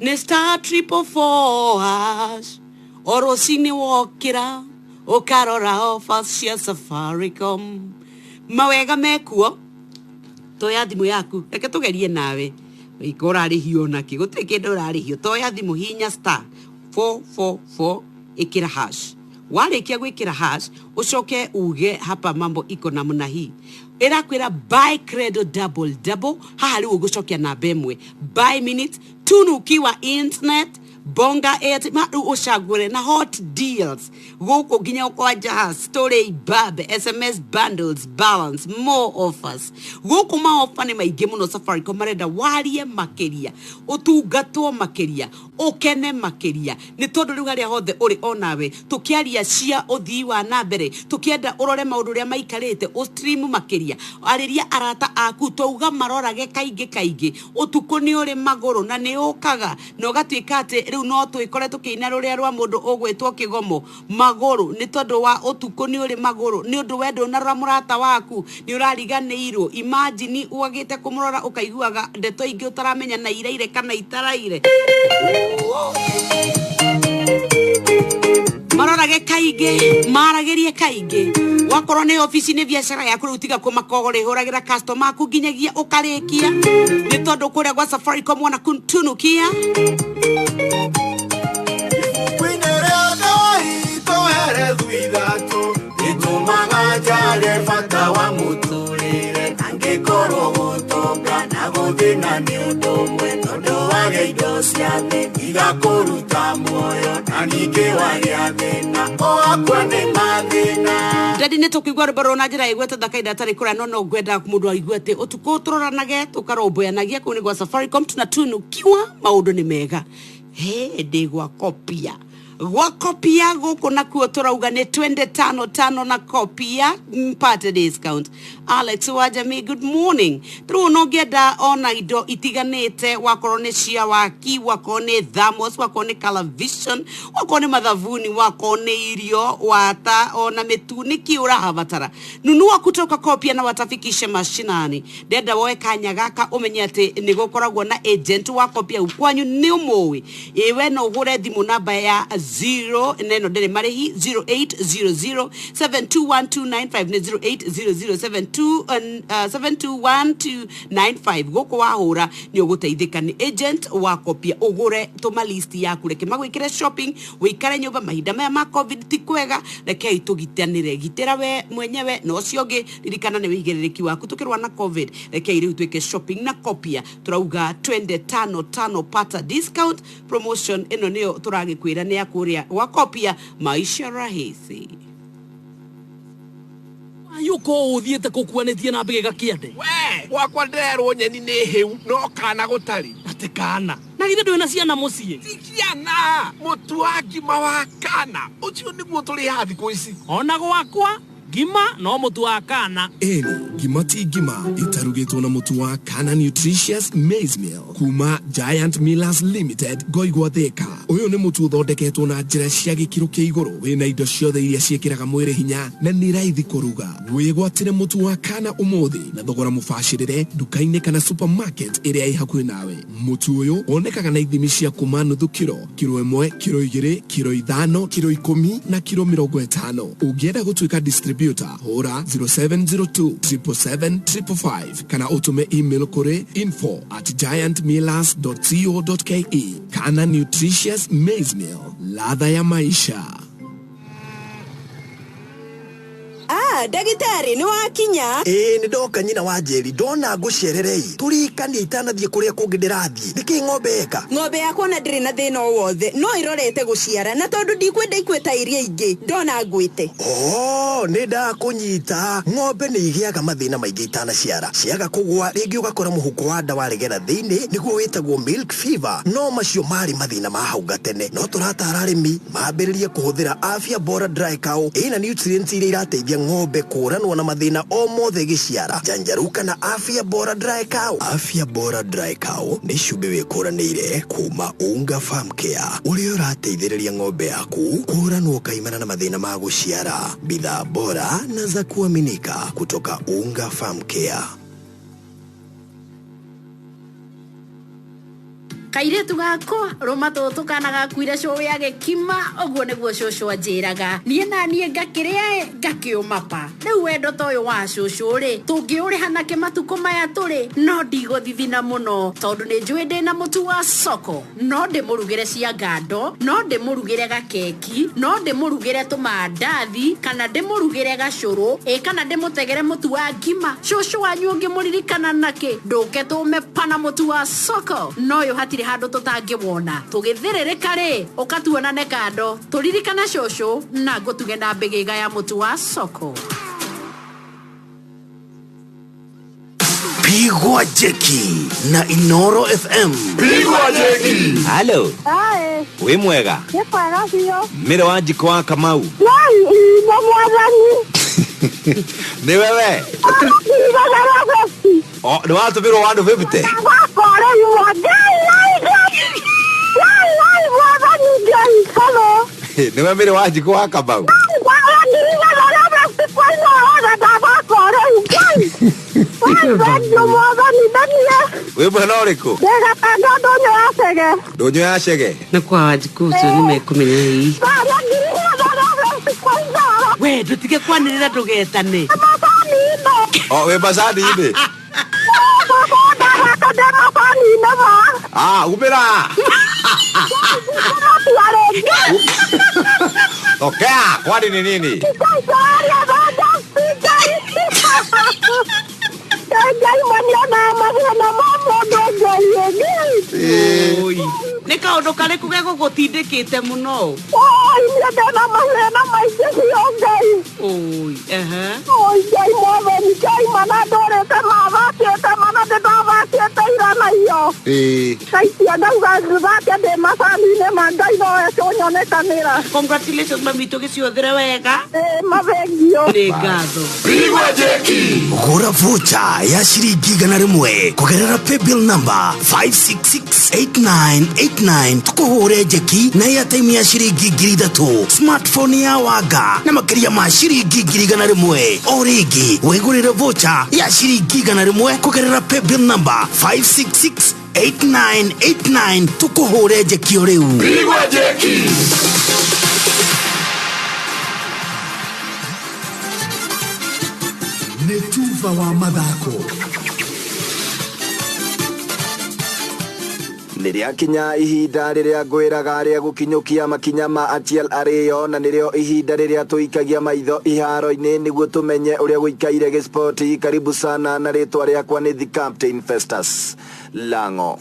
nĩ *444# o rũcinĩ wokĩra ũkarora offers cia Safaricom mawega mekuo toya thimũ yaku reke tũgerie nawe ũrarĩhio nakĩ gũtirĩ kĩndũ ũrarĩhio toya thimũ hinya *444 ĩkĩra hash warĩkia gwĩkĩra hash ucoke uge hapa mambo iko namna hii irakwira buy credo double haha rĩu ũgũcokia namba ĩmwe buy minute tunukiwa internet bonga ma ushagure na hot deals goko ginya kwa jaha story babe SMS bundles balance more offers goko ma offer ni maingĩ mũno Safaricom marenda warie makeria utungatwo makeria ukene makeria ni tondu rĩu harĩa hothe uri onawe tukiaria cia uthii wa na mbere tukienda urore maundu ria maikarite o stream makeria ariria arata aku touga marorage kaingĩ utuko ni uri maguru na ni ukaga na ũgatuĩka atĩ rĩu no twĩkore tũkĩina rũrĩa rwa mũndũ ũgwĩtwo kĩgomo magũrũ nĩ tondũ wa ũtukũ nĩ ũrĩ magũrũ nĩ ũndũ wendo na rwa mũrata waku nĩ ũrariganĩirwo imagine ũgagĩte kũmũrora ũkaiguaga ndeto ingĩ ũtaramenya na iraire kana itaraire marorage kaingĩ maragerie kaingĩ wakorwo nĩ ofici nĩ biacara yaku rĩu tiga kũmakogore hũragĩra customer aku nginyagia ũkarĩkia nĩ tondũ kũrĩa gwa Safaricom wana kutunukia Jare fata wa muturire angekoro gutonga na guthina ni undu mwe tondu wage indo ciathe igakuruta muoyo na ningĩ wagĩa thĩna o akwa nĩ mathĩna ndadi nĩ tũkĩigua rũbaro na njĩra ĩgwete thakaida tarĩ kũrĩa no ngwenda mũndũ aigue atĩ ũtukũ tũroranage tũkarũmbũyanagia kũu nĩ gwa Safaricom tunatunukiwa maũndũ nĩ mega ndĩ gwa kopia wakopia goko na kuo turauga ni 25 na kopia mpate discount Alex Wajami good morning through no geda ona ido itiganete wakoro ne cia waki wakone thamos wakone television wakone madhavuni wakone irio wata ona metuniki urahavatara nunua kutoka kopia na watafikishe mashinani deda woe kanya gaka umenye ati ni gukoragwo na agent wa kopia ukwanyu ni umoi ewe no gure thimu namba ya 0 neno dele marehi 0800721295 0800721295 goko wahura ni uguteithika ni agent wa kopia ugure tuma list yaku reke magwikire shopping wikare nyumba mahinda maya ma covid ti kwega reke itugitanire gitera we mwenyewe no cionge ririkana ni wigerereki waku tukirwa na covid reke iri utweke shopping na kopia turauga 25 pata discount promotion ino nio turagikwira ni akuria wa kopia maisha rahisi yuko uthiete kukuanetie na mbege gakiande we gwakwa nderwo nyeni ni hiu no kana gutari ati kana na githe ndwina ciana mucie ciana mutu wa ngima wa kana ucio niguo turi hathi ku ici ona gwakwa ngima no mutu wa kana eni ngima ti ngima itarugitwo na mutu wa Kana Nutritious Maize Meal kuma Giant Millers Limited Goigwa Thika uyu ni mutu uthondeketwo na njira cia gikiro kia iguru wina indo ciothe iria ciekiraga mwiri hinya na ni raithi kuruga wigwatire mutu wa Kana umuthi na thogora mubashirire dukaini kana supermarket iria i hakuhi nawe mutu uyu onekaga na ithimi cia kuma nuthu kilo 1 kilo 2 kilo 5 kilo 10 na kilo 50 ungienda gutuika distributor hora 0702777555 kana utume email kore info@giantmillers.co.ke Kana Nutritious Maize Meal ladha ya maisha Dagitari ni wakinya. Ni ndoka nyina wa Njeri ndona ngucererei turikania itanathie kuria kungi ndirathie niki ng'ombe eka ng'ombe yakwa na ndiri na thina o wothe no irorete guciara na tondu ndikwenda ikweta iria ingi ndona ngwite ni ndakunyita ng'ombe ni igiaga mathina maingi itanaciara ciaga kugwa ringi ugakora muhuko wa ndawa regera thiini niguo witagwo milk fever no macio mari mathina ma hau gatene no turatara arimi mambiririe kuhuthira Afya Bora Dry Cow ina nutrients iria irateithia ng'ombe kuranwo na mathina o mothe giciara janjaruka na Afya Bora Dry Cow. Afya Bora Dry Cow ni cumbi wikuranire kuma Unga Farm Care uria urateithiriria ng'ombe yaku kuranwo kaimana na mathina ma guciara. Bidhaa bora na za kuaminika kutoka Unga Farm Care. Kairetu gakwa romato tukanaga kwira show ya gekima oguo niguo shosho anjiraga nie na nie ngakiria ngakiumapa riu wendo toyo wa shosho ri tungiuriha nake matuko maya turi no ndigothithina muno tondu ni njui ndina mutu wa soko no ndimurugire cia ngando no ndimurugire gakeki no ndimurugire tumandathi kana ndimurugire gacuru kana ndimutegere mutu wa ngima shosho wanyu ungimuririkana nake nduke tume pana mutu wa soko no yo hatire handu tutangibona tugithiririka ri ukatuona ne kando turirikana shosho na ngutuge na mbigiga ya mutu wa soko. Pigwa jeki na Inoro FM. Pigwa jeki. Halo. Hai. We mwega. Yekwega biyo. Mire wa Njiko wa Kamau. Ni mwathani. Ni wewe. Ni watumirwo wa andu 50. Wakore ni we mire wa Njiko wa Kamau. We mwana uriku? Ndonyo ya Chege. Na kwa Wanjiku nimekumenya hii. We ndutige kwanirira ndugetane. We Mbacani ine. Umira. Tokea, kwani ni nini? Nä kaå karä ge gå gå tindä muno ndena mahena maingä cio Ngai mwathani Ngai mana ndorete mathakĩte mana ndĩndathakĩte ira na iyo Ngai ndauga thake ndĩ macani-inĩ ma Ngai no ecũnyonekanĩra. Congratulations mami tũgĩciũthĩre wega mathengio nĩ ngatho. Pigwa jeki. Gura vocha ya shilingi 100 kugerera paybill number 5668989 tukuhure jeki na airtime ya shilingi 3,000 smartphone ya wanga na makiria ma shilingi 100 origi wegurire vocha ya shilingi 100 kugerera paybill number 5668989 tukuhure jeki oriu. Pigwa jeki. Netuva wa mathako niria kinya ihinda riria ngwiraga ria gukinyukia makinya ma Atiel Ariyo na nirio ihinda riria tuikagia maitho iharo-ini niguo tumenye uria guikaire gisporti. Karibu sana na ritwa riakwa ni The Captain Festus Lango.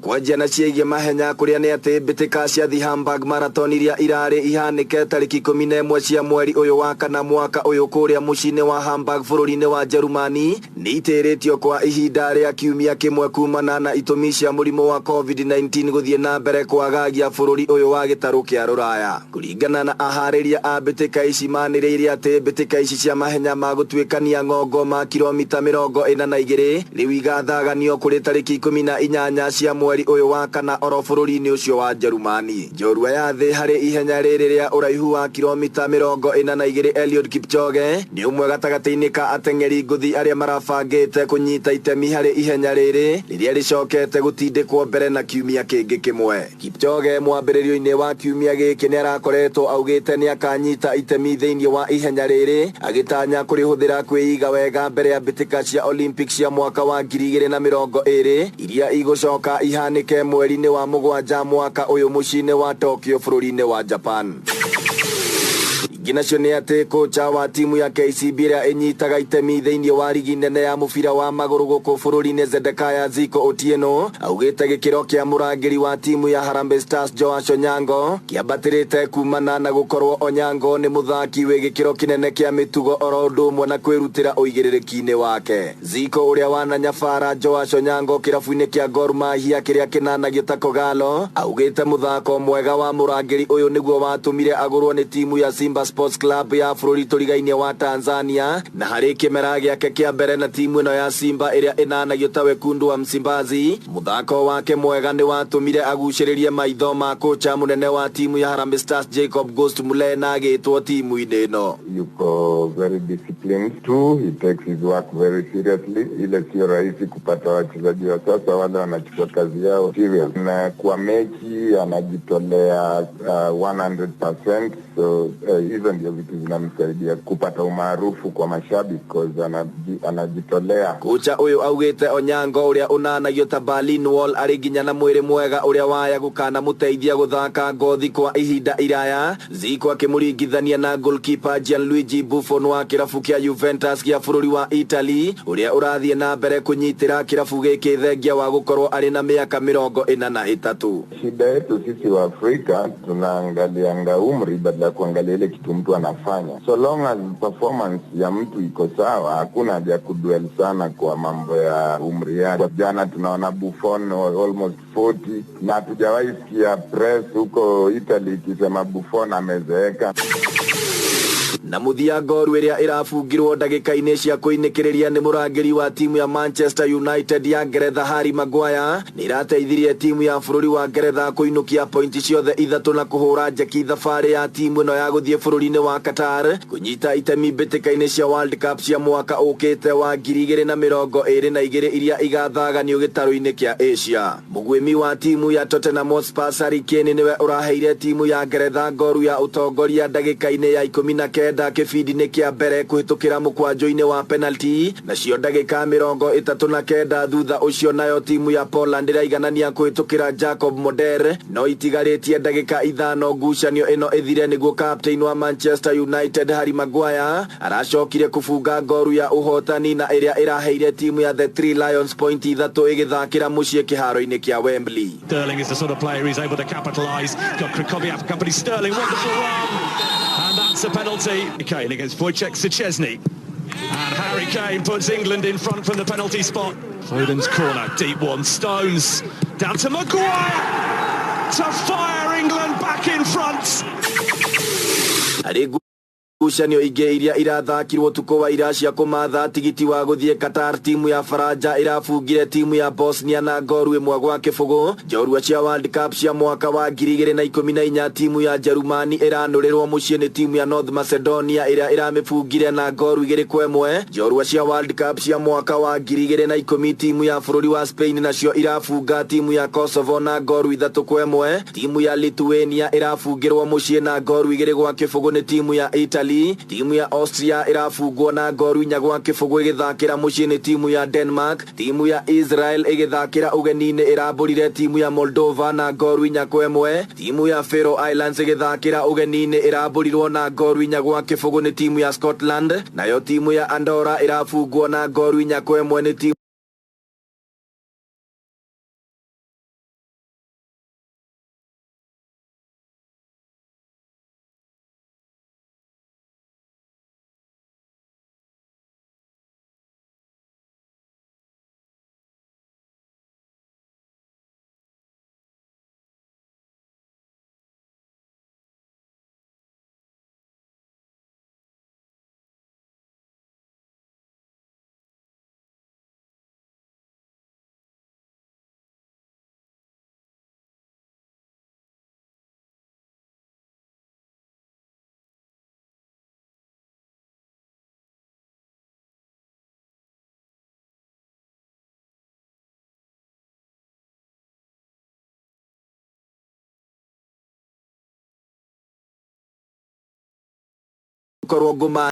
Kwanjia na ciĩgie mahenya kuria ni ati mbitika cia The Hamburg Marathon iria irari ihanike tariki 11 cia mweri uyu wa kana mwaka uyu kuria mucini wa Hamburg bururi-ini wa Jerumani ni itiritio kwa ihinda ria kiumia kimwe kumana na itumi cia murimu wa COVID-19 guthie na mbere kwagagia bururi uyu wa gitaru kia Ruraya. Kuringana na ahariria a mbitika ici maniriire ati mbitika ici cia mahenya ma gutwikania ngongo ma kilomita 42 riu igathaganio kuri tariki 18 cia mweri uyu wa kana oro bururi-ini ucio wa Jerumani. Njorua ya thi hari ihenya riri ria uraihu wa kilomita 42 Eliud Kipchoge ni umwe gatagati-ini ka ateng'eri nguthi aria marabangite kunyita itemi hari ihenya riri riria ricokete gutindikwo mbere na kiumia kingi kimwe. Kipchoge mwambiririo-ini wa kiumia giki ni arakoretwo augite ni akanyita itemi thiini wa ihenya riri agitanya kurihuthira kwiiga wega mbere ya mbitika cia Olympics cia mwaka wa 2020 iria igucoka ihanike mweri-ini wa 7 mwaka uyu mucini wa Tokyo bururi-ini wa Japan. inginacio nĩ atĩ kocha wa timu ya KCB ĩrĩa ĩnyitaga itemi thĩinĩ wa ligi nene ya mũbira wa magũrũ gũkũ bũrũri-inĩ Zedekaya Ziko Otieno augĩte gĩkĩro kĩa mũrangĩri wa timu ya Harambee Stars Joash Onyango kĩambatĩrĩte kumana na gũkorwo Onyango nĩ mũthaki wĩ gĩkĩro kĩnene kĩa mĩtugo oro ũndũ ũmwe na kwĩrutĩra ũigĩrĩrĩki-inĩ wake. Ziko ũrĩa wana nyabara Joash Onyango kĩrabu-inĩ kĩa Gor Mahia kĩrĩa kĩnanagio ta Kogalo augĩte mũthako mwega wa mũrangĩri ũyũ nĩguo watũmire agũrwo nĩ timu ya Simba Sports Club ya bũrũri tũrigainie wa Tanzania na harĩ kĩmera gĩake kĩa mbere na timu ĩno ya Simba ĩrĩa ĩnanagio ta Wekundu wa Msimbazi. Mũthako wake mwega nĩ watũmire agucĩrĩrie maitho ma kocha mũnene wa timu ya Harambee Stars Jacob Ghost Mulee na agĩtwo timu-inĩ ĩno. Yuko very disciplined too, he takes his work very seriously. Ile sio rahisi kupata wachezaji wa sasa wale wanachukua kazi yao serious, na kwa mechi anajitolea 100%. So hizo ndio vitu zinamsaidia kupata umaarufu kwa mashabiki because anajitolea. Kocha uyu augite Onyango uria unanagio ta Berlin Wall ari nginya na mwiri mwega uria waya gukana muteithia guthaka ngothi kwa ihinda iraya. Ziko akimuringithania na goalkeeper Gianluigi Buffon wa kirabu kia Juventus kia bũrũri wa Italy uria urathie na mbere kunyitira kirabu giki thengia wa gukorwo ari na miaka 43. Shida yetu sisi wa Afrika tunaangalia umri badala kuangalia ile kitu mtu anafanya. So long as performance ya mtu iko sawa, hakuna haja kuduel sana kwa mambo ya umri yake. Jana tunaona Buffon almost 40 na hatujawahi sikia press huko Italy ikisema Buffon amezeeka. Na muthia Gor ĩrĩa ĩrafungirwo ndagĩka-inĩ cia kũinĩkĩrĩria nĩ mũrangĩri wa timu ya Manchester United ya Ngeretha Harry Maguire nĩ irateithirie timu ya bũrũri wa Ngeretha kũinũkia pointi ciothe ithatũ na kũhũra njeki thabarĩ ya timu ĩno ya gũthiĩ bũrũri-inĩ wa Qatar kũnyita itemi mbĩtĩka-inĩ cia World Cup cia mwaka ũkĩte wa 2022 iria igathaganio gĩtarũ-inĩ kĩa Asia. Mũgwĩmi wa timu ya Tottenham Hotspur Harry Kane nĩwe ũraheire timu ya Ngeretha ngoru ya ũtongoria ndagĩka-inĩ ya 19 kĩbindi-inĩ kĩa mbere kũhĩtũkĩra mũkwanjũ-inĩ wa penalty nacio ndagĩka 39 thutha ũcio nayo timu ya Poland ĩraiganania kũhĩtũkĩra Jacob Moder no itigarĩtie ndagĩka 5 ngucanio ĩno ĩthire nĩguo captain wa Manchester United Harry Maguire aracokire kũbunga ngoru ya ũhotani na ĩrĩa ĩraheire timu ya The Three Lions point 3 ĩgĩthakĩra mũciĩ kĩharo-inĩ kĩa Wembley. Sterling is the sort of player who's able to capitalize. Got Krychowiak, company Sterling, wonderful run. And that's a penalty. Kane against Wojciech Szczesny. And Harry Kane puts England in front from the penalty spot. Foden's corner, deep one. Stones down to Maguire to fire England back in front. Ngucanio ingĩ iria irathakirwo tuko wa ira cia kũmatha tigiti wa gũthiĩ Qatar timu ya Faranja irafungire timu ya Bosnia na ngoru ĩmwe gwa kĩbũgũ. Njorua cia World Cup cia mwaka wa 2014 timu ya Jerumani iranũrĩrwo mũciĩ nĩ timu ya North Macedonia ĩrĩa iramĩbungire na ngoru 2-1. Njorua cia World Cup cia mwaka wa 2010 timu ya bũrũri wa Spain nacio irafunga timu ya Kosovo na ngoru 3-1. Timu ya Lithuania irafungirwo mũciĩ na ngoru 2-0 nĩ timu ya Italy. Timu ya Austria irafungwo na ngoru 4 gwa kĩbũgũ ĩgĩthakĩra mũciĩ nĩ timu ya Denmark. Timu ya Israel ĩgĩthakĩra ũgeni-inĩ ĩrambũrire timu ya Moldova na ngoru 4-1. Timu ya Faroe Islands ĩgĩthakĩra ũgeni-inĩ ĩrambũrirwo na ngoru 4 gwa kĩbũgũ nĩ timu ya Scotland. Nayo timu ya Andorra ĩrafungwo na ngoru 4-1 nĩ timu korwo ngũma